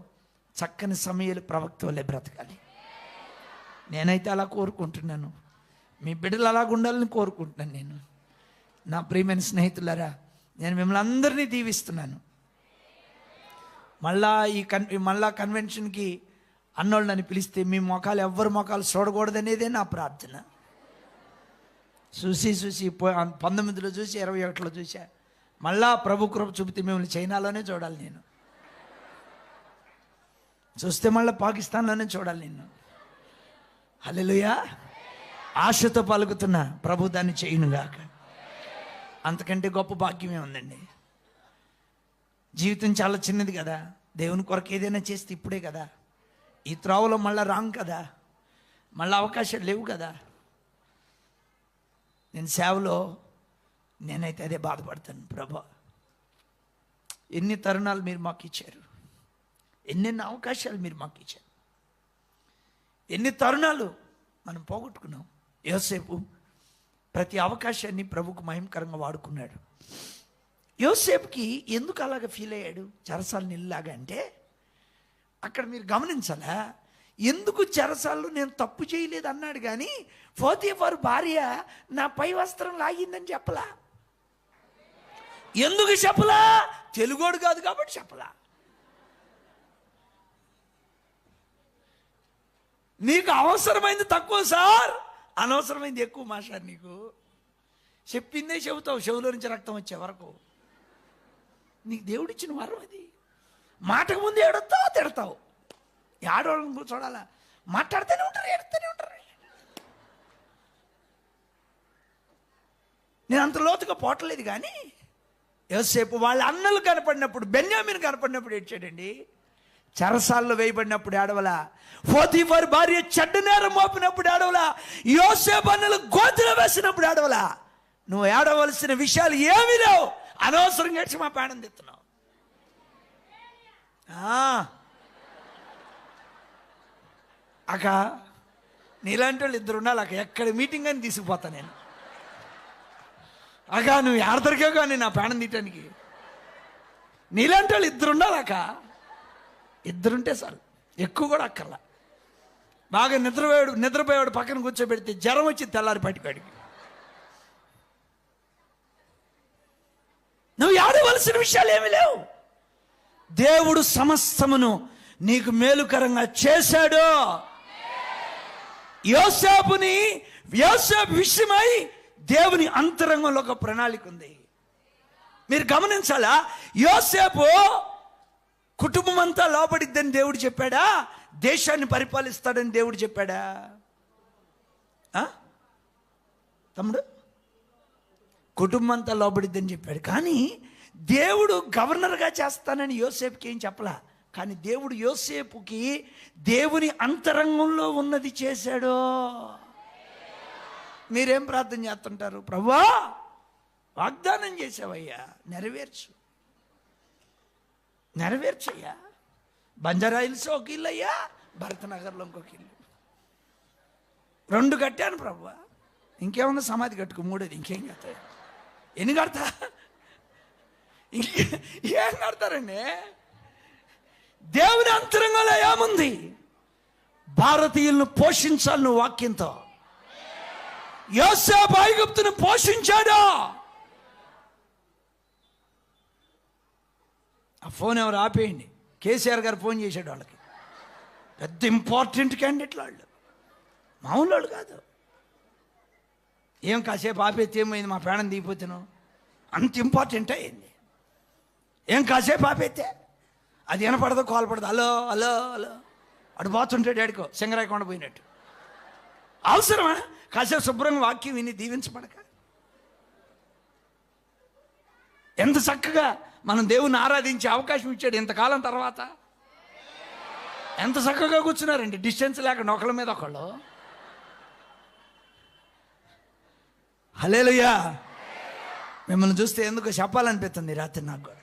చక్కని సమయాలు ప్రవక్త వల్లే బ్రతకాలి. నేనైతే అలా కోరుకుంటున్నాను. మీ బిడ్డలు అలాగ ఉండాలని కోరుకుంటున్నాను. నేను నా ప్రియమైన స్నేహితులారా, నేను మిమ్మల్ని అందరినీ దీవిస్తున్నాను. మళ్ళా కన్వెన్షన్కి అన్నోళ్ళు నన్ను పిలిస్తే మీ మొఖాలు ఎవ్వరి మొఖాలు చూడకూడదనేదే నా ప్రార్థన. చూసి 19లో చూసి 21లో చూసా. మళ్ళా ప్రభు కృప చూపితే మిమ్మల్ని చైనాలోనే చూడాలి నేను. చూస్తే మళ్ళీ పాకిస్తాన్లోనే చూడాలి నేను. హల్లెలూయా. ఆశతో పలుకుతున్న ప్రభు దాన్ని చేయునుగాక. అంతకంటే గొప్ప భాగ్యమే ఉందండి. జీవితం చాలా చిన్నది కదా. దేవుని కొరకు ఏదైనా చేస్తే ఇప్పుడే కదా. ఈ త్రోవలో మళ్ళీ రాంగ్ కదా, మళ్ళీ అవకాశాలు లేవు కదా. నేను సేవలో నేనైతే అదే బాధపడతాను. ప్రభా, ఎన్ని తరుణాలు మీరు మాకు ఇచ్చారు, ఎన్నెన్ని అవకాశాలు మీరు మాకు ఇచ్చారు, ఎన్ని తరుణాలు మనం పోగొట్టుకున్నాం. యోసేపు ప్రతి అవకాశాన్ని ప్రభుకు మహిమకరంగా వాడుకున్నాడు. యోసేపుకి ఎందుకు అలాగ ఫీల్ అయ్యాడు చెరసాల నీళ్ళలాగా అంటే, అక్కడ మీరు గమనించాలా, ఎందుకు చెరసాల్లో నేను తప్పు చేయలేదు అన్నాడు కానీ పోతీఫరు భార్య నా పై వస్త్రం లాగిందని చెప్పలా. ఎందుకు చెప్పలా? తెలుగోడు కాదు కాబట్టి చెప్పలా. నీకు అవసరమైంది తక్కువ సార్, అనవసరమైంది ఎక్కువ మాస్టర్. నీకు చెప్పిందే చెబుతావు చెవులో నుంచి రక్తం వచ్చే వరకు. నీకు దేవుడిచ్చిన వరం అది. మాటకు ముందు ఏడుస్తావు, తిడతావు. ఆడవాళ్ళని చూడాలా, మాట్లాడుతూనే ఉంటారు, ఏడుతూనే ఉంటారు. నేను అంత లోతుగా పోవట్లేదు కానీ యోసేపు వాళ్ళ అన్నలు కనపడినప్పుడు, బెన్యామీను కనపడినప్పుడు ఏడ్చాడండి. చెరసాల్లో వేయబడినప్పుడు ఏడవలా. పోతీఫరు భార్య చెడ్డ నేరం మోపినప్పుడు ఏడవలా. యోసేపు అన్నలు గోతులో వేసినప్పుడు ఏడవలా. నువ్వు ఏడవలసిన విషయాలు ఏమీ లేవు. అనవసరంగా ఏడ్చి మా ప్రాణం తెస్తున్నావు. అక్క నీలాంటి వాళ్ళు ఇద్దరు ఉండాలి అక్క. ఎక్కడ మీటింగ్ అని తీసుకుపోతా నేను. అక్క నువ్వు ఆడతరికే కానీ నా ప్రాణం తీయటానికి నీలాంటి వాళ్ళు ఇద్దరు ఉండాలి అక్క. ఇద్దరుంటే చాలు, ఎక్కువ కూడా అక్కర్లా. బాగా నిద్రపోయాడు పక్కన కూర్చోబెడితే జ్వరం వచ్చి తెల్లారి పట్టికాడికి. నువ్వు ఆడవలసిన విషయాలు ఏమీ లేవు. దేవుడు సమస్తమును నీకు మేలుకరంగా చేశాడు. యోసేపు విషయమై దేవుని అంతరంగంలో ఒక ప్రణాళిక ఉంది. మీరు గమనించాలా, యోసేపు కుటుంబం అంతా లోబడిద్దని దేవుడు చెప్పాడా? దేశాన్ని పరిపాలిస్తాడని దేవుడు చెప్పాడా? తమ్ముడు, కుటుంబం అంతా లోబడిద్దని చెప్పాడు. కానీ దేవుడు గవర్నర్గా చేస్తానని యోసేపుకి ఏం చెప్పలా. కానీ దేవుడు యోసేపుకి దేవుని అంతరంగంలో ఉన్నది చేశాడు. మీరేం ప్రార్థన చేస్తుంటారు? ప్రభువా వాగ్దానం చేసావయ్యా, నెరవేర్చయ్యా. బంజారాయిల్స్ ఒక ఇల్లు అయ్యా, భరతనగర్లో ఇంకొక ఇల్లు, 2 కట్టాను ప్రభువా. ఇంకేమన్నా సమాధి కట్టుకో, 3ది ఇంకేం కడతాయి? ఎన్ని కడతా? ఏం కడతారండి? దేవుని అంతరంగంలో ఏముంది? భారతీయులను పోషించాలి నువ్వు వాక్యంతో. యోసేపు ఐగుప్తును పోషించాడు. ఆ ఫోన్ ఎవరు ఆపేయండి. కేసీఆర్ గారు ఫోన్ చేశాడు వాళ్ళకి. పెద్ద ఇంపార్టెంట్ క్యాండిడేట్లు వాళ్ళు, మామూలు వాళ్ళు కాదు. ఏం కాసేపు ఆపేస్తే ఏమైంది, మా ప్రాణం దిగిపోతాను, అంత ఇంపార్టెంట్ అయింది. ఏం కాసేపు ఆపేస్తే అది వినపడదు, కాల్పడదు. హలో హలో హలో అటు పోతుంటాడు డాడికో సింగరాయకొండ పోయినట్టు. అవసరమా? కాసేపు శుభ్రంగా వాక్యం విని దీవించబడక ఎంత చక్కగా మనం దేవుని ఆరాధించే అవకాశం ఇచ్చాడు ఇంతకాలం తర్వాత. ఎంత చక్కగా కూర్చున్నారండి, డిస్టెన్స్ లేకుండా ఒకళ్ళ మీద ఒకళ్ళు. హల్లెలూయా. మిమ్మల్ని చూస్తే ఎందుకు చెప్పాలనిపిస్తుంది రాత్రి నాకు కూడా.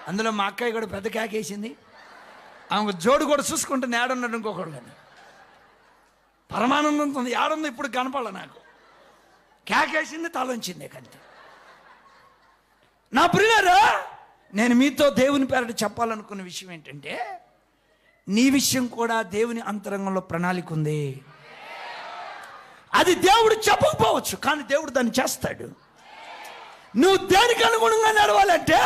అందులో మా అక్కయ్య కూడా పెద్ద కేకేసింది. ఆమె జోడు కూడా చూసుకుంటుంది ఏడున్నాడు ఇంకొకళ్ళు అని. పరమానందంతో ఏడుంది ఇప్పుడు కనపడాల నాకు. కేకేసింది, తలంచింది కంతే. నా ప్రియులారా, నేను మీతో దేవుని పేరట చెప్పాలనుకున్న విషయం ఏంటంటే, నీ విషయం కూడా దేవుని అంతరంగంలో ప్రణాళిక ఉంది. అది దేవుడు చెప్పకపోవచ్చు, కానీ దేవుడు దాన్ని చేస్తాడు. నువ్వు దేనికి అనుగుణంగా నడవాలంటే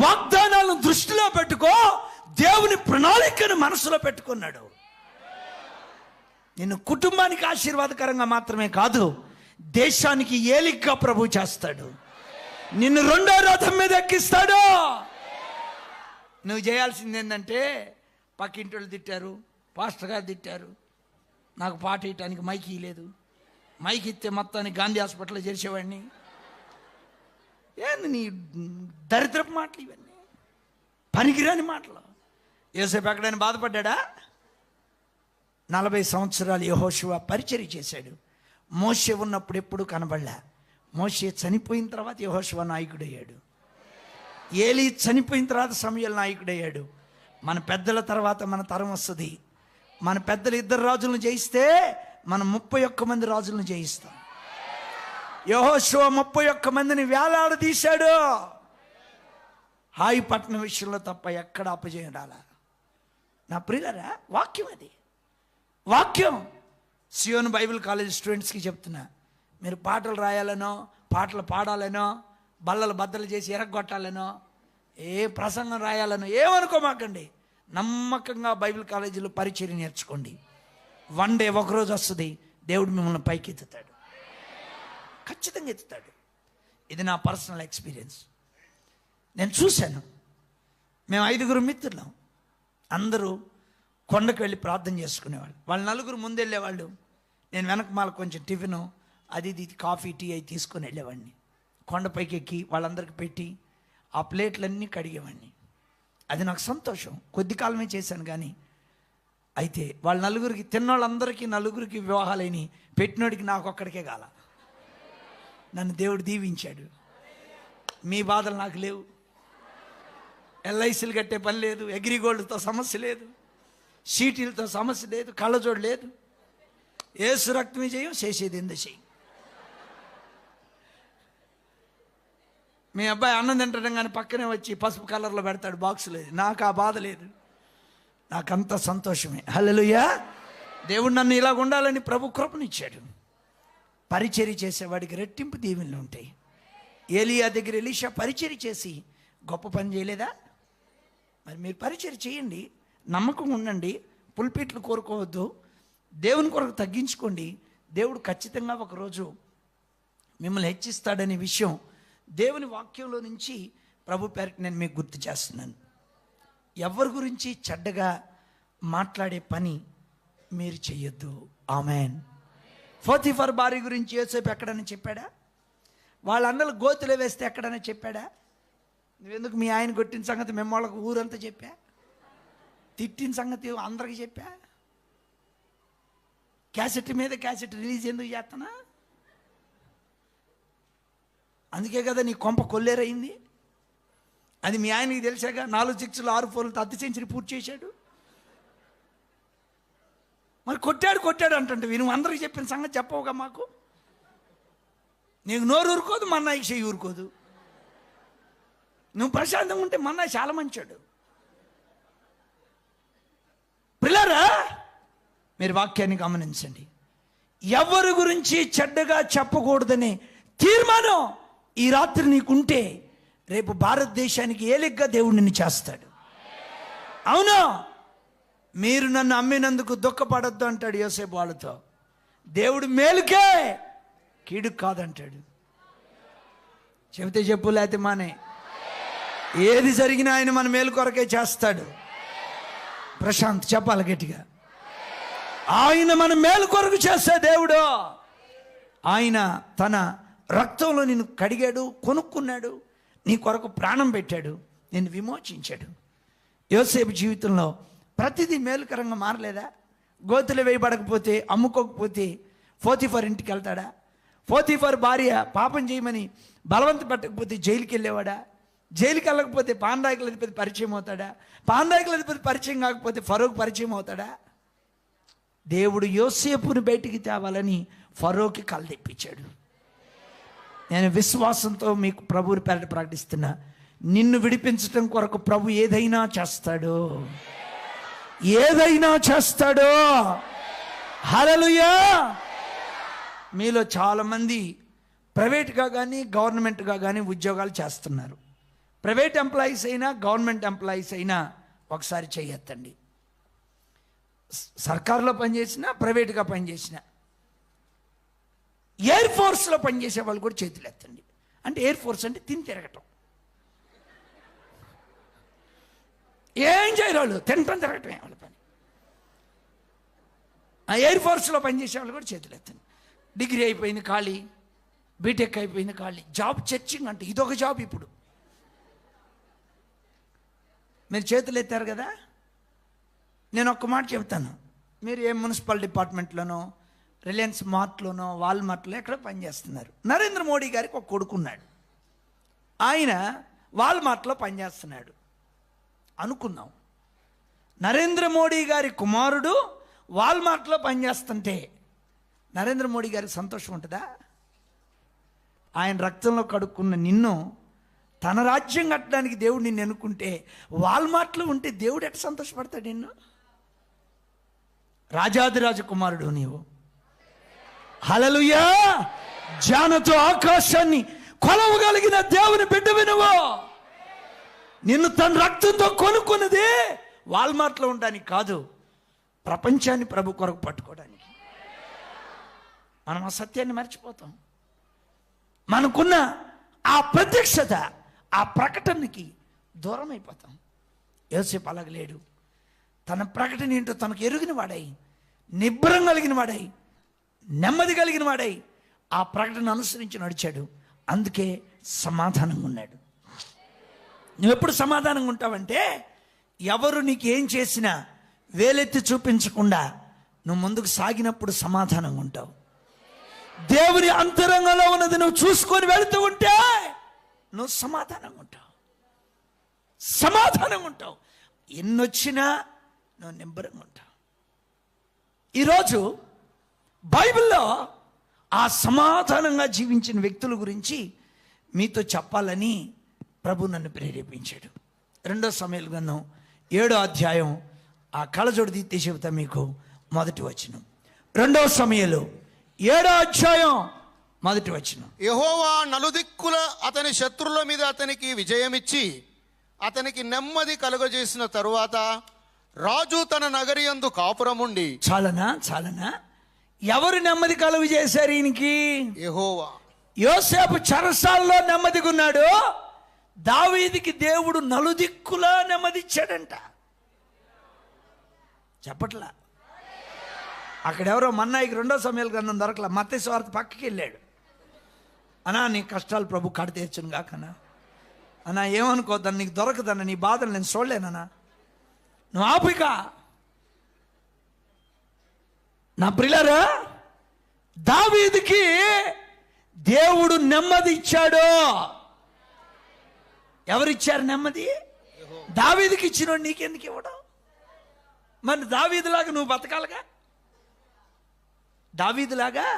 వాగ్దానాలను దృష్టిలో పెట్టుకో, దేవుని ప్రణాళికను మనసులో పెట్టుకున్నాడు. నిన్ను కుటుంబానికి ఆశీర్వాదకరంగా మాత్రమే కాదు, దేశానికి ఏలిగ్గా ప్రభు చేస్తాడు. నిన్ను రెండో రథం మీద ఎక్కిస్తాడు. నువ్వు చేయాల్సింది ఏంటంటే, పక్కింటి వాళ్ళు తిట్టారు, పాస్టర్ గారు తిట్టారు, నాకు పాట వేయటానికి మైక్ ఇవ్వలేదు, మైక్ ఇస్తే మొత్తానికి గాంధీ హాస్పిటల్లో చేసేవాడిని. ఏంది నీ దరిద్రపు మాటలు ఇవన్నీ, పనికిరాని మాటలు. యోసేపు ఎక్కడైనా బాధపడ్డా? 40 సంవత్సరాలు యెహోషువ పరిచర్య చేశాడు. మోషే ఉన్నప్పుడు ఎప్పుడు కనబడలే. మోషే చనిపోయిన తర్వాత యెహోషువ నాయకుడయ్యాడు. ఏలీ చనిపోయిన తర్వాత సమూయేలు నాయకుడయ్యాడు. మన పెద్దల తర్వాత మన తరం వస్తుంది. మన పెద్దలు 2 రాజులను జయిస్తే మనం 31 మంది రాజులను జయిస్తాం. యెహోషువ 31 మందిని వేలాడదీశాడు. హాయి పట్టణం విషయంలో తప్ప ఎక్కడ అపజయం రాలా. నా ప్రియులారా, వాక్యం అది, వాక్యం. సియోను బైబిల్ కాలేజ్ స్టూడెంట్స్కి చెప్తున్నా, మీరు పాటలు రాయాలనో, పాటలు పాడాలనో, బల్లలు బద్దలు చేసి ఎరగొట్టాలనో, ఏ ప్రసంగం రాయాలనో ఏమనుకోమాకండి. నమ్మకంగా బైబిల్ కాలేజీలో పరిచర్య నేర్చుకోండి. వన్ డే, ఒకరోజు వస్తుంది, దేవుడు మిమ్మల్ని పైకి ఎత్తుతాడు, ఖచ్చితంగా ఎత్తుతాడు. ఇది నా పర్సనల్ ఎక్స్పీరియన్స్. నేను చూశాను. మేము 5 మిత్రులం, అందరూ కొండకు వెళ్ళి ప్రార్థన చేసుకునేవాళ్ళు. వాళ్ళు 4 ముందు వెళ్ళేవాళ్ళు, నేను వెనకమాల కొంచెం టిఫిను అది ఇది కాఫీ టీ అవి తీసుకొని వెళ్ళేవాడిని. కొండపైకి ఎక్కి వాళ్ళందరికీ పెట్టి ఆ ప్లేట్లన్నీ కడిగేవాడిని. అది నాకు సంతోషం. కొద్ది కాలమే చేశాను కానీ. అయితే వాళ్ళ 4 తిన్నోళ్ళందరికీ 4 వివాహాలైన, పెట్టినోడికి నాకు ఒక్కడికే కాల. నన్ను దేవుడు దీవించాడు. మీ బాధలు నాకు లేవు. ఎల్ఐసీలు కట్టే పని లేదు, అగ్రిగోల్డ్తో సమస్య లేదు, సీటీలతో సమస్య లేదు, కళ్ళజోడు లేదు. ఏసు రక్తమే చేయం, చేసేది ఎందు చేయి. మీ అబ్బాయి అన్నం తింటడం కానీ పక్కనే వచ్చి పసుపు కలర్లో పెడతాడు, బాక్స్ లేదు. నాకు ఆ బాధ లేదు, నాకంత సంతోషమే. హల్లెలూయా. దేవుడు నన్ను ఇలాగ ఉండాలని ప్రభు కృపనిచ్చాడు. పరిచర్య చేసేవాడికి రెట్టింపు దీవెనలు ఉంటాయి. ఏలియా దగ్గర ఎలీషా పరిచర్య చేసి గొప్ప పని చేయలేదా? మరి మీరు పరిచర్య చేయండి, నమ్మకం ఉండండి, పుల్పిట్లు కోరుకోవద్దు, దేవుని కొరకు తగ్గించుకోండి. దేవుడు ఖచ్చితంగా ఒకరోజు మిమ్మల్ని హెచ్చిస్తాడనే విషయం దేవుని వాక్యంలో నుంచి ప్రభు పేరిట నేను మీకు గుర్తు చేస్తున్నాను. ఎవరి గురించి చెడ్డగా మాట్లాడే పని మీరు చెయ్యొద్దు. ఆమెన్. పోతీఫర్ భార్య గురించి యోసేపు ఎక్కడైనా చెప్పాడా? వాళ్ళ అన్నలు గోతులు వేస్తే ఎక్కడైనా చెప్పాడా? నువ్వెందుకు మీ ఆయన కొట్టిన సంగతి మేము వాళ్ళకు ఊరంతా చెప్పా, తిట్టిన సంగతి అందరికి చెప్పా, క్యాసెట్ మీద క్యాసెట్ రిలీజ్ ఎందుకు చేస్తానా? అందుకే కదా నీ కొంప కొల్లేరైంది. అది మీ ఆయనకి తెలిసాక 4 6లు 6 4లతో 10 సెంచరీ పూర్తి చేశాడు. మరి కొట్టాడు అంటే నువ్వు అందరికి చెప్పిన సంగతి చెప్పవుగా మాకు. నీకు నోరు ఊరుకోదు, మన్నాయి చెయ్యి ఊరుకోదు. నువ్వు ప్రశాంతంగా ఉంటే మన్నాయి చాలా మంచాడు. పిల్లరా, మీరు వాక్యాన్ని గమనించండి. ఎవరి గురించి చెడ్డగా చెప్పకూడదనే తీర్మానం ఈ రాత్రి నీకుంటే రేపు భారతదేశానికి ఏలిగ్గా దేవుడు నిన్ను చేస్తాడు. అవునా? మీరు నన్ను అమ్మినందుకు దుఃఖపడొద్దు అంటాడు యోసేపు వాళ్ళతో. దేవుడు మేలుకే, కీడు కాదంటాడు. చెబితే చెప్పు, లేకపోతే మానే. ఏది జరిగినా ఆయన మన మేలు కొరకే చేస్తాడు. ప్రశాంత్ చెప్పాలి గట్టిగా. ఆయన మన మేలు కొరకు చేసే దేవుడు. ఆయన తన రక్తంలో నిన్ను కడిగాడు, కొనుక్కున్నాడు, నీ కొరకు ప్రాణం పెట్టాడు, నిన్ను విమోచించాడు. యోసేపు జీవితంలో ప్రతిదీ మేలుకరంగా మారలేదా? గోతులు వేయబడకపోతే, అమ్ముకోకపోతే పోతీఫర్ ఇంటికి వెళ్తాడా? పోతీఫర్ భార్య పాపం చేయమని బలవంత పెట్టకపోతే జైలుకి వెళ్ళేవాడా? జైలుకి వెళ్ళకపోతే పాండాయికుల అధిపతి పరిచయం అవుతాడా? పాండాయికుల అధిపతి పరిచయం కాకపోతే ఫరోకు పరిచయం అవుతాడా? దేవుడు యోసేపుని బయటికి తేవాలని ఫరోకి కళ్ళు తెప్పించాడు. నేను విశ్వాసంతో మీకు ప్రభువుని పేరట ప్రకటిస్తున్నా, నిన్ను విడిపించటం కొరకు ప్రభు ఏదైనా చేస్తాడు, ఏదైనా చేస్తాడు. హల్లెలూయా. మీలో చాలామంది ప్రైవేట్గా కానీ గవర్నమెంట్గా కానీ ఉద్యోగాలు చేస్తున్నారు. ప్రైవేట్ ఎంప్లాయీస్ అయినా గవర్నమెంట్ ఎంప్లాయీస్ అయినా ఒకసారి చెయ్యొద్దండి. సర్కారులో పనిచేసినా ప్రైవేట్గా పనిచేసినా, ఎయిర్ ఫోర్స్లో పనిచేసే వాళ్ళు కూడా చేతులు ఎత్తండి. అంటే ఎయిర్ ఫోర్స్ అంటే తిని తిరగటం, ఏం చేయరు వాళ్ళు, తినటం తిరగటం వాళ్ళ పని. ఆ ఎయిర్ ఫోర్స్లో పనిచేసే వాళ్ళు కూడా చేతులు ఎత్తండి. డిగ్రీ అయిపోయింది ఖాళీ, బీటెక్ అయిపోయింది ఖాళీ, జాబ్ సెర్చింగ్ అంటే ఇదొక జాబ్. ఇప్పుడు మీరు చేతులు ఎత్తారు కదా, నేను ఒక్క మాట చెప్తాను. మీరు ఏ మున్సిపల్ డిపార్ట్మెంట్లోనో, రిలయన్స్ మార్ట్లోనో, వాల్మార్ట్లో ఎక్కడ పనిచేస్తున్నారు. నరేంద్ర మోడీ గారికి ఒక కొడుకున్నాడు, ఆయన వాల్మార్ట్లో పనిచేస్తున్నాడు అనుకుందాం. నరేంద్ర మోడీ గారి కుమారుడు వాల్మార్ట్లో పనిచేస్తుంటే నరేంద్ర మోడీ గారికి సంతోషం ఉంటుందా? ఆయన రక్తంలో కడుక్కున్న నిన్ను తన రాజ్యం కట్టడానికి దేవుడు నిన్ను ఎన్నుకుంటే వాల్మార్ట్లో ఉంటే దేవుడు ఎట్లా సంతోషపడతాడు నిన్ను? రాజాదిరాజు కుమారుడు నీవు. హల్లెలూయా. జ్ఞానతో ఆకాశాన్ని కొలవగలిగిన దేవుని బిడ్డవి నువ్వు. నిన్ను తన రక్తంతో కొనుక్కున్నది వాల్మార్ట్లో ఉండడానికి కాదు, ప్రపంచాన్ని ప్రభు కొరకు పట్టుకోవడానికి. మనం ఆ సత్యాన్ని మర్చిపోతాం. మనకున్న ఆ ప్రత్యక్షత, ఆ ప్రకటనకి దూరం అయిపోతాం. యోసేపు అలాగలేడు. తన ప్రకటన ఏంటో తనకు ఎరిగిన వాడై, నిబ్బరం కలిగిన వాడై, నెమ్మది కలిగిన వాడై ఆ ప్రకటన అనుసరించి నడిచాడు. అందుకే సమాధానంగా ఉన్నాడు. నువ్వెప్పుడు సమాధానంగా ఉంటావంటే, ఎవరు నీకేం చేసినా వేలెత్తి చూపించకుండా నువ్వు ముందుకు సాగినప్పుడు సమాధానంగా ఉంటావు. దేవుని అంతరంగంలో ఉన్నది నువ్వు చూసుకొని వెళుతూ ఉంటే నువ్వు సమాధానంగా ఉంటావు, సమాధానంగా ఉంటావు. ఎన్నొచ్చినా నువ్వు నిబ్బరంగా ఉంటావు. ఈరోజు బైబిల్లో ఆ సమాధానంగా జీవించిన వ్యక్తుల గురించి మీతో చెప్పాలని ప్రభు నన్ను ప్రేరేపించాడు. 2 సమూయేలు గ్రంథం 7వ అధ్యాయం, ఆ కళ్ళజోడు తీస్తే చెబుతా మీకు. మొదటి వచనం, 2 సమూయేలు 7వ అధ్యాయం 1వ వచనం. యెహోవా నలుదిక్కుల అతని శత్రువుల మీద అతనికి విజయమిచ్చి అతనికి నెమ్మది కలుగజేసిన తరువాత రాజు తన నగరి యందు కాపురముండి. చాలనా ఎవరు నెమ్మది కలుగు చేశారు ఈయనకి? యెహోవా. యోసేపు చెరసాల్లో నెమ్మదిగున్నాడు, దావీదుకి దేవుడు నలుదిక్కులా నెమ్మది ఇచ్చాడంట. చెప్పట్లా? అక్కడెవరో మన్నాయికి 2 సమూయేలు గ్రంథం దొరకలా, మత్తయి సువార్త పక్కకి వెళ్ళాడు. అన్నా నీ కష్టాలు ప్రభు కడ తీర్చును కాకనా, అన్నా ఏమనుకోద్దన్న, నీకు దొరకదన్న, నీ బాధలు నేను చూడలేనన్నా, నువ్వు ఆపిక. నా ప్రియులారా, దావీదుకి దేవుడు నెమ్మది ఇచ్చాడు. ఎవరిచ్చారు నెమ్మది? దావీదుకి ఇచ్చినోడు నీకెందుకు ఇవ్వడం? మరి దావీదులాగా నువ్వు బతకాలిగా. దావీదులాగా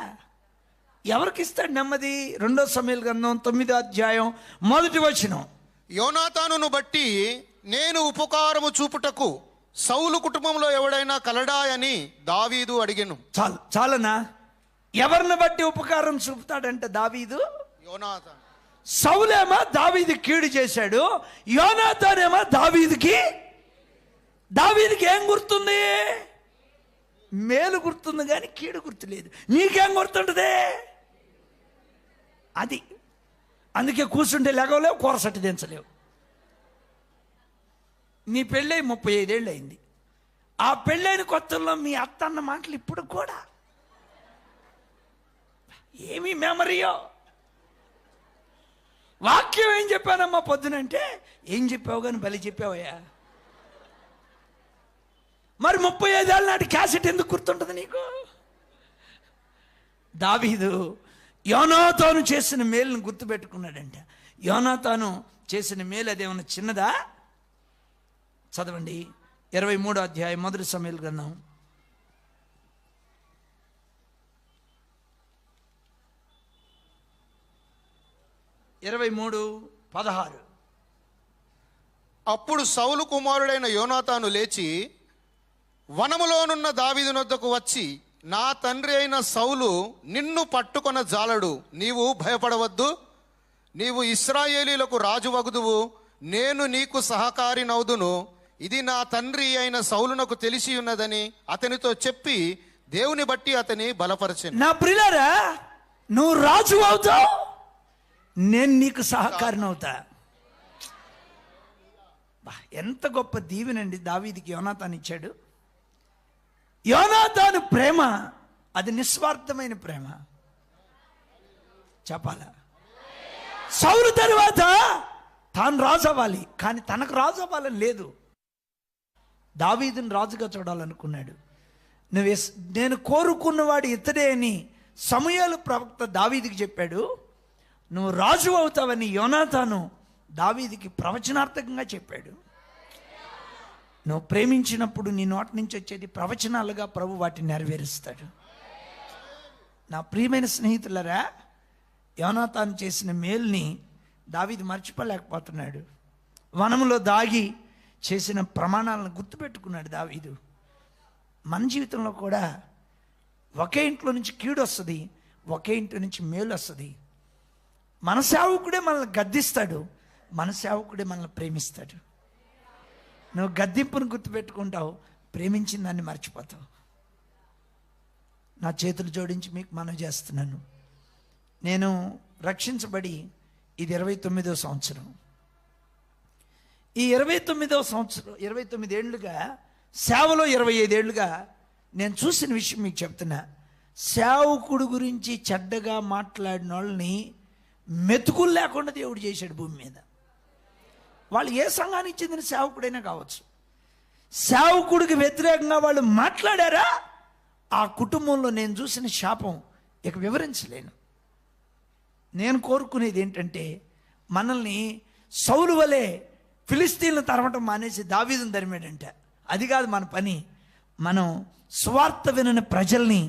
ఎవరికి ఇస్తాడు నెమ్మది? 2 సమూయేలు గ్రంథం 9వ అధ్యాయం 1వ వచనం. యోనాతానును బట్టి నేను ఉపకారము చూపుటకు సౌలు కుటుంబంలో ఎవడైనా కలడాయని దావీదు అడిగెను. చాలనా? ఎవరిని బట్టి ఉపకారం చూపుతాడంటే దావీదు? యోనాతాను. సౌలేమో దావీదు కీడు చేశాడు, యోనాతానేమో దావీదుకి ఏం గుర్తుంది? మేలు గుర్తుంది కానీ కీడు గుర్తులేదు. నీకేం గుర్తుంటదే? అది అందుకే కూర్చుంటే లెగవలేవు, కూరసట్టి దించలేవు. నీ పెళ్ళై 35 ఏళ్ళు అయింది. ఆ పెళ్ళైన కొత్తల్లో మీ అత్త అన్న మాటలు ఇప్పుడు కూడా ఏమీ మెమరీయో. వాక్యం ఏం చెప్పానమ్మా పొద్దునంటే, ఏం చెప్పావు కానీ బలి చెప్పావయ్యా. మరి 35 ఏళ్ళ నాటి క్యాసెట్ ఎందుకు గుర్తుంటుంది నీకు? దావీదు యోనాతాను చేసిన మేలును గుర్తుపెట్టుకున్నాడంట. యోనాతాను చేసిన మేలు అదేమన్నా చిన్నదా? చదవండి 23వ అధ్యాయం 1 సమూయేలు గ్రంథం. 23:16. అప్పుడు సౌలు కుమారుడైన యోనాతాను లేచి వనములోనున్న దావీదు నొద్దకు వచ్చి, నా తండ్రి అయిన సౌలు నిన్ను పట్టుకొన జాలడు, నీవు భయపడవద్దు, నీవు ఇశ్రాయేలీలకు రాజు వగుదువు, నేను నీకు సహకారినవుదును, ఇది నా తండ్రి అయిన సౌలునకు తెలిసి ఉన్నదని అతనితో చెప్పి దేవుని బట్టి అతని బలపరచెను. నా ప్రియులారా, నువ్వు రాజు అవుతావు, నేను నీకు సహకారిని అవుతా. ఎంత గొప్ప దీవెనండి దావీదుకి యోనాతాను ఇచ్చాడు. యోనాతాను ప్రేమ అది నిస్వార్థమైన ప్రేమ. చెప్పాలా? సౌలు తరువాత తాను రాజు అవ్వాలి, కానీ తనకు రాజు అవ్వాలని లేదు. దావీదుని రాజుగా చూడాలనుకున్నాడు. నేను కోరుకున్నవాడు ఇతడే అని సమూయేలు ప్రవక్త దావీదుకి చెప్పాడు. నువ్వు రాజు అవుతావని యోనాతాను దావీదుకి ప్రవచనార్థకంగా చెప్పాడు. నువ్వు ప్రేమించినప్పుడు నీ నోటి నుంచి వచ్చేది ప్రవచనాలుగా ప్రభు వాటిని నెరవేరుస్తాడు. నా ప్రియమైన స్నేహితులరా, యోనాతాను చేసిన మేల్ని దావీదు మర్చిపోలేకపోతున్నాడు. వనంలో దాగి చేసిన ప్రమాణాలను గుర్తుపెట్టుకున్నాడు దావీదు. మన జీవితంలో కూడా ఒకే ఇంట్లో నుంచి కీడు వస్తుంది, ఒకే ఇంట్లో నుంచి మేలు వస్తుంది. మన సేవకుడే మనల్ని గద్దిస్తాడు, మన సేవకుడే మనల్ని ప్రేమిస్తాడు. నువ్వు గద్దింపును గుర్తుపెట్టుకుంటావు, ప్రేమించిన దాన్ని మర్చిపోతావు. నా చేతులు జోడించి మీకు మనవి చేస్తున్నాను, నేను రక్షించబడి ఇది 29వ సంవత్సరం. ఈ 29వ సంవత్సరం 29 ఏళ్ళుగా సేవలో 25 ఏళ్ళుగా నేను చూసిన విషయం మీకు చెప్తున్నా. సేవకుడు గురించి చెడ్డగా మాట్లాడిన వాళ్ళని మెతుకులు లేకుండా దేవుడు చేశాడు భూమి మీద. వాళ్ళు ఏ సంఘానికి చెందిన సేవకుడైనా కావచ్చు. సేవకుడికి వ్యతిరేకంగా వాళ్ళు మాట్లాడారా, ఆ కుటుంబంలో నేను చూసిన శాపం ఇక వివరించలేను. నేను కోరుకునేది ఏంటంటే, మనల్ని సౌలు వలె ఫిలిస్తీన్లు తరమటం మానేసి దావీదును తరిమాడంట. అది కాదు మన పని. మనం స్వార్థ వినని ప్రజల్ని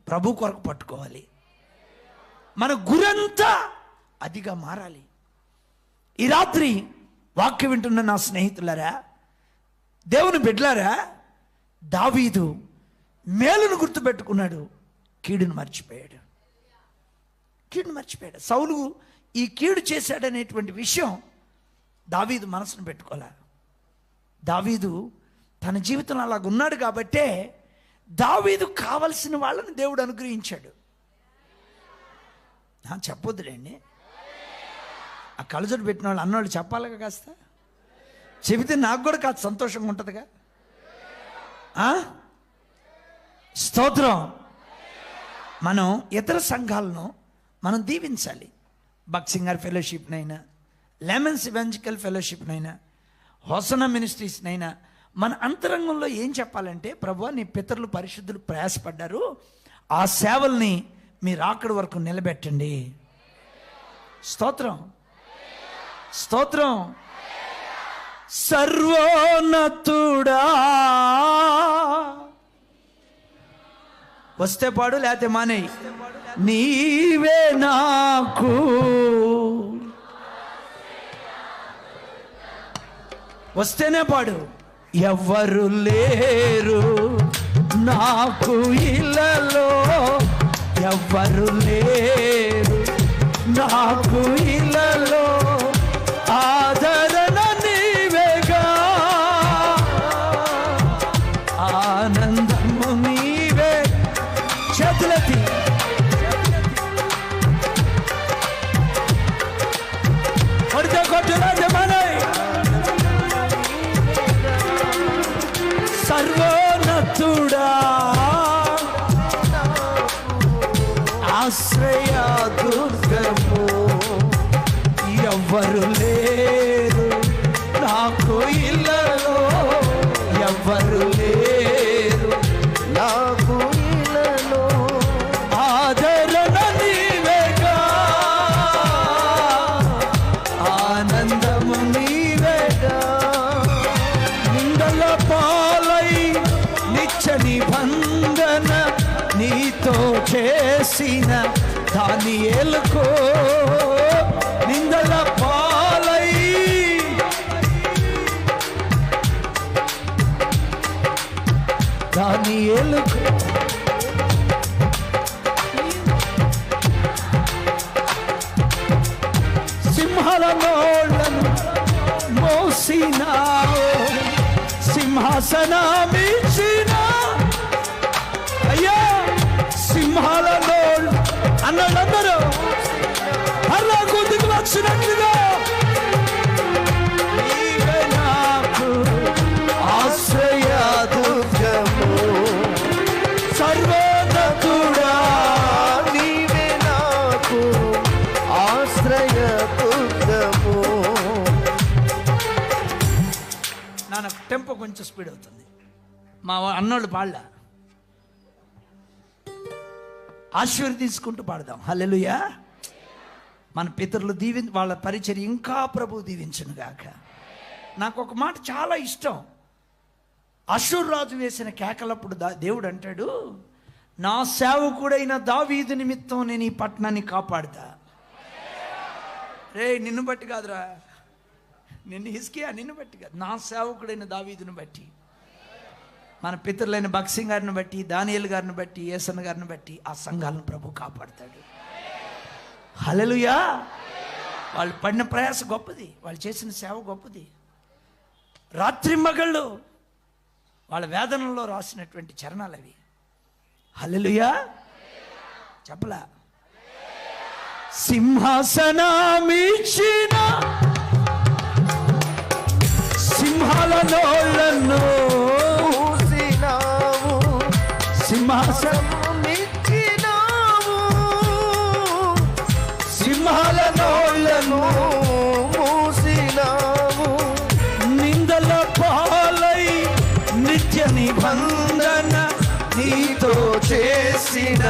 ప్రభు కొరకు పట్టుకోవాలి. మన గురంతా అదిగా మారాలి. ఈ రాత్రి వాక్యం వింటున్న నా స్నేహితులారా, దేవుని బిడ్డలారా, దావీదు మేలును గుర్తుపెట్టుకున్నాడు, కీడును మర్చిపోయాడు. సౌలు ఈ కీడు చేశాడనేటువంటి విషయం దావీదు మనసును పెట్టుకోలే. దావీదు తన జీవితంలో అలాగున్నాడు కాబట్టే దావీదు కావలసిన వాళ్ళని దేవుడు అనుగ్రహించాడు. చెప్పొద్దులేండి, ఆ కళ్ళజోడు పెట్టిన వాళ్ళు అన్నవాళ్ళు చెప్పాలిగా, కాస్త చెబితే నాకు కూడా కాస్త సంతోషంగా ఉంటుందిగా. స్తోత్రం. మనం ఇతర సంఘాలను మనం దీవించాలి. బక్సింగర్ ఫెలోషిప్నైనా, లెమన్స్ ఇవాంజలికల్ ఫెలోషిప్నైనా, హోసనా మినిస్ట్రీస్నైనా మన అంతరంగంలో ఏం చెప్పాలంటే, ప్రభువా నీ పితరులు పరిశుద్ధులు ప్రయాసపడ్డారు, ఆ సేవల్ని మీరు అక్కడి వరకు నిలబెట్టండి. స్తోత్రం, స్తోత్రం. సర్వోన్నతుడా, వస్తే పాడు లేకపోతే మానేయి. నీవే నాకు వస్తేనే పాడు. ఎవ్వరు లేరు నాకు ఇళ్ళలో, ఎవ్వరు లేరు నాకు ఇళ్ళలో, ఆదరణ నీవేగా, ఆనందము నీవే. చేతులెత్తి కొడితే కొట్టులాంటి మనై. సర్వోన్నతుడా, ఆశ్రయ దుర్గము, ఎవ్వరు లేరు నాకు ఇళ్ళలో, ఎవ్వరు లేరు నాకు ఇళ్ళలో, ఆదరణ నీవేగా, ఆనందము నీవేగా. నిందల పాలై నిత్య నిబంధన నీతో చేసిన దానియేలుకో, నిందల సింహాల నోళ్ళను మోసినావు, సింహాసనమిచ్చిన అయ్యా సింహాల నోళ్ళు అన్నాళ్ళందరూ అలా గుర్తుకు వచ్చినట్లుగా నీవే నాకు ఆశ్రయ దుర్గము సర్వోన్నతుడా, నీవే నాకు ఆశ్రయ దుర్గము. నాన్న టెంపో కొంచెం స్పీడ్ అవుతుంది. మా అన్నోళ్ళు పాడలా, ఆశీర్వదించుకుంటూ పాడదాం. హల్లెలూయా. మన పితరులు వాళ్ళ పరిచర్య ఇంకా ప్రభు దీవించును గాక. నాకు ఒక మాట చాలా ఇష్టం. అషూరు రాజు వేసిన కేకలప్పుడు దేవుడు అంటాడు, నా సేవకుడైన దావీదు నిమిత్తం నేను ఈ పట్టణాన్ని కాపాడుతా. రే నిన్ను బట్టి కాదురా, హిజ్కియా నిన్ను బట్టి కాదు, నా సేవకుడైన దావీదుని బట్టి, మన పితరులైన భక్సింగ్ గారిని బట్టి, దానియేలు గారిని బట్టి, యేసన్న గారిని బట్టి ఆ సంఘాలను ప్రభు కాపాడుతాడు. హల్లెలూయా. వాళ్ళు పడిన ప్రయాస గొప్పది, వాళ్ళు చేసిన సేవ గొప్పది. రాత్రింబగళ్ళు వాళ్ళ వేదనలో రాసినటువంటి చరణాలు అవి. హల్లెలూయా చెప్పలా. సింహాసనమిచ్చిన సింహాల నోళ్ళను మూసినావు, సింహాసనమిచ్చినావు, సింహాల నోళ్ళను మూసినావు, నిందల పాలై నిత్య నిబంధన నీతో చేసిన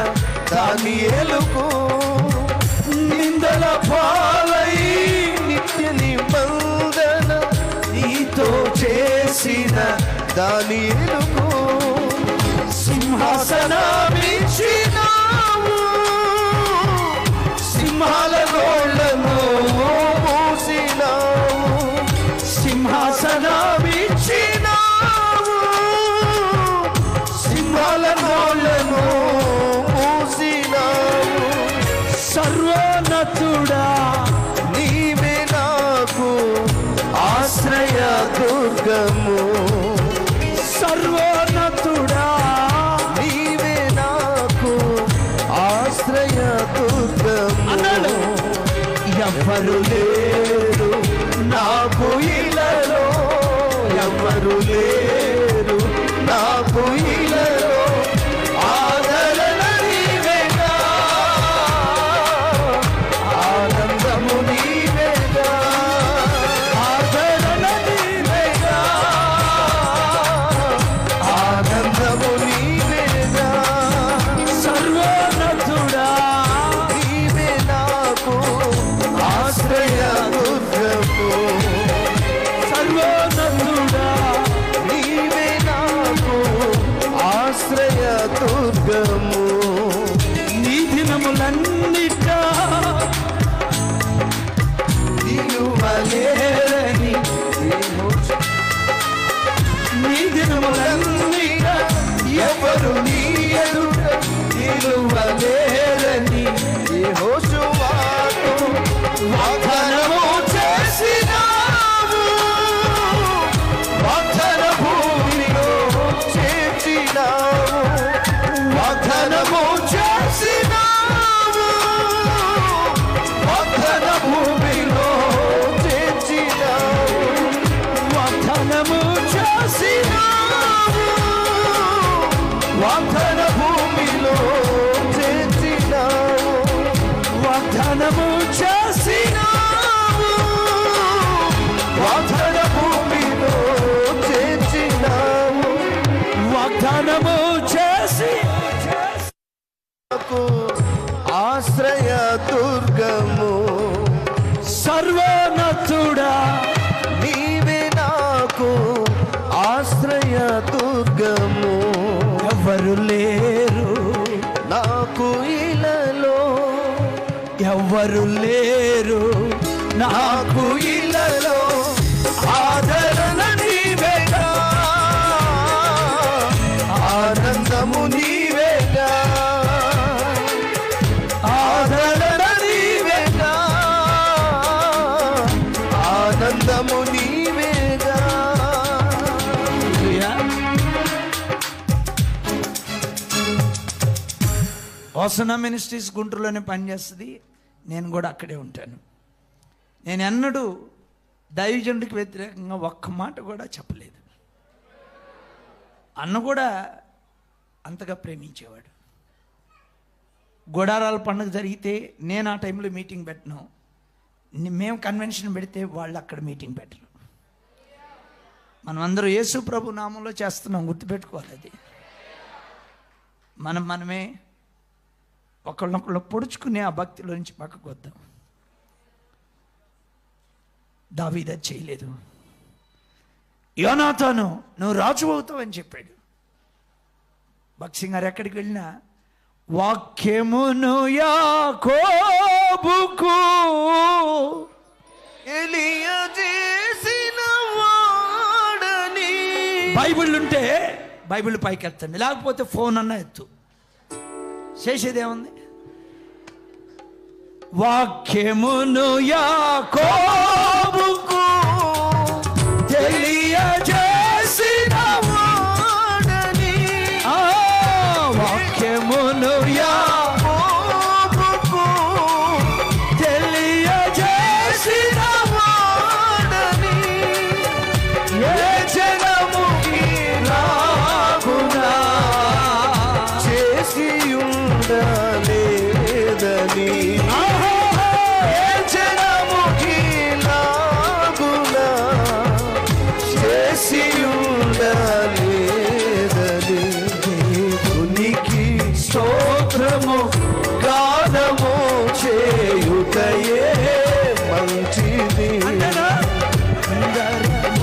దానియేలుకు, నిందల పాలై నిత్య నిబంధన నీతో చేసిన దానియేలుకు సింహాసనమిచ్చినావు, సింహాల నోళ్ళను మూసినావు, సింహాసనమిచ్చినావు, సింహాల నోళ్ళను మూసినావు. సర్వోన్నతుడా, నీవే నాకు ఆశ్రయ దుర్గము, సర్వోన్నతుడా, నీవే నాకు ఆశ్రయ దుర్గము. అన్నాడు. ఎవ్వరు లేరు నాకు ఇలలో, ఎవ్వరు లేరు నాకు ఇలలో, ఆదరణ నీవేగా, ఆనందము నీవేగా, ఆదరణ నీవేగా, ఆనందము నీవేగా, సర్వోన్నతుడా, నీవే నాకు ఆశ్రయ దుర్గము, సర్వోన్నతుడా, నీవే నాకు ఆశ్రయ దుర్గము. నీ దినములన్నిట నిలువలేరని, నీ దినములన్నిట ఎవరు నీ ఎదుట నిలువలేరని యెహోషువతో వాగ్దానము చేసినావు, వాగ్దాన భూమిలో చేర్చినావు, వాగ్దానము చేసినావు, వాగ్దాన భూమిలో చేర్చినావు, వాగ్దానము చేసినావు, వాగ్దాన భూమిలో చేర్చినావు, వాగ్దానము చేసినావు, వాగ్దాన భూమిలో చేర్చినావు. వాగ్దానము చేసి నాకు ఆశ్రయ దుర్గము, సర్వోన్నతుడా, నీవే నాకు ఆశ్రయ దుర్గము. ఎవరు లేరు నాకు ఇలలో, ఎవ్వరు లేరు నాకు ఇళ్ళలో, ఆదరణ నీవేగా, ఆనందము నీవేగా, ఆదరణ నీవేగా, హోసనా మినిస్ట్రీస్ గుంటూరులోనే పనిచేస్తుంది. నేను కూడా అక్కడే ఉంటాను. నేను ఎన్నడూ దైవజనుడికి వ్యతిరేకంగా ఒక్క మాట కూడా చెప్పలేదు. అన్న కూడా అంతగా ప్రేమించేవాడు. గోడారాల పండుగ జరిగితే నేను ఆ టైంలో మీటింగ్ పెట్టను. మేము కన్వెన్షన్ పెడితే వాళ్ళు అక్కడ మీటింగ్ పెట్టరు. మనమందరూ యేసు ప్రభు నామంలో చేస్తున్నాం, గుర్తుపెట్టుకోవాలి. అది మనమే ఒకళ్ళొకళ్ళు పొడుచుకునే ఆ భక్తిలో నుంచి పక్కకు వద్దాం. దావీదు అది చేయలేదు. యోనాతాను నువ్వు రాజు అవుతావని చెప్పాడు. భక్సింగ్ గారు ఎక్కడికి వెళ్ళినా వాక్యమును యాకోబుకు తెలియజేసిన వాడని. బైబిల్ ఉంటే బైబిల్ పైకి ఎత్తండి, లేకపోతే ఫోన్ అన్న ఎత్తు. చేసేదేముంది? వాక్యమును యాకోబుకు తెలియజేసిన వాడని. వాక్యమును యాకోబుకు తెలియజేసిన వాడని. ఏ జనముకి రాగునా చేసి ఉండలేదని. ఏ జనముకి లాగునా చేసి ఉండలేదని. దేవునికి స్తోత్రము గానము చేయుటయే మంచిది.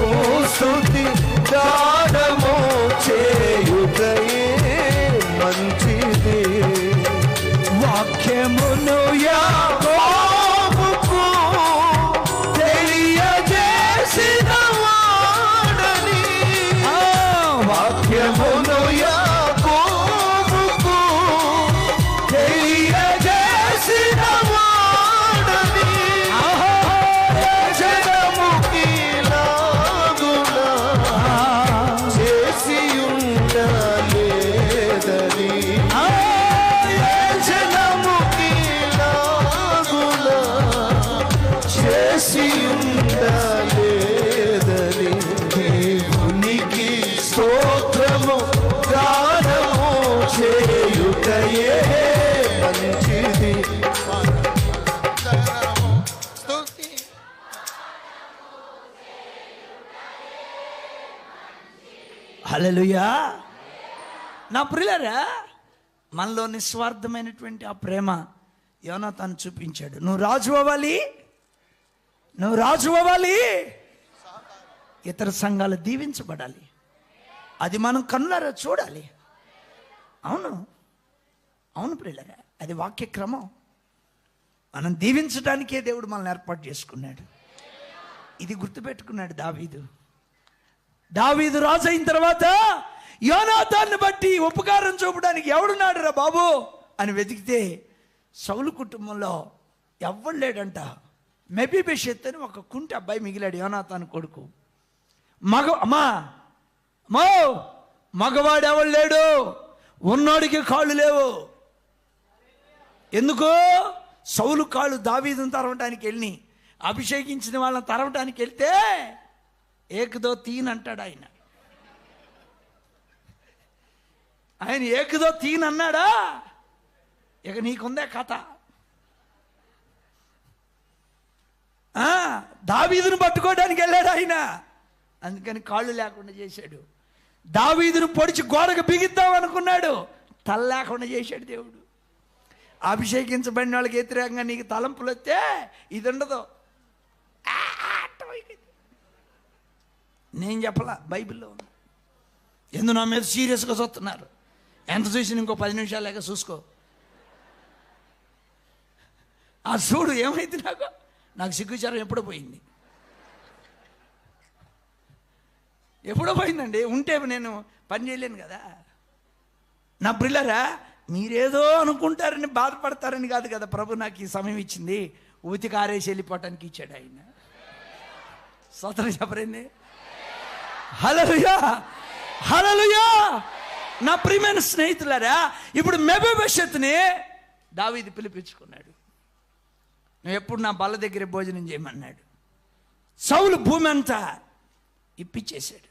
ఓ స్తుతి గానము చేయుటయే మంచిది. వాక్యమును యాకోబుకు తెలియజేసిన వాడని. వాక్యమును యాకోబుకు తెలియజేసిన వాడని. జనముకి లాగునా చేసి ఉండలేదని. జనముకి లాగునా చేసి ఉండలేదని. దేవునికి స్తోత్రము గానము చేయుటయే మంచిది. స్తుతి. హల్లెలూయా. నా ప్రియులారా, మనలో నిస్వార్థమైనటువంటి ఆ ప్రేమ యోనాతాను చూపించాడు. నువ్వు రాజు అవ్వాలి, నువ్వు రాజు అవ్వాలి, ఇతర సంఘాలు దీవించబడాలి. అది మనం కన్నులారా చూడాలి. అవును అవును ప్రియులారా, అది వాక్యక్రమం. మనం దీవించడానికే దేవుడు మనల్ని ఏర్పాటు చేసుకున్నాడు. ఇది గుర్తుపెట్టుకున్నాడు దావీదు. దావీదు రాజు అయిన తర్వాత యోనాతాన్ని బట్టి ఉపకారం చూపడానికి ఎవడున్నాడు రా బాబు అని వెతికితే సౌలు కుటుంబంలో ఎవ్వడు లేడంట. మెఫీబోషెత్ అని ఒక కుంటి అబ్బాయి మిగిలాడు, యోనాతాను కొడుకు. మగవాడు ఎవడు లేడు, ఉన్నోడికి కాళ్ళు లేవు. ఎందుకు? సౌలు కాళ్ళు దావీదును తరవటానికి వెళ్ళి అభిషేకించిన వాళ్ళని తరవటానికి వెళ్తే ఏకదో తీన్ అంటాడు ఆయన. ఆయన ఏకదో తీన్ అన్నాడా, ఇక నీకుందే కథ. దావీదును పట్టుకోవడానికి వెళ్ళాడు ఆయన, అందుకని కాళ్ళు లేకుండా చేశాడు. దావీదును పొడిచి గోడకు బిగిద్దాం అనుకున్నాడు, తల లేకుండా చేశాడు దేవుడు. అభిషేకించబడిన వాళ్ళకి వ్యతిరేకంగా నీకు తలంపులు వస్తే ఇది ఉండదు. నేను చెప్పలా, బైబిల్లో ఉంది. ఎందుకు నా మీద సీరియస్గా చూస్తున్నారు? ఎంత చూసి ఇంకో 10 నిమిషాలు లేక చూసుకో. ఆ చూడు ఏమైంది, నాకు సిగ్గుచారం ఎప్పుడో పోయింది. ఎప్పుడో పోయిందండి. ఉంటే నేను పని చేయలేను కదా. నా పిల్లరా, మీరేదో అనుకుంటారని బాధపడతారని కాదు కదా ప్రభు నాకు ఈ సమయం ఇచ్చింది. ఊతికి ఆరేసి వెళ్ళిపోవటానికి ఇచ్చాడు ఆయన. స్తోత్రం చెప్పరండి. హల్లెలూయా, హల్లెలూయా. నా ప్రియమైన స్నేహితులారా, ఇప్పుడు మెఫీబోషెత్ని దావీదు పిలిపించుకున్నాడు. నువ్వు ఎప్పుడు నా బల్ల దగ్గర భోజనం చేయమన్నాడు. సౌలు భూమి అంతా ఇప్పించేశాడు.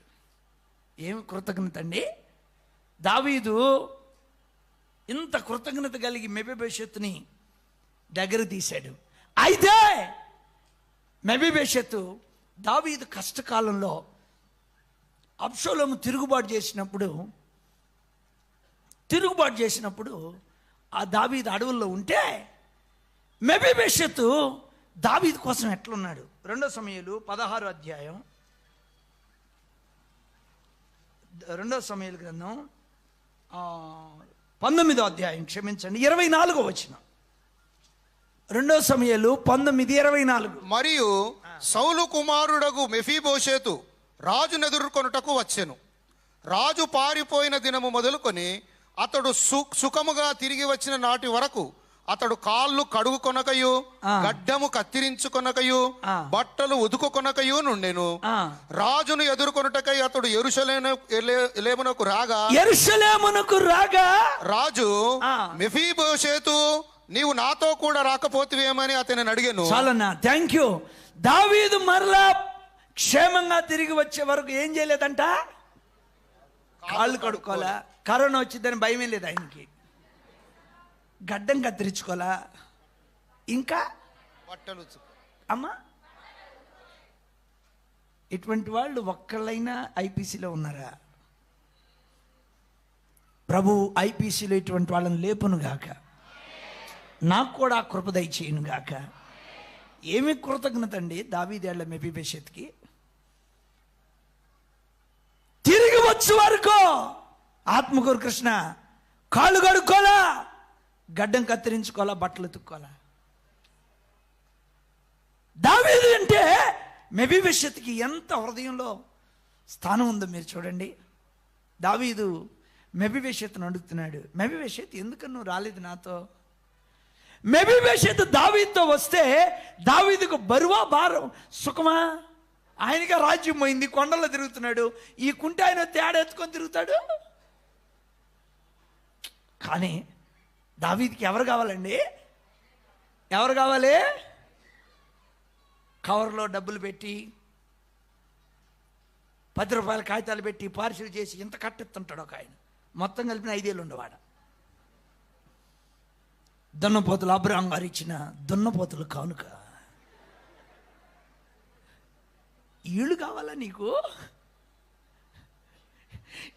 ఏమి కృతజ్ఞత అండి! దావీదు ఇంత కృతజ్ఞత కలిగి మెఫీబోషెతుని దగ్గర తీశాడు. అయితే మెఫీబోషెతు దావీదు కష్టకాలంలో అబ్షాలోము తిరుగుబాటు చేసినప్పుడు ఆ దావీదు అడవుల్లో ఉంటే మెఫీబోషెతు దావీదు కోసం ఎట్లున్నాడు? 2 సమూయేలు 16వ అధ్యాయం, 2 సమూయేలు గ్రంథం 19వ అధ్యాయం, క్షమించండి, 24వ వచనం. 2 సమూయేలు 19:24. మరియు సౌలు కుమారుడగు మెఫీబోషెతు రాజును ఎదుర్కొనుటకు వచ్చెను. రాజు పారిపోయిన దినము మొదలుకొని అతడు సుఖముగా తిరిగి వచ్చిన నాటి వరకు అతడు కాళ్ళు కడుగుకొనకయు, గడ్డము కత్తిరించుకొనకయు, బట్టలు ఉదుకుకొనకయు నుండెను. రాజును ఎదుర్కొనుటకై అతడు యెరూషలేమునకు రాగా రాజు మెఫీబోషెతు నీవు నాతో కూడా రాకపోతివేమని అతనిని అడిగాను. చాలన్నా, థ్యాంక్ యూ. దావీదు మరలా క్షేమంగా తిరిగి వచ్చే వరకు ఏం చేయలేదంట? కాళ్ళు కడుక్కోవాలా? కరోనా వచ్చిందని భయమే లేదు ఆయనకి. గడ్డం కత్తిరించుకోవాలా? ఇంకా బట్టలు. అమ్మా, ఇటువంటి వాళ్ళు ఒక్కళ్ళైనా ఐపీసీలో ఉన్నారా? ప్రభు ఐపీసీలో ఇటువంటి వాళ్ళని లేపును గాక, నాకు కూడా కృప దయచేయును గాక. ఏమి కృతజ్ఞత అండి దావీదేళ్ల మెఫీబోషెతుకి. తిరిగి వచ్చే వరకు ఆత్మకూరు కృష్ణ కాళ్ళు కడుక్కోలా, గడ్డం కత్తిరించుకోవాలా, బట్టలు ఉతుక్కోవాలా. దావీదు అంటే మెఫీబోషెతుకి ఎంత హృదయంలో స్థానం ఉందో మీరు చూడండి. దావీదు మెఫీబోషెతును అడుగుతున్నాడు, మెఫీబోషెతు ఎందుకని నువ్వు రాలేదు నాతో? మెఫీబోషెతు దావీదుతో వస్తే దావీదుకు బరువా, భారం, సుఖమా? ఆయనగా రాజ్యం పోయింది, కొండల్లో తిరుగుతున్నాడు. ఈ కుంటే ఆయన తేడా ఎత్తుకొని తిరుగుతాడు. కానీ దావీదుకి ఎవరు కావాలండి? ఎవరు కావాలి? కవర్లో డబ్బులు పెట్టి, 10 రూపాయల కాగితాలు పెట్టి పార్సిల్ చేసి ఇంత కట్టెత్తుంటాడు ఒక ఆయన. మొత్తం కలిపిన 5 ఏళ్ళు ఉండేవాడు. దున్నపోతులు అబ్రహాం గారు ఇచ్చిన దున్నపోతులు కానుక. ఈళ్ళు కావాలా నీకు?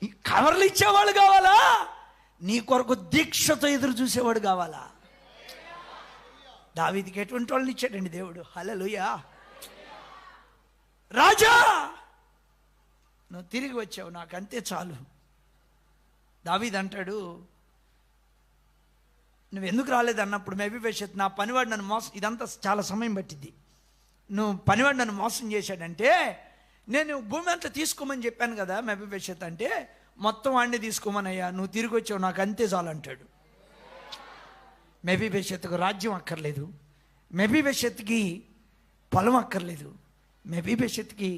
ఈ కవర్లు ఇచ్చేవాళ్ళు కావాలా? నీ కొరకు దీక్షతో ఎదురు చూసేవాడు కావాలా? దావీదుకి ఎటువంటి వాళ్ళని ఇచ్చాడండి దేవుడు. హల్లెలూయా. రాజా, నువ్వు తిరిగి వచ్చావు, నాకు అంతే చాలు. దావీదు అంటాడు, నువ్వు ఎందుకు రాలేదు అన్నప్పుడు మెఫీబోషెతు, నా పనివాడు నన్ను మోసం, ఇదంతా చాలా సమయం పట్టింది, నువ్వు పనివాడు నన్ను మోసం చేశాడంటే, నేను భూమి అంతా తీసుకోమని చెప్పాను కదా మెఫీబోషెతు అంటే, మొత్తం వాడిని తీసుకోమనయ్యా, నువ్వు తిరిగి వచ్చావు, నాకు అంతే చాలు అంటాడు. మెఫీబోషెతుకు రాజ్యం అక్కర్లేదు, మెఫీబోషెతుకి పొలం అక్కర్లేదు, మెఫీబోషెతుకి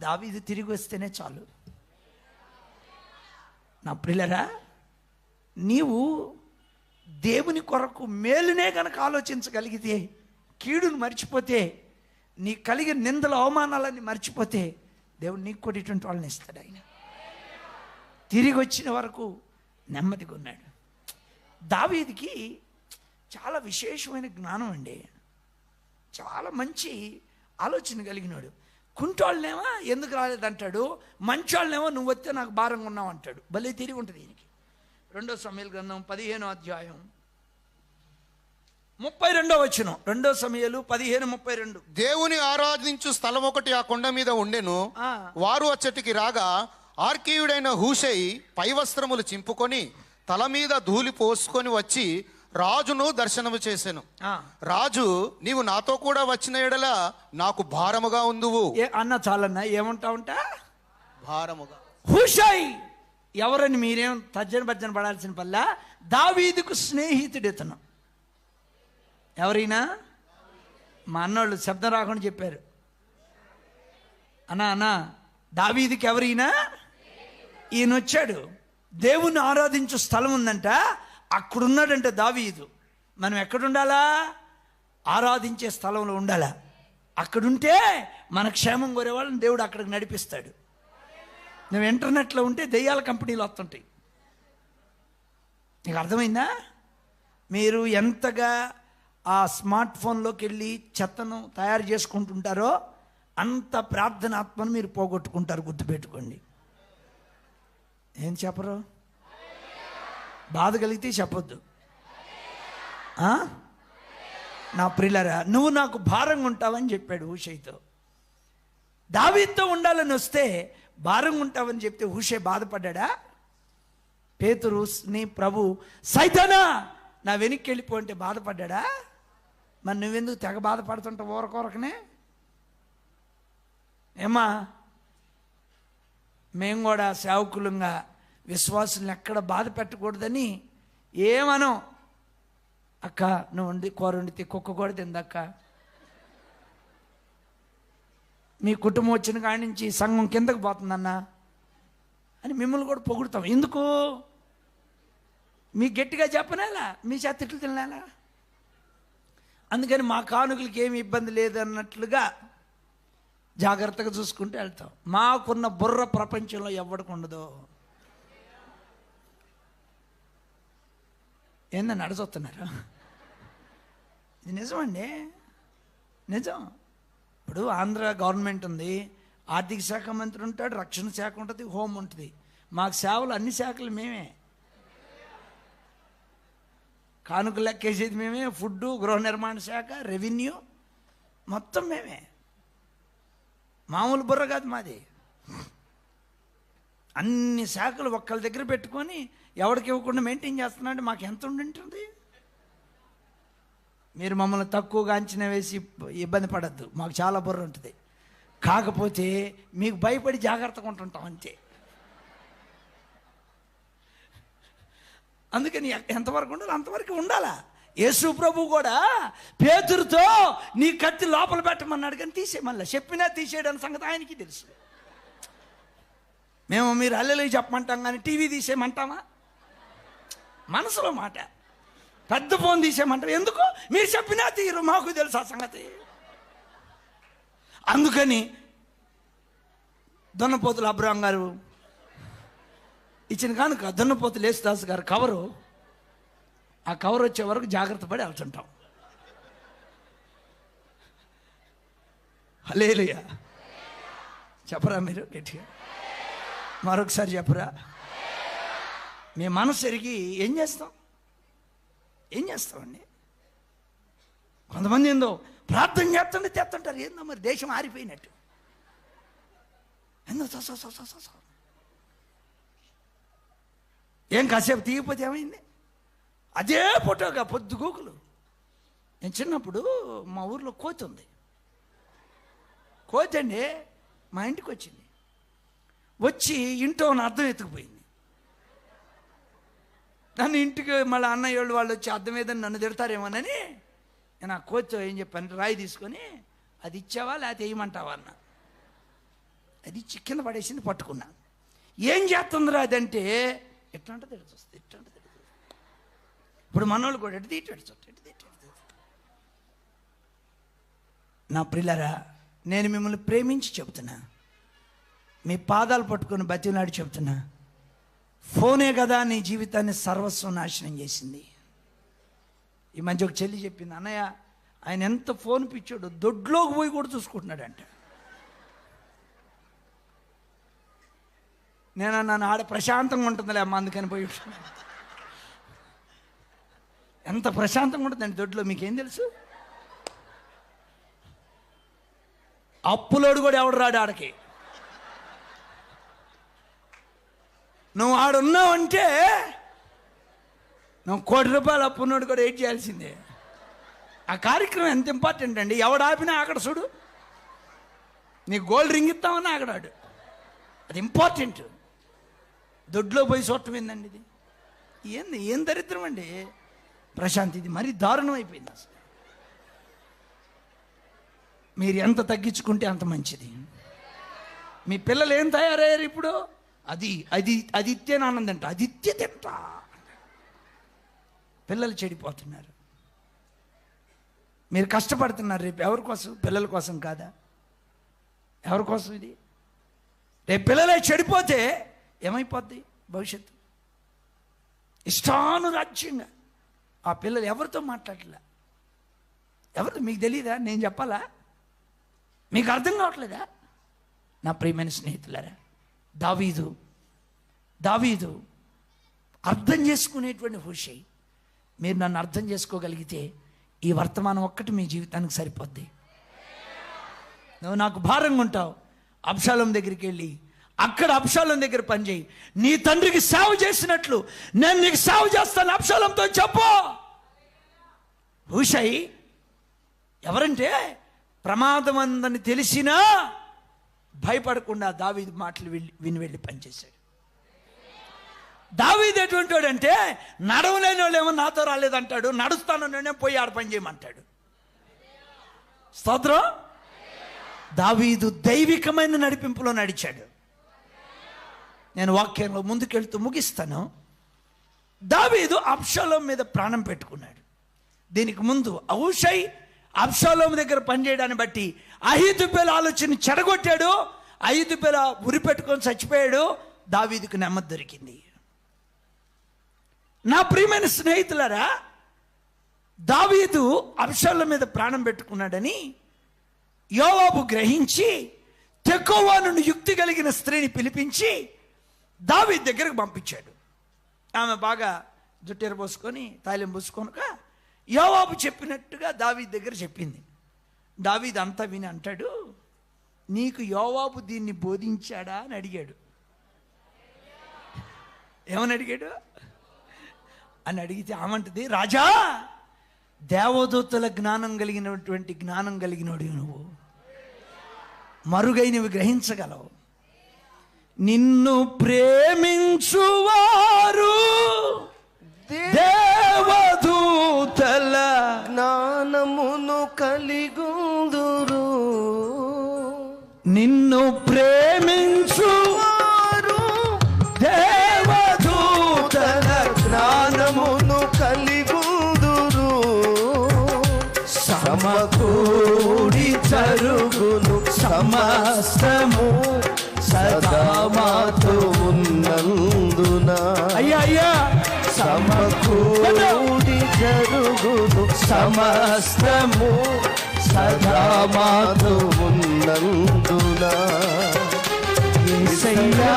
దావీదు తిరిగి వస్తేనే చాలు. నా ప్రియులారా, నీవు దేవుని కొరకు మేలునే కనుక ఆలోచించగలిగితే, కీడును మర్చిపోతే, నీ కలిగిన నిందల అవమానాలన్నీ మర్చిపోతే, దేవుడు నీకు కూడా ఇటువంటి వాళ్ళని ఇస్తాడు. ఆయన తిరిగి వచ్చిన వరకు నెమ్మదిగా ఉన్నాడు. దావీదుకి చాలా విశేషమైన జ్ఞానం అండి, చాలా మంచి ఆలోచన కలిగినాడు. కుంటోళ్ళనేమో ఎందుకు రాలేదంటాడు, మంచోళ్ళనేమో నువ్వు వస్తే నాకు భారంగా ఉన్నావు అంటాడు. భలే తిరిగి ఉంటుంది దీనికి. 2 సమూయేలు గ్రంథం 15వ అధ్యాయం 32వ వచనం. 2 సమూయేలు 15:32. దేవుని ఆరాధించు స్థలం ఒకటి ఆ కొండ మీద ఉండెను. వారు అచ్చటికి రాగా ఆర్కీయుడైన హూషై పై వస్త్రములు చింపుకొని తల మీద ధూళి పోసుకొని వచ్చి రాజును దర్శనము చేసెను. రాజు, నీవు నాతో కూడా వచ్చిన ఎడల నాకు భారముగా ఉందువు అన్న. చాలన్నా, ఏమంటావుంటా? భారముగా. హూషై ఎవరని మీరేం తర్జన పడాల్సిన పల్లా, దావీదుకు స్నేహితుడు ఇతను. ఎవరైనా మా అన్నోళ్ళు శబ్దం రాకుండా చెప్పారు. అన్నా దావీదుకి ఎవరైనా ఈయన వచ్చాడు, దేవుణ్ణి ఆరాధించు స్థలం ఉందంట, అక్కడున్నాడంట దావీదు. మనం ఎక్కడుండాలా? ఆరాధించే స్థలంలో ఉండాలా. అక్కడుంటే మన క్షేమం కోరేవాళ్ళని దేవుడు అక్కడికి నడిపిస్తాడు. నువ్వు ఇంటర్నెట్లో ఉంటే దెయ్యాల కంపెనీలు వస్తుంటాయి. నీకు అర్థమైందా? మీరు ఎంతగా ఆ స్మార్ట్ ఫోన్లోకి వెళ్ళి చెత్తను తయారు చేసుకుంటుంటారో అంత ప్రార్థన ఆత్మను మీరు పోగొట్టుకుంటారు. గుర్తుపెట్టుకోండి. ఏం చెప్పరు? బాధ కలిగితే చెప్పొద్దు. నా ప్రియులారా, నువ్వు నాకు భారంగా ఉంటావని చెప్పాడు హూషైతో. దావీదుతో ఉండాలని వస్తే భారంగా ఉంటావని చెప్తే హూషై బాధపడ్డా? పేతురుని ప్రభు సైతానా నా వెనక్కి వెళ్ళిపో అంటే బాధపడ్డా? మరి నువ్వెందుకు తెగ బాధపడుతుంటావు ఊరకొరకనే? ఏమా, మేము కూడా సేవకులంగా విశ్వాసులను ఎక్కడ బాధ పెట్టకూడదని ఏమనో. అక్క నువ్వు వండి కూర వండితే కుక్క కూడా తిందక్క. మీ కుటుంబం వచ్చిన కాడి నుంచి సంఘం కిందకు పోతుందన్న అని మిమ్మల్ని కూడా పొగుడుతాం. ఎందుకు? మీకు గట్టిగా చెప్పనేలా, మీ చేతిట్లు తినాలా. అందుకని మా కానుకలకి ఏమి ఇబ్బంది లేదన్నట్లుగా జాగ్రత్తగా చూసుకుంటూ వెళ్తాం. మాకున్న బుర్ర ప్రపంచంలో ఎవరికి ఉండదు. ఏందని అడచొస్తున్నారు? ఇది నిజమండి, నిజం. ఇప్పుడు ఆంధ్ర గవర్నమెంట్ ఉంది, ఆర్థిక శాఖ మంత్రి ఉంటాడు, రక్షణ శాఖ ఉంటుంది, హోం ఉంటుంది. మాకు సేవలు అన్ని శాఖలు మేమే. కానుకలు లెక్కేసేది మేమే, ఫుడ్, గృహ నిర్మాణ శాఖ, రెవెన్యూ మొత్తం మేమే. మామూలు బుర్ర కాదు మాది. అన్ని శాఖలు ఒక్కళ్ళ దగ్గర పెట్టుకొని ఎవరికి ఇవ్వకుండా మెయింటైన్ చేస్తున్నాడు. మాకు ఎంత ఉండింటుంది? మీరు మమ్మల్ని తక్కువగా అంచనా వేసి ఇబ్బంది పడద్దు, మాకు చాలా బుర్ర ఉంటుంది. కాకపోతే మీకు భయపడి జాగ్రత్తగా ఉంటుంటాం అంతే. అందుకని ఎంతవరకు ఉండాలి అంతవరకు ఉండాలా. యేసు ప్రభు కూడా పేతురుతో నీ కత్తి లోపల పెట్టమన్నాడు, కానీ తీసేయమల్లా. చెప్పినా తీసేయడానికి సంగతి ఆయనకి తెలుసు. మేము మీరు హల్లెలూయా చెప్పమంటాం కానీ టీవీ తీసేయమంటామా? మనసులో మాట. పెద్ద ఫోన్ తీసేయమంటాం ఎందుకు? మీరు చెప్పినా తీరు, మాకు తెలుసు ఆ సంగతి. అందుకని దున్నపోతులు అబ్రహాం గారు ఇచ్చిన కానుక దున్నపోతులు యేసుదాస్ గారు కవరు, ఆ కవర్ వచ్చే వరకు జాగ్రత్త పడి వెళ్తుంటాం. హల్లెలూయా చెప్పరా మీరు గట్టిగా? మరొకసారి చెప్పరా? మీ మనసు ఎరిగి ఏం చేస్తామండి? కొంతమంది ఏందో ప్రార్థన చేస్తుంటే తెస్తుంటారు. ఏందో మరి దేశం ఆరిపోయినట్టు. ఏందో ఏం కాసేపు తీయకపోతే ఏమైంది? అదే ఫోటోగా పొద్దుగూకులు. నేను చిన్నప్పుడు మా ఊర్లో కోతి ఉంది. కోతి అండి మా ఇంటికి వచ్చింది. వచ్చి ఇంట్లో ఉన్న అద్దం ఎత్తుకుపోయింది. నన్ను ఇంటికి మళ్ళీ అన్నయ్య వాళ్ళు వచ్చి అద్దం ఏదని నన్ను తిడతారేమోనని నేను ఆ కోతితో ఏం చెప్పాను, రాయి తీసుకొని అది ఇచ్చావా లేకపోతే వేయమంటావా అన్న. అది ఇచ్చి కింద పడేసింది, పట్టుకున్నా. ఏం చేస్తుందిరా అదంటే ఎట్లా అంటే వస్తుంది, ఎట్లా అంటే. ఇప్పుడు మనోళ్ళు కూడా ఎటు నా ప్రియులారా, నేను మిమ్మల్ని ప్రేమించి చెబుతున్నా, మీ పాదాలు పట్టుకొని బతిలాడి చెబుతున్నా, ఫోనే కదా నీ జీవితాన్ని సర్వస్వం నాశనం చేసింది. ఈ మధ్య ఒక చెల్లి చెప్పింది, అన్నయ్య ఆయన ఎంత ఫోన్ పిచ్చాడు, దొడ్లోకి పోయి కూడా చూసుకుంటున్నాడంట. నేను నన్ను ఆడ ప్రశాంతంగా ఉంటుందిలే అమ్మ, అందుకని పోయి ఎంత ప్రశాంతంగా ఉంటుందండి దొడ్లో, మీకేం తెలుసు? అప్పులోడు కూడా ఎవడు రాడు ఆడకి. నువ్వు ఆడున్నావంటే నువ్వు ₹1,00,000 అప్పున్నోడు కూడా ఏడ్ చేయాల్సిందే. ఆ కార్యక్రమం ఎంత ఇంపార్టెంట్ అండి. ఎవడు ఆపినా అక్కడ చూడు, నీ గోల్డ్ రింగ్ ఇస్తామన్నా ఆగడాడు. అది ఇంపార్టెంట్. దొడ్లో పోయి చూడటం ఏందండి ఇది? ఏం దరిద్రం అండి. ప్రశాంత్, ఇది మరీ దారుణం అయిపోయింది అసలు. మీరు ఎంత తగ్గించుకుంటే అంత మంచిది. మీ పిల్లలు ఏం తయారయ్యారు ఇప్పుడు? అది ఇత్తే ఆనందంట, అది ఇత్తే తింటా. పిల్లలు చెడిపోతున్నారు. మీరు కష్టపడుతున్నారు రేపు ఎవరి కోసం? పిల్లల కోసం కాదా? ఎవరి కోసం ఇది? రేపు పిల్లలే చెడిపోతే ఏమైపోద్ది భవిష్యత్తు? ఇష్టానురాజ్యంగా ఆ పిల్లలు ఎవరితో మాట్లాడలే. ఎవరితో మీకు తెలియదా? నేను చెప్పాలా? మీకు అర్థం కావట్లేదా? నా ప్రియమైన స్నేహితులారా, దావీదు అర్థం చేసుకునేటువంటి హూషై. మీరు నన్ను అర్థం చేసుకోగలిగితే ఈ వర్తమానం ఒక్కటి మీ జీవితానికి సరిపోద్ది. నువ్వు నాకు భారంగా ఉంటావు, అబ్షాలోం దగ్గరికి వెళ్ళి అక్కడ అబ్షాలోం దగ్గర పనిచేయి. నీ తండ్రికి సేవ చేసినట్లు నేను నీకు సేవ చేస్తాను అబ్షాలోంతో చెప్పు. హూషై ఎవరంటే ప్రమాదం అందని తెలిసినా భయపడకుండా దావీదు మాటలు విని వెళ్ళి పనిచేశాడు. దావీదు ఎటువంటి వాడంటే నడవలేని వాళ్ళు ఏమో నాతో రాలేదంటాడు, నడుస్తాను నేనే పోయి ఆడ పని చేయమంటాడు. స్తోత్రం. దావీదు దైవికమైన నడిపింపులో నడిచాడు. నేను వాక్యంలో ముందుకెళ్తూ ముగిస్తాను. దావీదు అబ్షాలోం మీద ప్రాణం పెట్టుకున్నాడు. దీనికి ముందు హూషై అబ్షాలోం దగ్గర పనిచేయడాన్ని బట్టి అహీతోపెలు ఆలోచన చెడగొట్టాడు. అహీతోపెలు ఉరి పెట్టుకొని చచ్చిపోయాడు. దావీదుకు నెమ్మది దొరికింది. నా ప్రియమైన స్నేహితులారా, దావీదు అబ్షాలోం మీద ప్రాణం పెట్టుకున్నాడని యోవాబు గ్రహించి తెకోవా నుండి యుక్తి కలిగిన స్త్రీని పిలిపించి దావీదు దగ్గరకు పంపించాడు. ఆమె బాగా జుట్టెర పోసుకొని తైలం పూసుకొనక యోవాబు చెప్పినట్టుగా దావీదు దగ్గర చెప్పింది. దావీదు అంతా విని అంటాడు, నీకు యోవాబు దీన్ని బోధించాడా అని అడిగాడు. ఏమని అడిగాడు అని అడిగితే ఆమంటది, రాజా దేవదూతల జ్ఞానం కలిగినటువంటి జ్ఞానం కలిగినోడు నువ్వు, మరుగైనవి గ్రహించగలవు. నిన్ను ప్రేమించువారు దేవదూతల జ్ఞానమును కలిగుందురు. నిన్ను ప్రేమించువారు దేవదూతల జ్ఞానమును కలిగుందురు. సమకూడి జరుగును సమస్తము సదా మాతో ఉన్నందున. అయ్యా సమకూడి జరుగును సమస్తము సదా మాతో ఉన్నందున. యేసయ్యా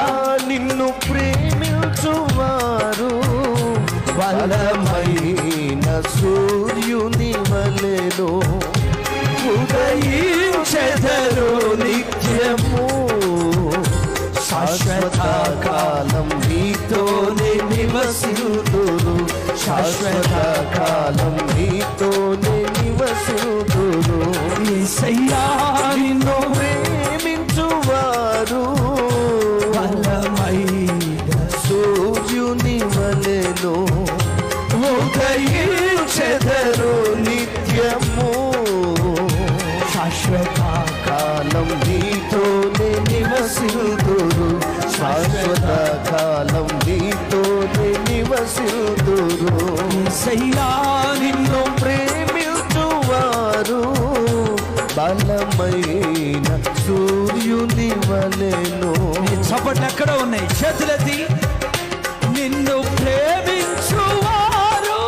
నిన్ను ప్రేమించువారు బలమైన సూర్యుని వలెను ఉదయించెదరు నిత్యము. శాశ్వత కాలం నీతోనే నివసింతురు. శాశ్వత కాలం నీతోనే నివసింతురు. యేసయ్యా నిన్ను ప్రేమించువారు బలమైన సూర్యుని వలెను ఉదయించెదరు నిత్యము. శాశ్వత కాలం నీతోనే నివసింతురు. శాశ్వత కాలం నీతోనే నివసింతురు. యేసయ్యా నిన్ను ప్రేమించువారు బలమైన సూర్యుని వలెను. చప్పట్లు ఎక్కడ ఉన్నాయి? చేతులెత్తి. నిన్ను ప్రేమించువారు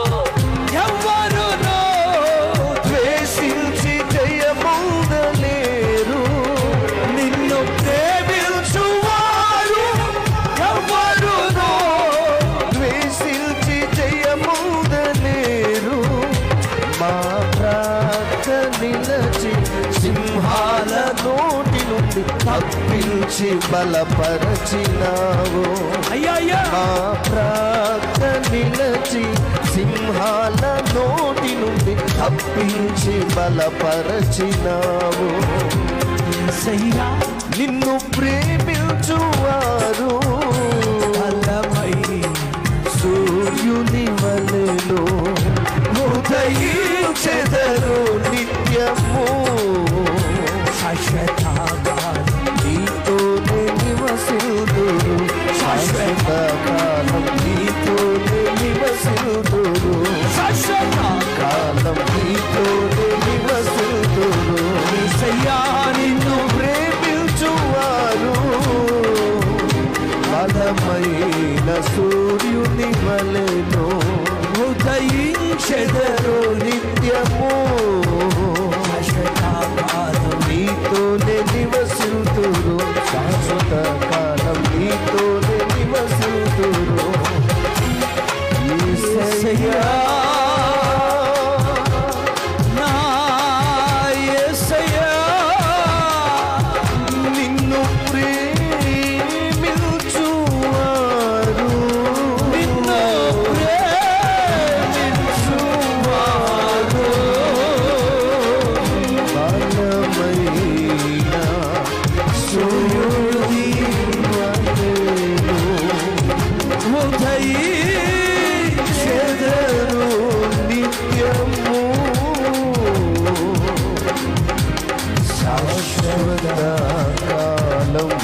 ఎవ్వరునో ద్వేషించి జయముందలేరు. నిన్ను ప్రేమించువారు ఎవ్వరునో ద్వేషించి జయముందలేరు. మా ప్రార్థ నిలచి సింహాల నోటి నుండి తప్పించి బలపరచినావు. అయ్యా మా ప్రార్థ నిలచి సింహాల నోటి నుండి తప్పించి బలపరచినావు. యేసయ్యా నిన్ను ప్రేమించువారు బలమైన సూర్యుని వలెను ఉదయించెదరు నిత్యము. శాశ్వత నీతోనే నివసింతురు. శాశ్వత కాలం నీతోనే నివసింతురు. శాశ్వత కాలం నీతోనే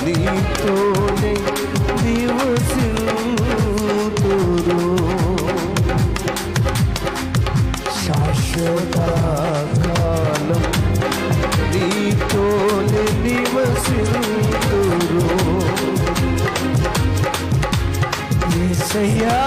నీతోనే నివసింతురు శాశ్వత కాలం నీతోనే నివసింతురు యేసయ్యా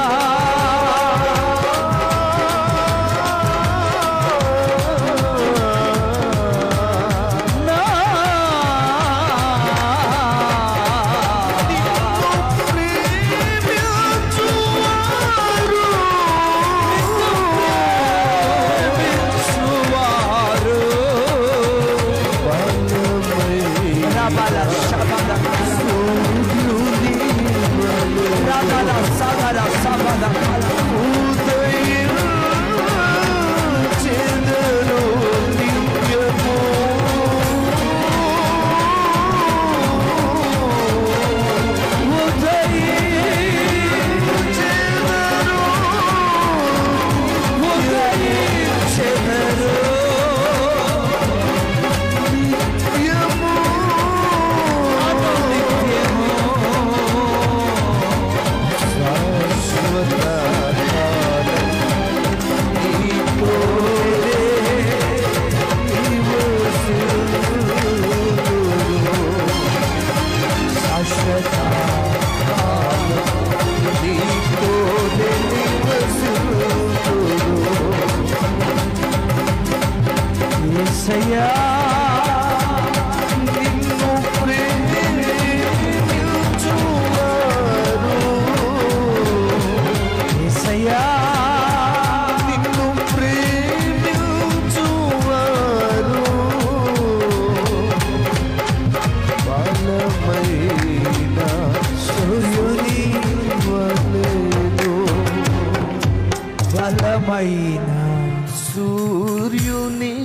సూర్యుని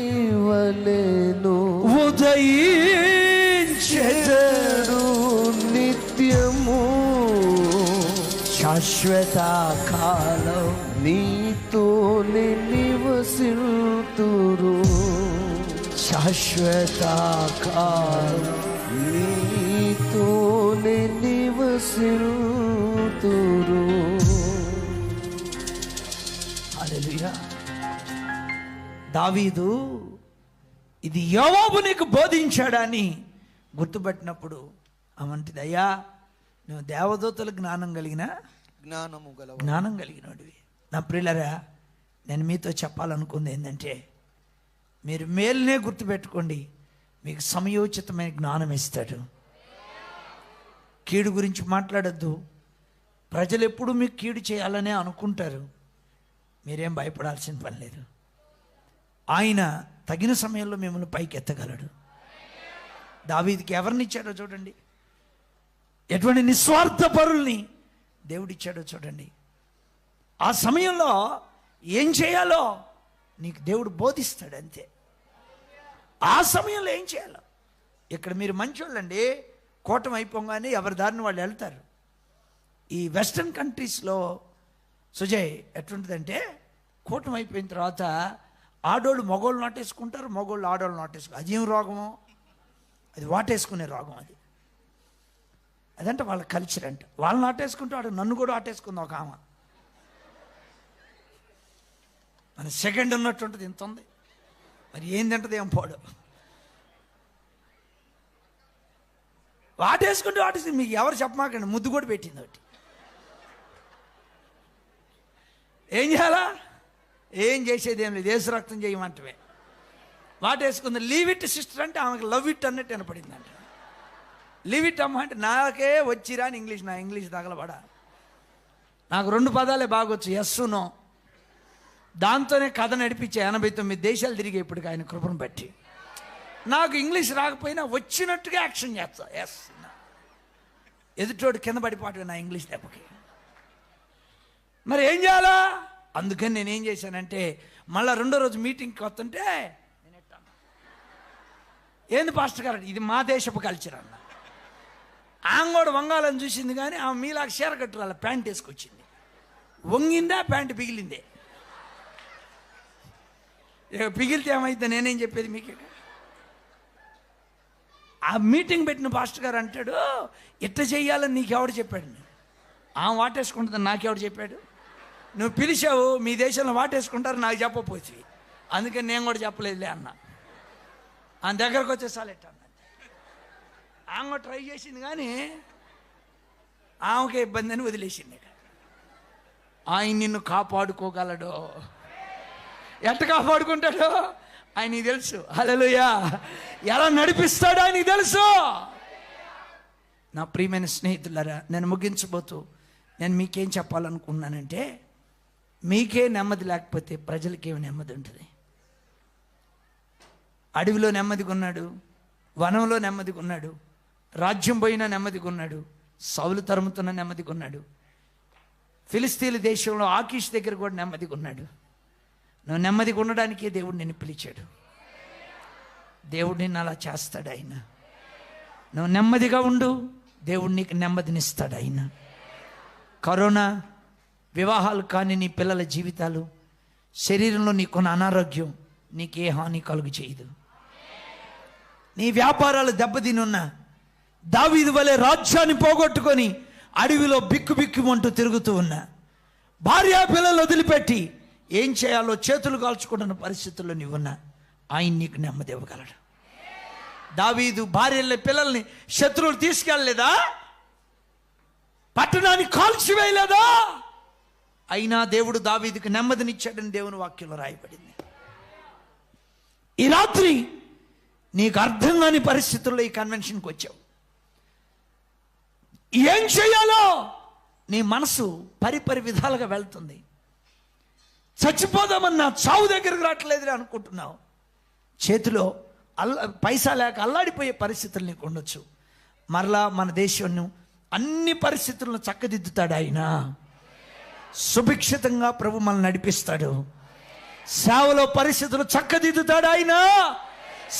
వలెను ఉదయించెదరు నిత్యము శాశ్వత కాలం నీతోనే నివసింతురు శాశ్వత కాలం నీతోనే నివసింతురు. హల్లెలూయా. దావీదు ఇది యోవాబు నీకు బోధించాడని గుర్తుపట్టినప్పుడు అవంటిది, అయ్యా నువ్వు దేవదూతల జ్ఞానం కలిగినోడివి. నా ప్రియులరా, నేను మీతో చెప్పాలనుకుంది ఏంటంటే, మీరు మేలునే గుర్తుపెట్టుకోండి, మీకు సమయోచితమైన జ్ఞానం ఇస్తాడు. కీడు గురించి మాట్లాడద్దు. ప్రజలు ఎప్పుడు మీకు కీడు చేయాలనే అనుకుంటారు. మీరేం భయపడాల్సిన పని లేదు. ఆయన తగిన సమయంలో మిమ్మల్ని పైకి ఎత్తగలడు. దావీదుకి ఎవరిని ఇచ్చాడో చూడండి, ఎటువంటి నిస్వార్థ పరుల్ని దేవుడిచ్చాడో చూడండి. ఆ సమయంలో ఏం చేయాలో నీకు దేవుడు బోధిస్తాడు అంతే. ఆ సమయంలో ఏం చేయాలో. ఇక్కడ మీరు మంచోళ్ళండి, కూటమి అయిపోగానే ఎవరి దారిని వాళ్ళు వెళ్తారు. ఈ వెస్ట్రన్ కంట్రీస్లో సుజయ్ ఎట్లుంటుందంటే, కూటమి అయిపోయిన తర్వాత ఆడోళ్ళు మగోళ్ళు నాటేసుకుంటారు, మగోళ్ళు ఆడోళ్ళు నాటేసుకుంటారు. అదేం రోగమో, అది వాటేసుకునే రోగం అది. అదంటే వాళ్ళ కల్చర్ అంట. వాళ్ళు నాటేసుకుంటే వాడు నన్ను కూడా ఆటేసుకుంది ఒక ఆమె. మన సెకండ్ ఉన్నట్టుంటుంది, ఇంత ఉంది, మరి ఏందంటది ఏం పోడు. వాటేసుకుంటే వాటేసి మీకు ఎవరు చెప్పమాకండి, ముద్దు కూడా పెట్టింది ఒకటి. ఏం చేయాలా? ఏం చేసేది ఏం లేదు, ఏసు రక్తం చేయమంటవే. వాటేసుకుంది. లీవ్ ఇట్ సిస్టర్ అంటే ఆమెకు లవ్ ఇట్ అన్నట్టు వినపడింది అంట. లీవ్ ఇట్ అమ్మ అంటే నాకే వచ్చిరా అని ఇంగ్లీష్, నా ఇంగ్లీష్ తగలబడా. నాకు 2 పదాలే బాగొచ్చు, ఎస్ నో. దాంతోనే కథ నడిపించే 89 దేశాలు తిరిగి ఇప్పటికి ఆయన కృపను బట్టి. నాకు ఇంగ్లీష్ రాకపోయినా వచ్చినట్టుగా యాక్షన్ చేస్తా, ఎస్. ఎదుటోడు కింద పడిపోవటం నా ఇంగ్లీష్ దెబ్బకి. మరి ఏం చేయాలా? అందుకని నేనేం చేశానంటే, మళ్ళీ 2వ రోజు మీటింగ్కి వస్తుంటే, ఏంది పాస్టర్ గారు, ఇది మా దేశపు కల్చర్ అన్న. ఆమె కూడా వంగాలని చూసింది, కానీ ఆమె మీలాగా చీర కట్టురాల ప్యాంట్ వేసుకొచ్చింది. వంగిందా ప్యాంట్ పిగిలిందే. పిగిలితే ఏమైతే నేనేం చెప్పేది మీకు? ఆ మీటింగ్ పెట్టిన పాస్టర్ గారు అంటాడు, ఇట్లా చెయ్యాలని నీకెవడు చెప్పాడు? ఆమె వాటేసుకుంటుంది, నాకెవడు చెప్పాడు? నువ్వు పిలిచావు, మీ దేశంలో వాటేసుకుంటారు, నాకు చెప్పపోయి, అందుకని నేను కూడా చెప్పలేదులే అన్న. ఆయన దగ్గరకు వచ్చేసాలు ఎట్ట అన్న. ఆమె కూడా ట్రై చేసింది కానీ ఆమెకే ఇబ్బంది అని వదిలేసింది. ఆయన నిన్ను కాపాడుకోగలడు. ఎట్ట కాపాడుకుంటాడో ఆయనకి తెలుసు. హల్లెలూయా. ఎలా నడిపిస్తాడో ఆయనకి తెలుసు. నా ప్రియమైన స్నేహితులారా, నేను ముగించబోతూ నేను మీకేం చెప్పాలనుకున్నానంటే, మీకే నెమ్మది లేకపోతే ప్రజలకేమి నెమ్మది ఉంటుంది? అడవిలో నెమ్మదిగా ఉన్నాడు, వనంలో నెమ్మదిగా ఉన్నాడు, రాజ్యం పోయినా నెమ్మదిగా ఉన్నాడు, సౌలు తరుముతున్న నెమ్మదిగా ఉన్నాడు, ఫిలిస్తీన్ల దేశంలో ఆకీష్ దగ్గర కూడా నెమ్మదిగా ఉన్నాడు. నువ్వు నెమ్మదిగా ఉండడానికే దేవుడు నిన్ను పిలిచాడు. దేవుడు నిన్ను అలా చేస్తాడు. ఆయన నువ్వు నెమ్మదిగా ఉండు, దేవుడు నీకు నెమ్మదినిస్తాడు. ఆయన కరోనా, వివాహాలు కాని నీ పిల్లల జీవితాలు, శరీరంలో నీకున్న అనారోగ్యం నీకే హాని కలుగు చేయదు. నీ వ్యాపారాలు దెబ్బతినున్నా, దావీదు వలె రాజ్యాన్ని పోగొట్టుకొని అడవిలో బిక్కు బిక్కుమంటూ తిరుగుతూ ఉన్నా, భార్యా పిల్లలు వదిలిపెట్టి ఏం చేయాలో చేతులు కాల్చుకుంటున్న పరిస్థితుల్లో నీవున్నా, ఆయన నీకు నెమ్మది ఇవ్వగలడు. దావీదు భార్యల్ని పిల్లల్ని శత్రువులు తీసుకెళ్ళలేదా? పట్టణాన్ని కాల్చివేయలేదా? అయినా దేవుడు దావీదుకు నెమ్మదినిచ్చాడని దేవుని వాక్యంలో రాయబడింది. ఈ రాత్రి నీకు అర్థం కాని పరిస్థితుల్లో ఈ కన్వెన్షన్కి వచ్చావు. ఏం చేయాలో నీ మనసు పరిపరి విధాలుగా వెళ్తుంది. చచ్చిపోదామన్నా చావు దగ్గరకు రావట్లేదులే అనుకుంటున్నావు. చేతిలో పైసా లేక అల్లాడిపోయే పరిస్థితులు నీకు ఉండొచ్చు. మరలా మన దేశాన్ని అన్ని పరిస్థితులను చక్కదిద్దుతాడు ఆయన. సుభిక్షితంగా ప్రభు మనల్ని నడిపిస్తాడు. సేవలో పరిస్థితులు చక్కదిద్దుతాడు ఆయన.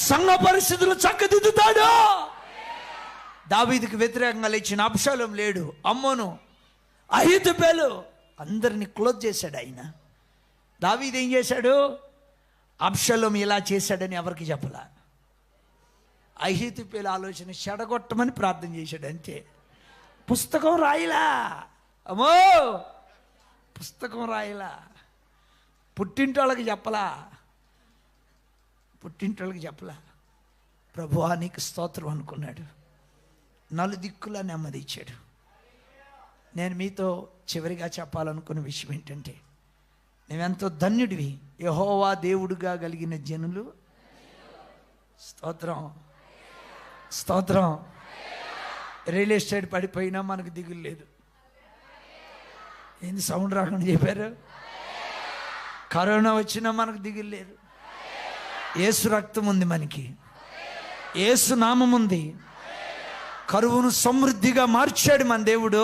సంఘ పరిస్థితులు చక్కదిద్దుతాడు. దావీదుకు వ్యతిరేకంగా లేచిన అబ్షాలోము లేడు, అమ్మోను, అహీతోపెలు అందరినీ క్లోజ్ చేశాడు ఆయన. దావీదు ఏం చేశాడు? అబ్షాలోము ఇలా చేశాడని ఎవరికి చెప్పలా. అహీతోపెలు ఆలోచన చెడగొట్టమని ప్రార్థన చేశాడు అంతే. పుస్తకం రాయిలా, అమ్మో పుస్తకం రాయిలా, పుట్టింటోళ్ళకి చెప్పలా, పుట్టింటోళ్ళకి చెప్పలా. ప్రభువా నీకు స్తోత్రం అనుకున్నాడు. నలుదిక్కులా నెమ్మది ఇచ్చాడు. నేను మీతో చివరిగా చెప్పాలనుకున్న విషయం ఏంటంటే, నువ్వెంతో ధన్యుడివి. యెహోవా దేవుడుగా కలిగిన జనులు. స్తోత్రం, స్తోత్రం. రియల్ ఎస్టేట్ పడిపోయినా మనకు దిగులు లేదు. ఏంది సౌండ్ రాకుండా చెప్పారు? కరోనా వచ్చినా మనకు దిగులు లేదు. యేసు రక్తం ఉంది మనకి, యేసు నామం ఉంది. కరువును సమృద్ధిగా మార్చాడు మన దేవుడు.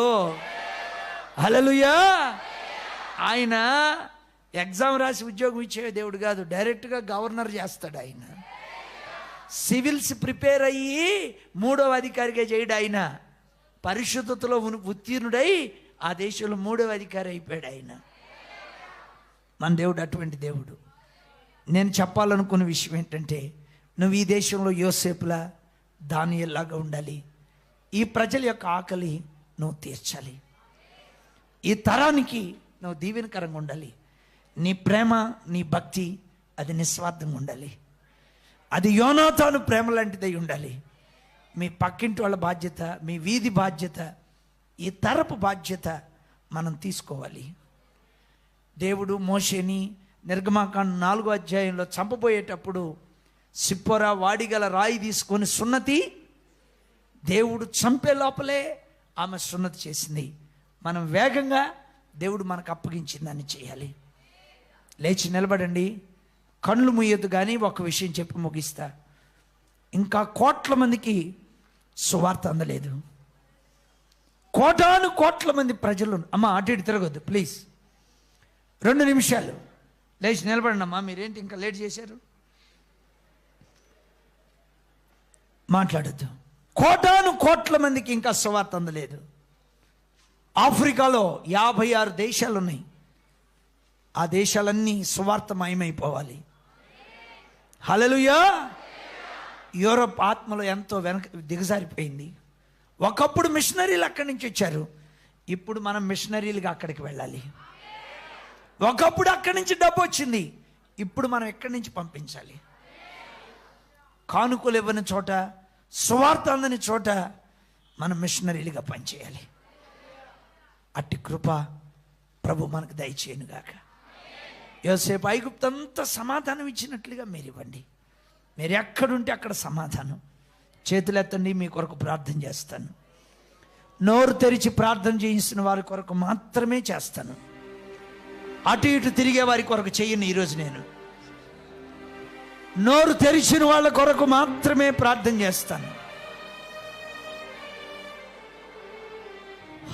హల్లెలూయా. ఆయన ఎగ్జామ్ రాసి ఉద్యోగం ఇచ్చే దేవుడు కాదు, డైరెక్ట్గా గవర్నర్ చేస్తాడు ఆయన. సివిల్స్ ప్రిపేర్ అయ్యి 3వ అధికారిగా చేయడు ఆయన. పరిశుద్ధతలో ఉత్తీర్ణుడై ఆ దేశంలో 3వ అధికారి అయిపోయాడు ఆయన. మన దేవుడు అటువంటి దేవుడు. నేను చెప్పాలనుకున్న విషయం ఏంటంటే, నువ్వు ఈ దేశంలో యోసేపులా, దానియేలులాగా ఉండాలి. ఈ ప్రజల యొక్క ఆకలి నువ్వు తీర్చాలి. ఈ తరానికి నువ్వు దీవెనకరంగా ఉండాలి. నీ ప్రేమ, నీ భక్తి అది నిస్వార్థంగా ఉండాలి. అది యోనాతాను ప్రేమ లాంటిదై ఉండాలి. మీ పక్కింటి వాళ్ళ బాధ్యత, మీ వీధి బాధ్యత, ఈ తరపు బాధ్యత మనం తీసుకోవాలి. దేవుడు మోషేని నిర్గమాకాండ 4వ అధ్యాయంలో చంపబోయేటప్పుడు సిప్పోరా వాడిగల రాయి తీసుకొని సున్నతి, దేవుడు చంపే లోపలే ఆమె సున్నతి చేసింది. మనం వేగంగా దేవుడు మనకు అప్పగించిందని చేయాలి. లేచి నిలబడండి, కళ్ళు మూయొద్దు. కానీ ఒక విషయం చెప్పి ముగిస్తా. ఇంకా కోట్ల మందికి సువార్త అందలేదు. కోటాను కోట్ల మంది ప్రజలు. అమ్మ అటు ఇటు తిరగొద్దు ప్లీజ్, 2 నిమిషాలు లేచి నిలబడండి. అమ్మా మీరేంటి ఇంకా లేట్ చేశారు? మాట్లాడద్దు. కోటాను కోట్ల మందికి ఇంకా సువార్త అందలేదు. ఆఫ్రికాలో 56 దేశాలు ఉన్నాయి. ఆ దేశాలన్నీ సువార్తమయమైపోవాలి. హల్లెలూయా. యూరోప్ ఆత్మలో ఎంతో దిగజారిపోయింది. ఒకప్పుడు మిషనరీలు అక్కడి నుంచి వచ్చారు, ఇప్పుడు మనం మిషనరీలుగా అక్కడికి వెళ్ళాలి. ఒకప్పుడు అక్కడి నుంచి డబ్బు వచ్చింది, ఇప్పుడు మనం ఎక్కడి నుంచి పంపించాలి. కానుకలు ఇవ్వని చోట, సువార్త అందని చోట మనం మిషనరీలుగా పనిచేయాలి. అట్టి కృప ప్రభు మనకు దయచేయనుగాక. యోసేపు ఐగుప్తంతా సమాధానం ఇచ్చినట్లుగా మీరు ఇవ్వండి. మీరు ఎక్కడుంటే అక్కడ సమాధానం. చేతులెత్తండి, మీ కొరకు ప్రార్థన చేస్తాను. నోరు తెరిచి ప్రార్థన చేయించిన వారి కొరకు మాత్రమే చేస్తాను. అటు ఇటు తిరిగే వారి కొరకు చెయ్యను. ఈరోజు నేను నోరు తెరిచిన వాళ్ళ కొరకు మాత్రమే ప్రార్థన చేస్తాను.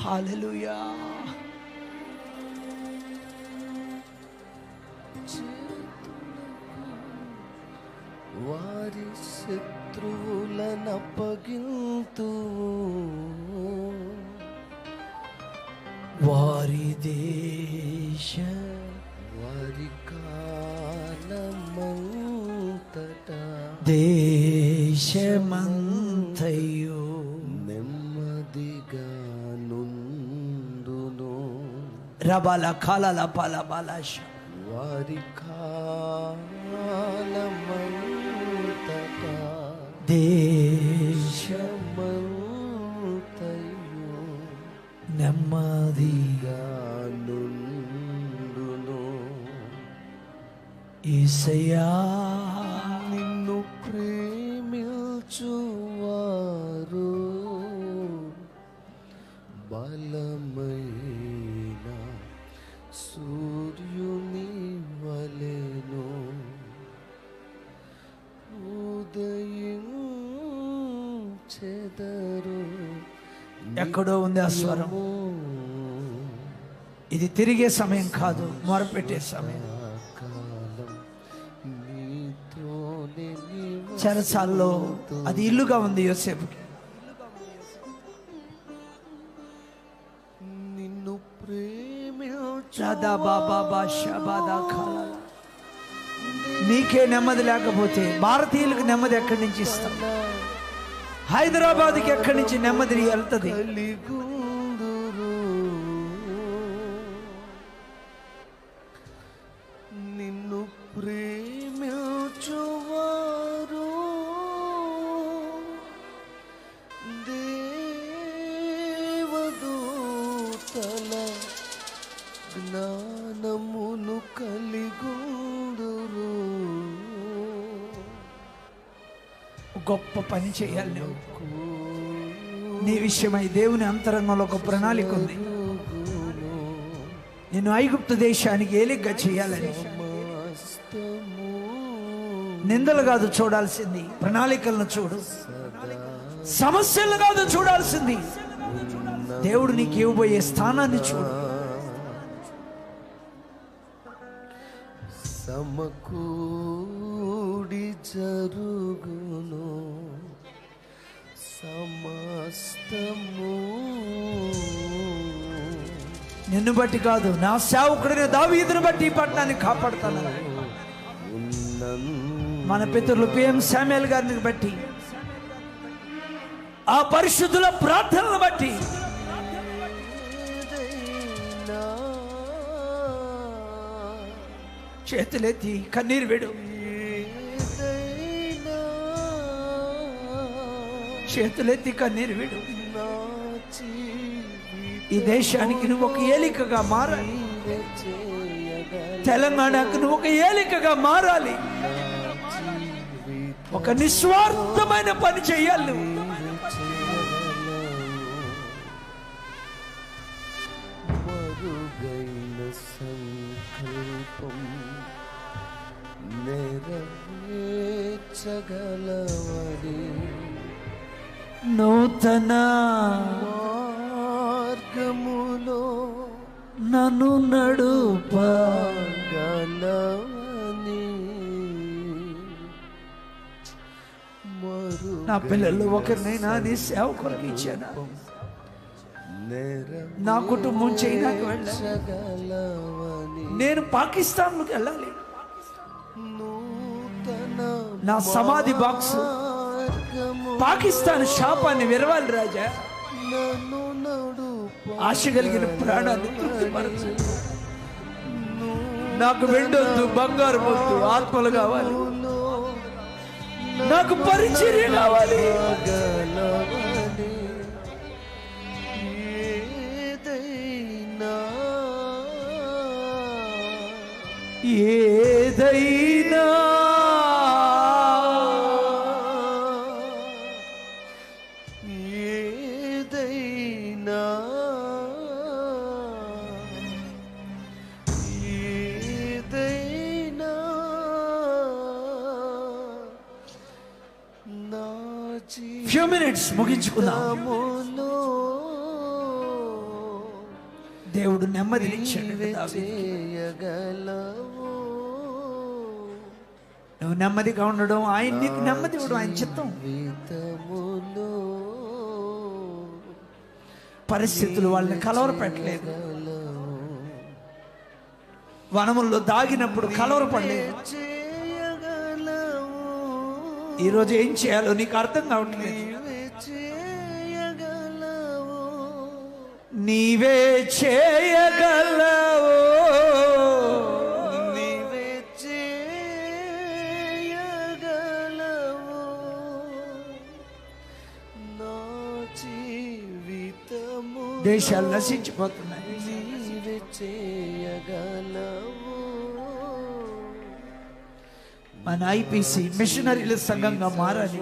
హల్లెలూయా. వారి శత్రువులనప్పగింతు, వారి దేశ వారి కాలమంతట దేశమంతయు నెమ్మదిగా నుండును. రబల కలల పల బలశ వారి కాలమంతట దేశమంతయు నెమ్మదిగా నుండును. యేసయ్యా, నిన్ను ప్రేమించువారు బలమైన సూర్యుని వలెను ఉదయించెదరు. ఎక్కడో ఉంది ఆ స్వరం. ఇది తిరిగే సమయం కాదు, మొరపెట్టే సమయం. చెరసాల్లో అది ఇల్లుగా ఉంది యోసేపుకి. నిన్ను నీకే నెమ్మది లేకపోతే భారతీయులకు నెమ్మది ఎక్కడి నుంచి ఇస్తాం? హైదరాబాద్కి ఎక్కడి నుంచి నెమ్మది వెళ్తుంది? నిన్ను ప్రేమించువారు దేవదూతల జ్ఞానమును కలిగుందురు. గొప్ప పని చేయాలి నువ్వు. నీ విషయమై దేవుని అంతరంగంలో ఒక ప్రణాళిక ఉంది. నేను ఐగుప్తు దేశానికి ఏలిగ్గా చేయాలని. నిందలు కాదు చూడాల్సింది, ప్రణాళికలను చూడు. సమస్యలు కాదు చూడాల్సింది, దేవుడు నీకు ఇవ్వబోయే స్థానాన్ని చూడు. సమకూడి జరుగును సమస్తము. నిన్ను బట్టి కాదు, నా సేవకుడిని దావీదును బట్టి ఈ పట్టణాన్ని కాపాడుతాను. మన పితరులు పిఎం శామ్యూయల్ గారిని బట్టి, ఆ పరిశుద్ధుల ప్రార్థనలను బట్టి, చేతులెత్తి కన్నీరు విడు. చేతులెత్తి కన్నీరు విడు. ఈ దేశానికి నువ్వు ఒక ఏలికగా మారాలి. తెలంగాణకు నువ్వు ఒక ఏలికగా మారాలి. ఒక నిస్వార్థమైన పని చేయాలి నువ్వు. మరుగైన సంకల్పం నెరవేర్చగలవని నూతన మార్గములో నన్ను నడుపగలవని. నా పిల్లలు ఒకరినైనా నీ సేవ కొరకు ఇచ్చానా? నా కుటుంబం చైనాకి వెళ్ళాలి, నేను పాకిస్తాన్లోకి వెళ్ళాలి. నా సమాధి బాక్స్ పాకిస్తాన్ శాపాన్ని విరవాలి రాజా. నన్ను నడుపు ఆశ కలిగిన ప్రాణాన్ని తృప్తిపరచు. నాకు వెండొద్దు, బంగారు వద్దు, ఆత్మలు కావాలి. నాకు పరిచర్య కావాలి. గలవని ఏదైనా ఏదైనా ఏదైనా నా ఫ్యూ మినిట్స్ ముగించుకుందాం. జీవితములో దేవుడు నెమ్మదినిచ్చాడు దావీదుకి. చేయగలవు నువ్వు నెమ్మదిగా ఉండడం, ఆయన నీకు నెమ్మది ఇవ్వడం ఆయన చిత్తం. జీవితములో పరిస్థితులు వాళ్ళని కలవరపెట్టలేదు. వనముల్లో దాగినప్పుడు కలవరపడలేదు. చేయగలవు ఈరోజు ఏం చేయాలో నీకు అర్థం కావట్లేదు. చేయగలవు నీవే చేయగలవు, నీవే చేయగలవు నా జీవితము దేశాలు నశించిపోతున్నాయి. నీవే చేయగలవు మన ఐపీసీ మిషనరీల సంఘంగా మారాలి.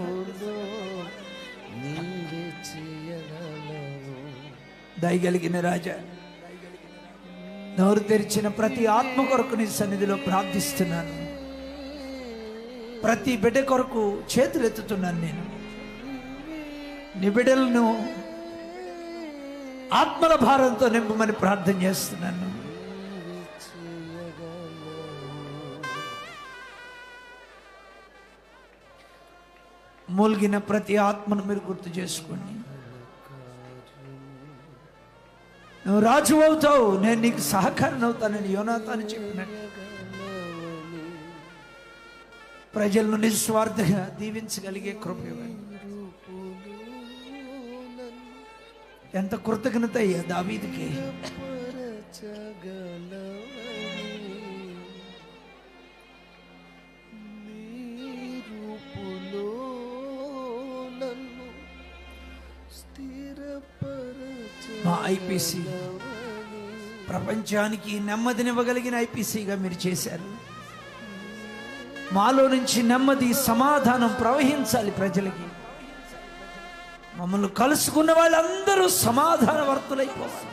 నీవే చేయగలవు దయగలిగిన రాజా, నోరు తెరిచిన ప్రతి ఆత్మ కొరకు నీ సన్నిధిలో ప్రార్థిస్తున్నాను. ప్రతి బిడ్డ కొరకు చేతులెత్తుతున్నాను. నేను నీ బిడ్డలను ఆత్మల భారంతో నింపమని ప్రార్థన చేస్తున్నాను. మూలిగిన ప్రతి ఆత్మను మీరు గుర్తు చేసుకోండి. నువ్వు రాజు అవుతావు, నేను నీకు సహకారం అవుతానని యోనాతాను చెప్పినట్టు ప్రజలను నిస్వార్థంగా దీవించగలిగే కృప ఇవ్వండి. ఎంత కృతజ్ఞత అయ్యా దావీదుకి. మా ఐపీసీ ప్రపంచానికి నెమ్మదినివ్వగలిగిన ఐపీసీగా మీరు చేశారు. మాలో నుంచి నెమ్మది, సమాధానం ప్రవహించాలి ప్రజలకి. మమ్మల్ని కలుసుకున్న వాళ్ళందరూ సమాధానవర్తులైపోవాలి.